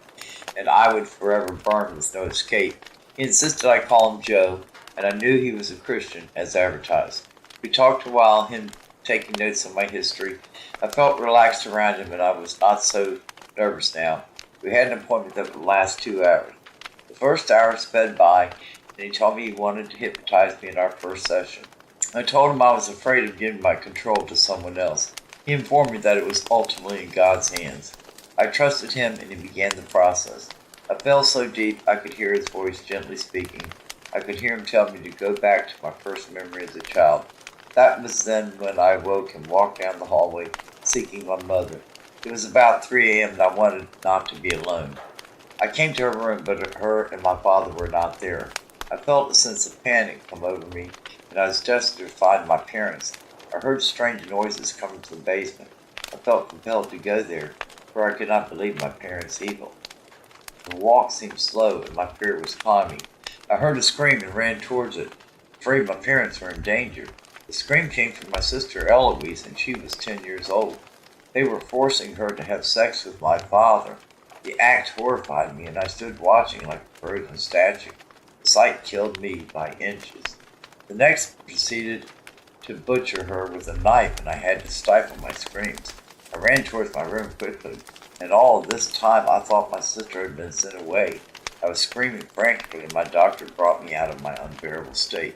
S1: and I would forever burn with no escape. He insisted I call him Joe, and I knew he was a Christian, as advertised. We talked a while, him taking notes on my history. I felt relaxed around him, and I was not so nervous now. We had an appointment that would last 2 hours. The first hour sped by, and he told me he wanted to hypnotize me in our first session. I told him I was afraid of giving my control to someone else. He informed me that it was ultimately in God's hands. I trusted him, and he began the process. I fell so deep I could hear his voice gently speaking. I could hear him tell me to go back to my first memory as a child. That was then when I awoke and walked down the hallway, seeking my mother. It was about 3 a.m. and I wanted not to be alone. I came to her room, but her and my father were not there. I felt a sense of panic come over me, and I was desperate to find my parents. I heard strange noises coming from the basement. I felt compelled to go there, for I could not believe my parents' evil. The walk seemed slow, and my fear was climbing. I heard a scream and ran towards it, afraid my parents were in danger. The scream came from my sister Eloise, and she was 10 years old. They were forcing her to have sex with my father. The act horrified me, and I stood watching like a frozen statue. The sight killed me by inches. The next proceeded to butcher her with a knife, and I had to stifle my screams. I ran towards my room quickly, and all this time I thought my sister had been sent away. I was screaming frantically, and my doctor brought me out of my unbearable state.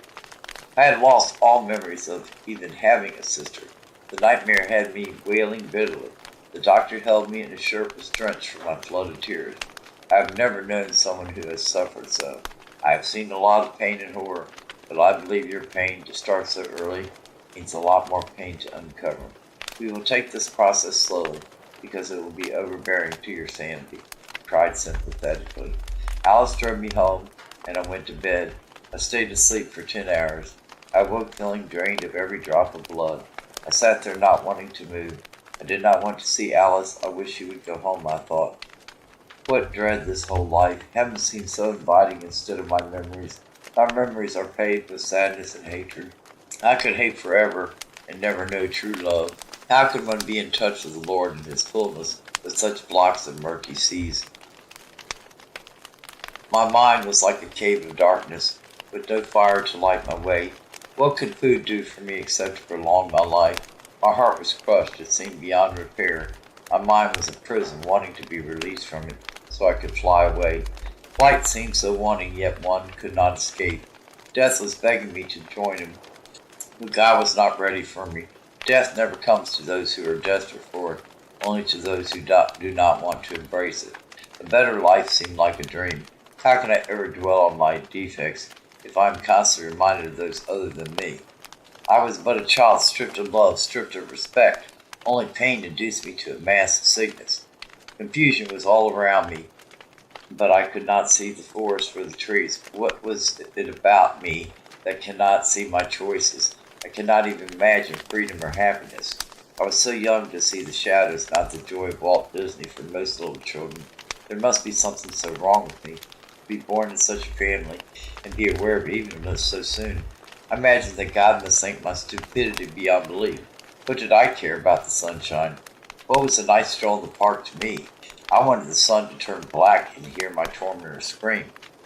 S1: I had lost all memories of even having a sister. The nightmare had me wailing bitterly. The doctor held me, and his shirt was drenched from my flood of tears. I have never known someone who has suffered so. I have seen a lot of pain and horror, but I believe your pain to start so early means a lot more pain to uncover. We will take this process slowly, because it will be overbearing to your sanity, he cried sympathetically. Alice drove me home, and I went to bed. I stayed asleep for 10 hours. I woke feeling drained of every drop of blood. I sat there not wanting to move. I did not want to see Alice. I wish she would go home, I thought. What dread this whole life. Heaven seems so inviting instead of my memories. My memories are paved with sadness and hatred. I could hate forever and never know true love. How could one be in touch with the Lord in his fullness with such blocks of murky seas? My mind was like a cave of darkness, with no fire to light my way. What could food do for me except to prolong my life? My heart was crushed, it seemed beyond repair. My mind was a prison, wanting to be released from it, so I could fly away. Flight seemed so wanting, yet one could not escape. Death was begging me to join him, but God was not ready for me. Death never comes to those who are desperate for it, only to those who do not want to embrace it. A better life seemed like a dream. How can I ever dwell on my defects if I am constantly reminded of those other than me? I was but a child, stripped of love, stripped of respect. Only pain induced me to a mass of sickness. Confusion was all around me, but I could not see the forest for the trees. What was it about me that cannot see my choices? I cannot even imagine freedom or happiness. I was so young to see the shadows, not the joy of Walt Disney for most little children. There must be something so wrong with me, to be born in such a family, and be aware of it even so soon. I imagine that God must think my stupidity beyond belief. What did I care about the sunshine? What was a nice stroll in the park to me? I wanted the sun to turn black and hear my tormentor scream.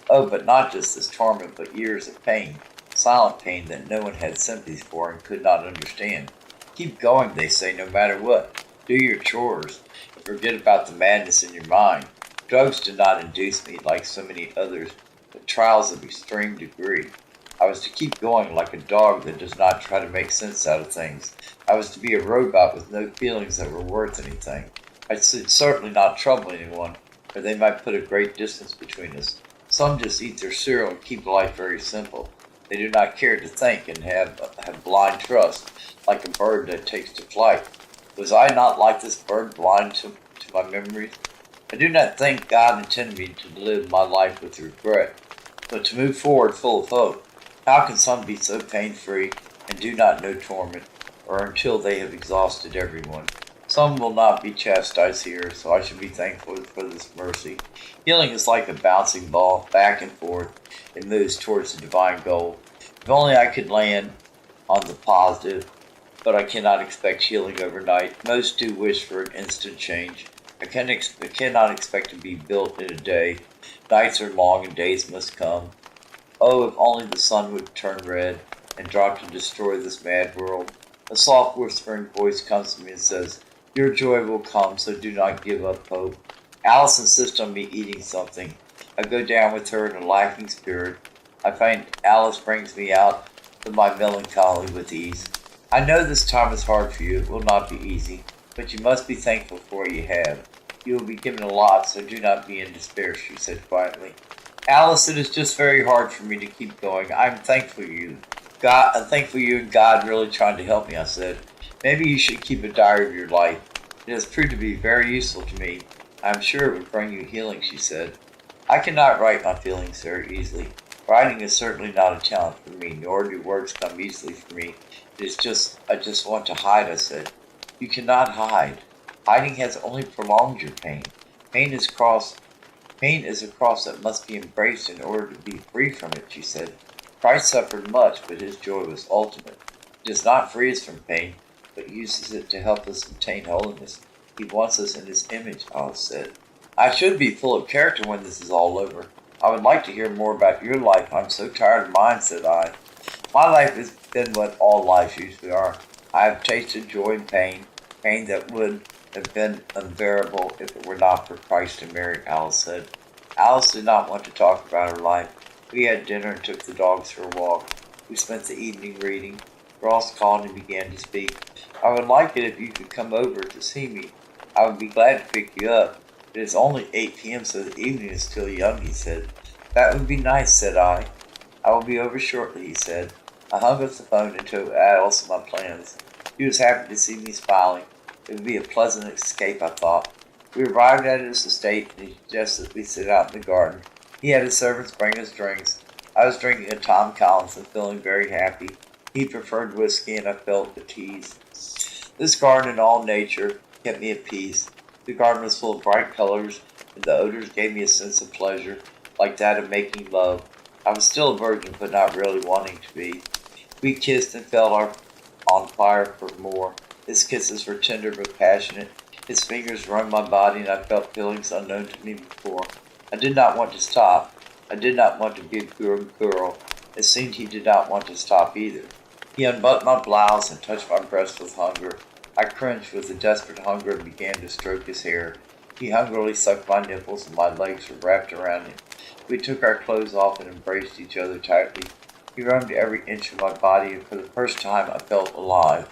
S1: Oh, but not just this torment, but years of pain, silent pain that no one had sympathies for and could not understand. Keep going, they say, no matter what. Do your chores, and forget about the madness in your mind. Drugs did not induce me, like so many others, but trials of extreme degree. I was to keep going like a dog that does not try to make sense out of things. I was to be a robot with no feelings that were worth anything. I should certainly not trouble anyone, or they might put a great distance between us. Some just eat their cereal and keep life very simple. They do not care to think and have blind trust, like a bird that takes to flight. Was I not like this bird, blind to my memories? I do not think God intended me to live my life with regret, but to move forward full of hope. How can some be so pain-free and do not know torment, or until they have exhausted everyone? Some will not be chastised here, so I should be thankful for this mercy. Healing is like a bouncing ball, back and forth. It moves towards the divine goal. If only I could land on the positive, but I cannot expect healing overnight. Most do wish for an instant change. I cannot expect to be built in a day. Nights are long and days must come. Oh, if only the sun would turn red and drop to destroy this mad world. A soft whispering voice comes to me and says, your joy will come, so do not give up hope. Alice insists on me eating something. I go down with her in a lacking spirit. I find Alice brings me out of my melancholy with ease. I know this time is hard for you. It will not be easy, but you must be thankful for what you have. You will be given a lot, so do not be in despair, she said quietly. Alice, it is just very hard for me to keep going. I am thankful you. I'm thankful you and God really trying to help me, I said. Maybe you should keep a diary of your life. It has proved to be very useful to me. I am sure it would bring you healing, she said. I cannot write my feelings very easily. Writing is certainly not a talent for me, nor do words come easily for me. I just want to hide, I said. You cannot hide. Hiding has only prolonged your pain. Pain is a cross that must be embraced in order to be free from it, she said. Christ suffered much, but his joy was ultimate. He does not free us from pain, but uses it to help us obtain holiness. He wants us in his image, Alice said. I should be full of character when this is all over. I would like to hear more about your life. I'm so tired of mine, said I. My life has been what all lives usually are. I have tasted joy and pain that would have been unbearable if it were not for Christ and Mary, Alice said. Alice did not want to talk about her life. We had dinner and took the dogs for a walk. We spent the evening reading. Ross called and began to speak. I would like it if you could come over to see me. I would be glad to pick you up. It is only 8 p.m., so the evening is still young, he said. That would be nice, said I. I will be over shortly, he said. I hung up the phone and told Alice my plans. He was happy to see me smiling. It would be a pleasant escape, I thought. We arrived at his estate, and he suggested we sit out in the garden. He had his servants bring us drinks. I was drinking a Tom Collins and feeling very happy. He preferred whiskey, and I felt at ease. This garden and all nature kept me at peace. The garden was full of bright colors, and the odors gave me a sense of pleasure, like that of making love. I was still a virgin, but not really wanting to be. We kissed and felt on fire for more. His kisses were tender but passionate. His fingers wrung my body, and I felt feelings unknown to me before. I did not want to stop. I did not want to be a good girl. It seemed he did not want to stop either. He unbuttoned my blouse and touched my breast with hunger. I cringed with a desperate hunger and began to stroke his hair. He hungrily sucked my nipples, and my legs were wrapped around him. We took our clothes off and embraced each other tightly. He roamed every inch of my body, and for the first time I felt alive.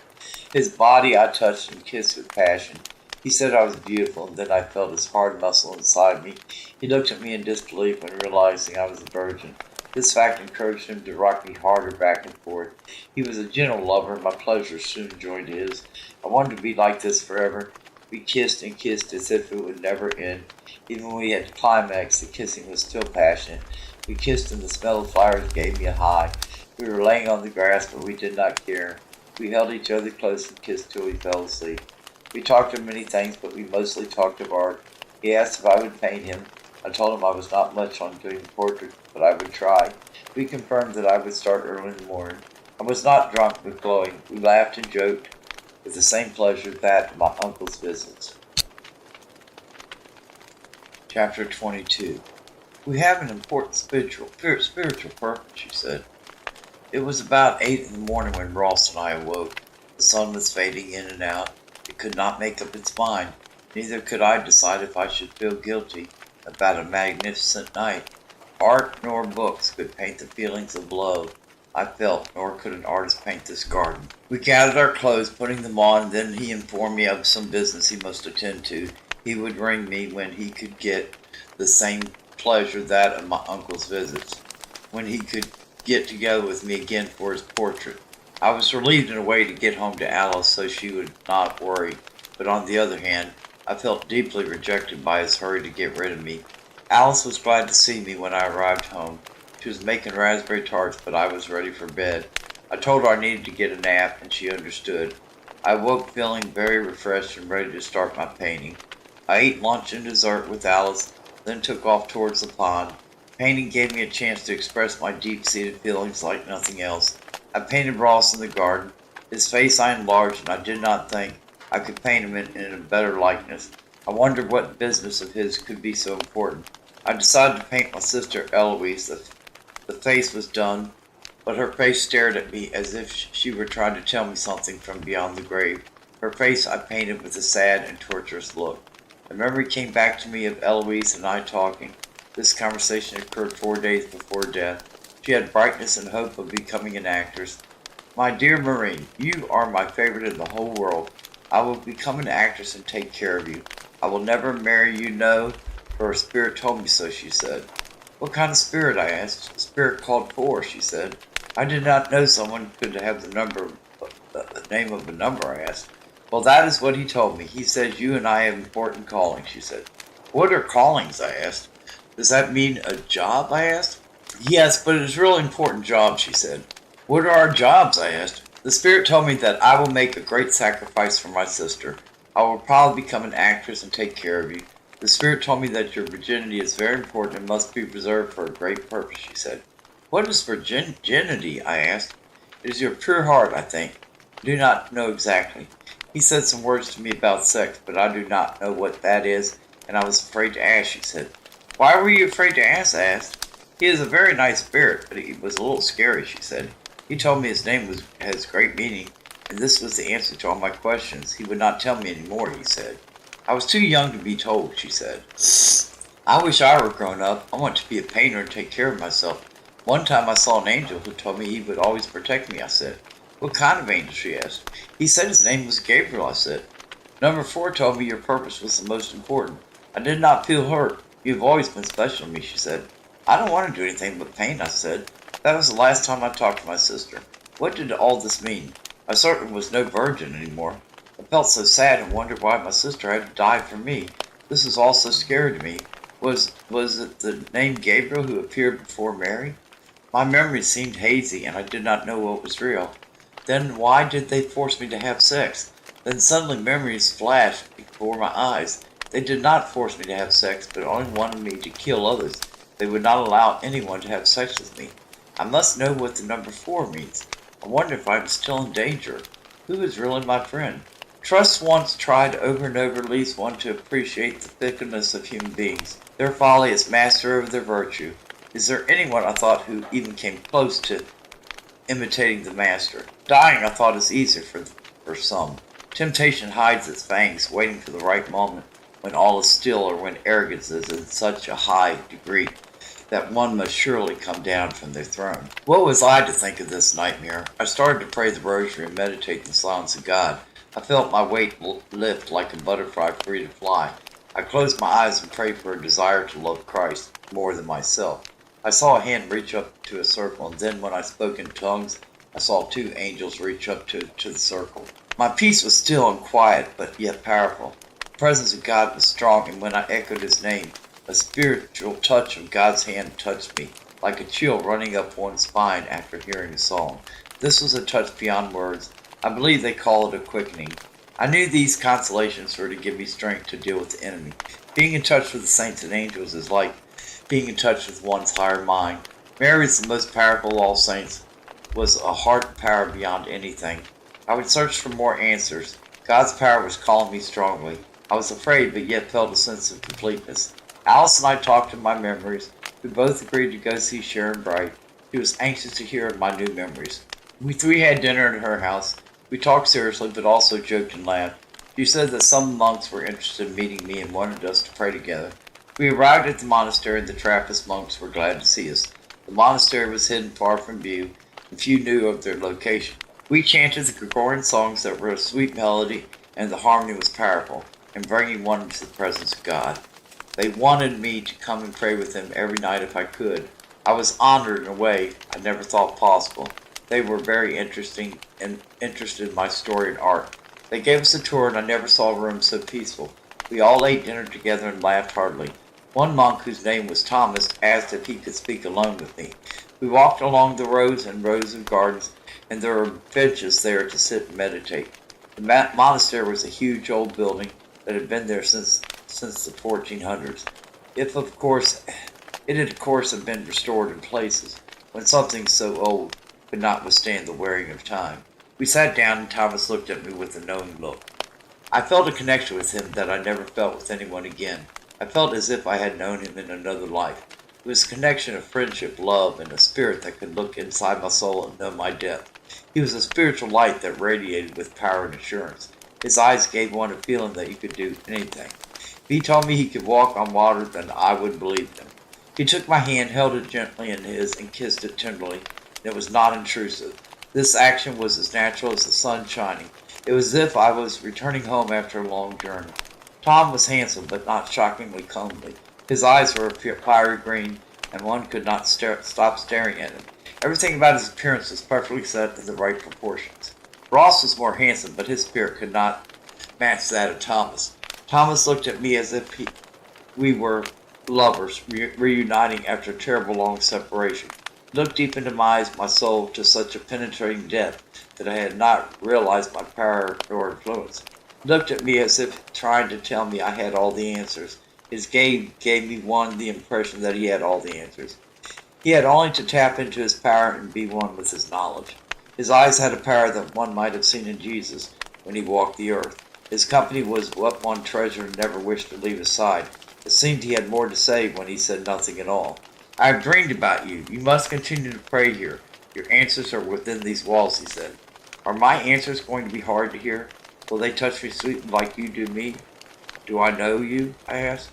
S1: His body I touched and kissed with passion. He said I was beautiful, and then I felt his hard muscle inside me. He looked at me in disbelief when realizing I was a virgin. This fact encouraged him to rock me harder back and forth. He was a gentle lover, and my pleasure soon joined his. I wanted to be like this forever. We kissed and kissed as if it would never end. Even when we had climaxed, the kissing was still passionate. We kissed, and the smell of flowers gave me a high. We were laying on the grass, but we did not care. We held each other close and kissed till we fell asleep. We talked of many things, but we mostly talked of art. He asked if I would paint him. I told him I was not much on doing portraits, but I would try. We confirmed that I would start early in the morning. I was not drunk but glowing. We laughed and joked with the same pleasure that at my uncle's visits. Chapter 22. We have an important spiritual purpose, she said. It was about 8 in the morning when Ross and I awoke. The sun was fading in and out. It could not make up its mind. Neither could I decide if I should feel guilty about a magnificent night. Art nor books could paint the feelings of love I felt, nor could an artist paint this garden. We gathered our clothes, putting them on, and then he informed me of some business he must attend to. He would ring me when he could get the same pleasure that of my uncle's visits, when he could get together with me again for his portrait. I was relieved in a way to get home to Alice so she would not worry, but on the other hand, I felt deeply rejected by his hurry to get rid of me. Alice was glad to see me when I arrived home. She was making raspberry tarts, but I was ready for bed. I told her I needed to get a nap, and she understood. I woke feeling very refreshed and ready to start my painting. I ate lunch and dessert with Alice, then took off towards the pond. Painting gave me a chance to express my deep-seated feelings like nothing else. I painted Ross in the garden. His face I enlarged, and I did not think I could paint him in a better likeness. I wondered what business of his could be so important. I decided to paint my sister Eloise. The face was done, but her face stared at me as if she were trying to tell me something from beyond the grave. Her face I painted with a sad and torturous look. A memory came back to me of Eloise and I talking. This conversation occurred 4 days before death. She had brightness and hope of becoming an actress. My dear Maureen, you are my favorite in the whole world. I will become an actress and take care of you. I will never marry you, no, for a spirit told me so, she said. What kind of spirit, I asked. A spirit called 4, she said. I did not know someone could have the name of a number, I asked. Well, that is what he told me. He says you and I have important callings, she said. What are callings, I asked. Does that mean a job, I asked. Yes, but it is a really important job, she said. What are our jobs, I asked. The spirit told me that I will make a great sacrifice for my sister. I will probably become an actress and take care of you. The spirit told me that your virginity is very important and must be preserved for a great purpose, she said. What is virginity, I asked. It is your pure heart, I think. I do not know exactly. He said some words to me about sex, but I do not know what that is, and I was afraid to ask, she said. Why were you afraid to ask, I asked. He is a very nice spirit, but he was a little scary, she said. He told me his name has great meaning, and this was the answer to all my questions. He would not tell me any more, he said. I was too young to be told, she said. I wish I were grown up. I want to be a painter and take care of myself. One time I saw an angel who told me he would always protect me, I said. What kind of angel, she asked. He said his name was Gabriel, I said. Number 4 told me your purpose was the most important. I did not feel hurt. You have always been special to me, she said. I don't want to do anything but paint, I said. That was the last time I talked to my sister. What did all this mean? I certainly was no virgin anymore. I felt so sad and wondered why my sister had to die for me. This was all so scary to me. Was it the name Gabriel who appeared before Mary? My memory seemed hazy, and I did not know what was real. Then why did they force me to have sex? Then suddenly memories flashed before my eyes. They did not force me to have sex, but only wanted me to kill others. They would not allow anyone to have sex with me. I must know what the number 4 means. I wonder if I am still in danger. Who is really my friend? Trust once tried over and over leads one to appreciate the fickleness of human beings. Their folly is master over their virtue. Is there anyone, I thought, who even came close to imitating the master? Dying, I thought, is easier for some. Temptation hides its fangs, waiting for the right moment, when all is still or when arrogance is in such a high degree that one must surely come down from their throne. What was I to think of this nightmare? I started to pray the rosary and meditate in the silence of God. I felt my weight lift like a butterfly free to fly. I closed my eyes and prayed for a desire to love Christ more than myself. I saw a hand reach up to a circle, and then when I spoke in tongues, I saw 2 angels reach up to the circle. My peace was still and quiet, but yet powerful. The presence of God was strong, and when I echoed his name, a spiritual touch of God's hand touched me, like a chill running up one's spine after hearing a song. This was a touch beyond words. I believe they call it a quickening. I knew these consolations were to give me strength to deal with the enemy. Being in touch with the saints and angels is like being in touch with one's higher mind. Mary is the most powerful of all saints, was a heart power beyond anything. I would search for more answers. God's power was calling me strongly. I was afraid, but yet felt a sense of completeness. Alice and I talked in my memories. We both agreed to go see Sharon Bright. She was anxious to hear of my new memories. We three had dinner at her house. We talked seriously, but also joked and laughed. She said that some monks were interested in meeting me and wanted us to pray together. We arrived at the monastery, and the Trappist monks were glad to see us. The monastery was hidden far from view, and few knew of their location. We chanted the Gregorian songs that were a sweet melody, and the harmony was powerful, and bringing one into the presence of God. They wanted me to come and pray with them every night if I could. I was honored in a way I never thought possible. They were very interested in my story and art. They gave us a tour, and I never saw a room so peaceful. We all ate dinner together and laughed heartily. One monk, whose name was Thomas, asked if he could speak alone with me. We walked along the rows and rows of gardens, and there were benches there to sit and meditate. The monastery was a huge old building that had been there since the 1400s. It had of course been restored in places, when something so old could not withstand the wearing of time. We sat down, and Thomas looked at me with a knowing look. I felt a connection with him that I never felt with anyone again. I felt as if I had known him in another life. It was a connection of friendship, love, and a spirit that could look inside my soul and know my depth. He was a spiritual light that radiated with power and assurance. His eyes gave one a feeling that he could do anything. If he told me he could walk on water, then I would believe him. He took my hand, held it gently in his, and kissed it tenderly. It was not intrusive. This action was as natural as the sun shining. It was as if I was returning home after a long journey. Tom was handsome, but not shockingly comely. His eyes were fiery green, and one could not stop staring at him. Everything about his appearance was perfectly set in the right proportions. Ross was more handsome, but his spirit could not match that of Thomas. Thomas looked at me as if we were lovers reuniting after a terrible long separation. He looked deep into my eyes, my soul, to such a penetrating depth that I had not realized my power or influence. He looked at me as if trying to tell me I had all the answers. His gaze gave me the impression that he had all the answers. He had only to tap into his power and be one with his knowledge. His eyes had a power that one might have seen in Jesus when he walked the earth. His company was what one treasured and never wished to leave aside. It seemed he had more to say when he said nothing at all. I have dreamed about you. You must continue to pray here. Your answers are within these walls, he said. Are my answers going to be hard to hear? Will they touch me sweetly like you do me? Do I know you? I asked.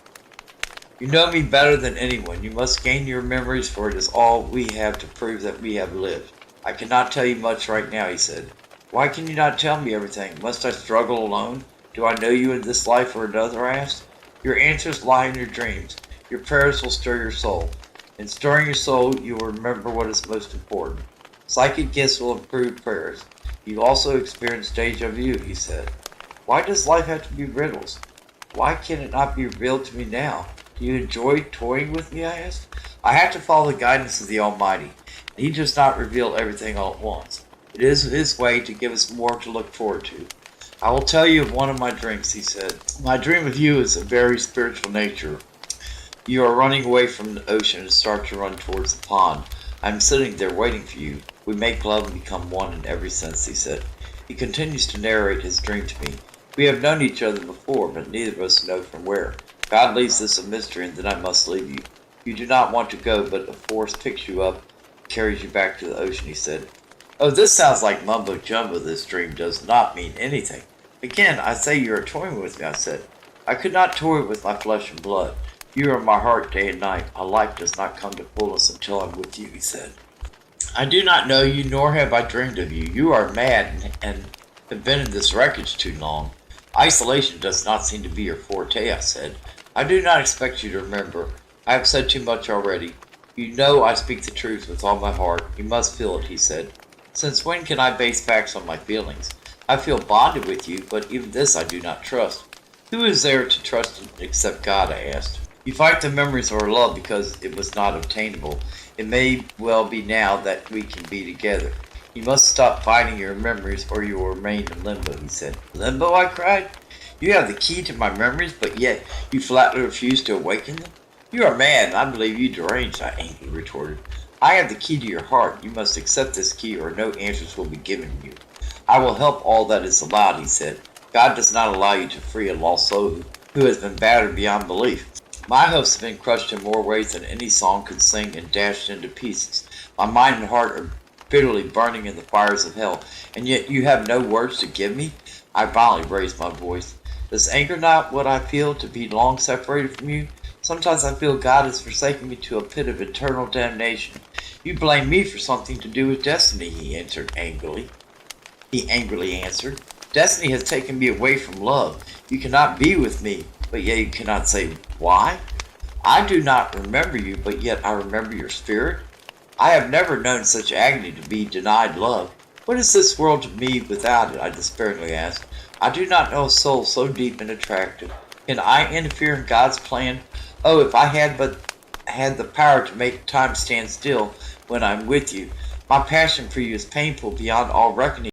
S1: You know me better than anyone. You must gain your memories, for it is all we have to prove that we have lived. I cannot tell you much right now, he said. Why can you not tell me everything? Must I struggle alone? Do I know you in this life or another? I asked. Your answers lie in your dreams. Your prayers will stir your soul. In stirring your soul, you will remember what is most important. Psychic gifts will improve prayers. You also experience deja vu, he said. Why does life have to be riddles? Why can it not be revealed to me now? Do you enjoy toying with me? I asked. I have to follow the guidance of the Almighty. He does not reveal everything all at once. It is His way to give us more to look forward to. I will tell you of one of my dreams, he said. My dream of you is a very spiritual nature. You are running away from the ocean and start to run towards the pond. I am sitting there waiting for you. We make love and become one in every sense, he said. He continues to narrate his dream to me. We have known each other before, but neither of us know from where. God leaves this a mystery, and then I must leave you. You do not want to go, but a force picks you up and carries you back to the ocean, he said. Oh, this sounds like mumbo-jumbo. This dream does not mean anything. Again, I say you are toying with me, I said. I could not toy with my flesh and blood. You are my heart day and night. My life does not come to fullness until I'm with you, he said. I do not know you, nor have I dreamed of you. You are mad and have been in this wreckage too long. Isolation does not seem to be your forte, I said. I do not expect you to remember. I have said too much already. You know I speak the truth with all my heart. You must feel it, he said. Since when can I base facts on my feelings? I feel bonded with you, but even this I do not trust. Who is there to trust except God, I asked. You fight the memories of our love because it was not obtainable. It may well be now that we can be together. You must stop fighting your memories or you will remain in limbo, he said. Limbo, I cried. You have the key to my memories, but yet you flatly refuse to awaken them? You are mad, and I believe you deranged, I angrily retorted. I have the key to your heart. You must accept this key, or no answers will be given you. I will help all that is allowed, he said. God does not allow you to free a lost soul who has been battered beyond belief. My hopes have been crushed in more ways than any song could sing and dashed into pieces. My mind and heart are bitterly burning in the fires of hell, and yet you have no words to give me? I violently raised my voice. Does anger not what I feel to be long separated from you? Sometimes I feel God has forsaken me to a pit of eternal damnation. You blame me for something to do with destiny, he angrily answered. Destiny has taken me away from love. You cannot be with me, but yet you cannot say why? I do not remember you, but yet I remember your spirit. I have never known such agony to be denied love. What is this world to me without it? I despairingly asked. I do not know a soul so deep and attractive. Can I interfere in God's plan? Oh, if I had but had the power to make time stand still when I'm with you. My passion for you is painful beyond all reckoning.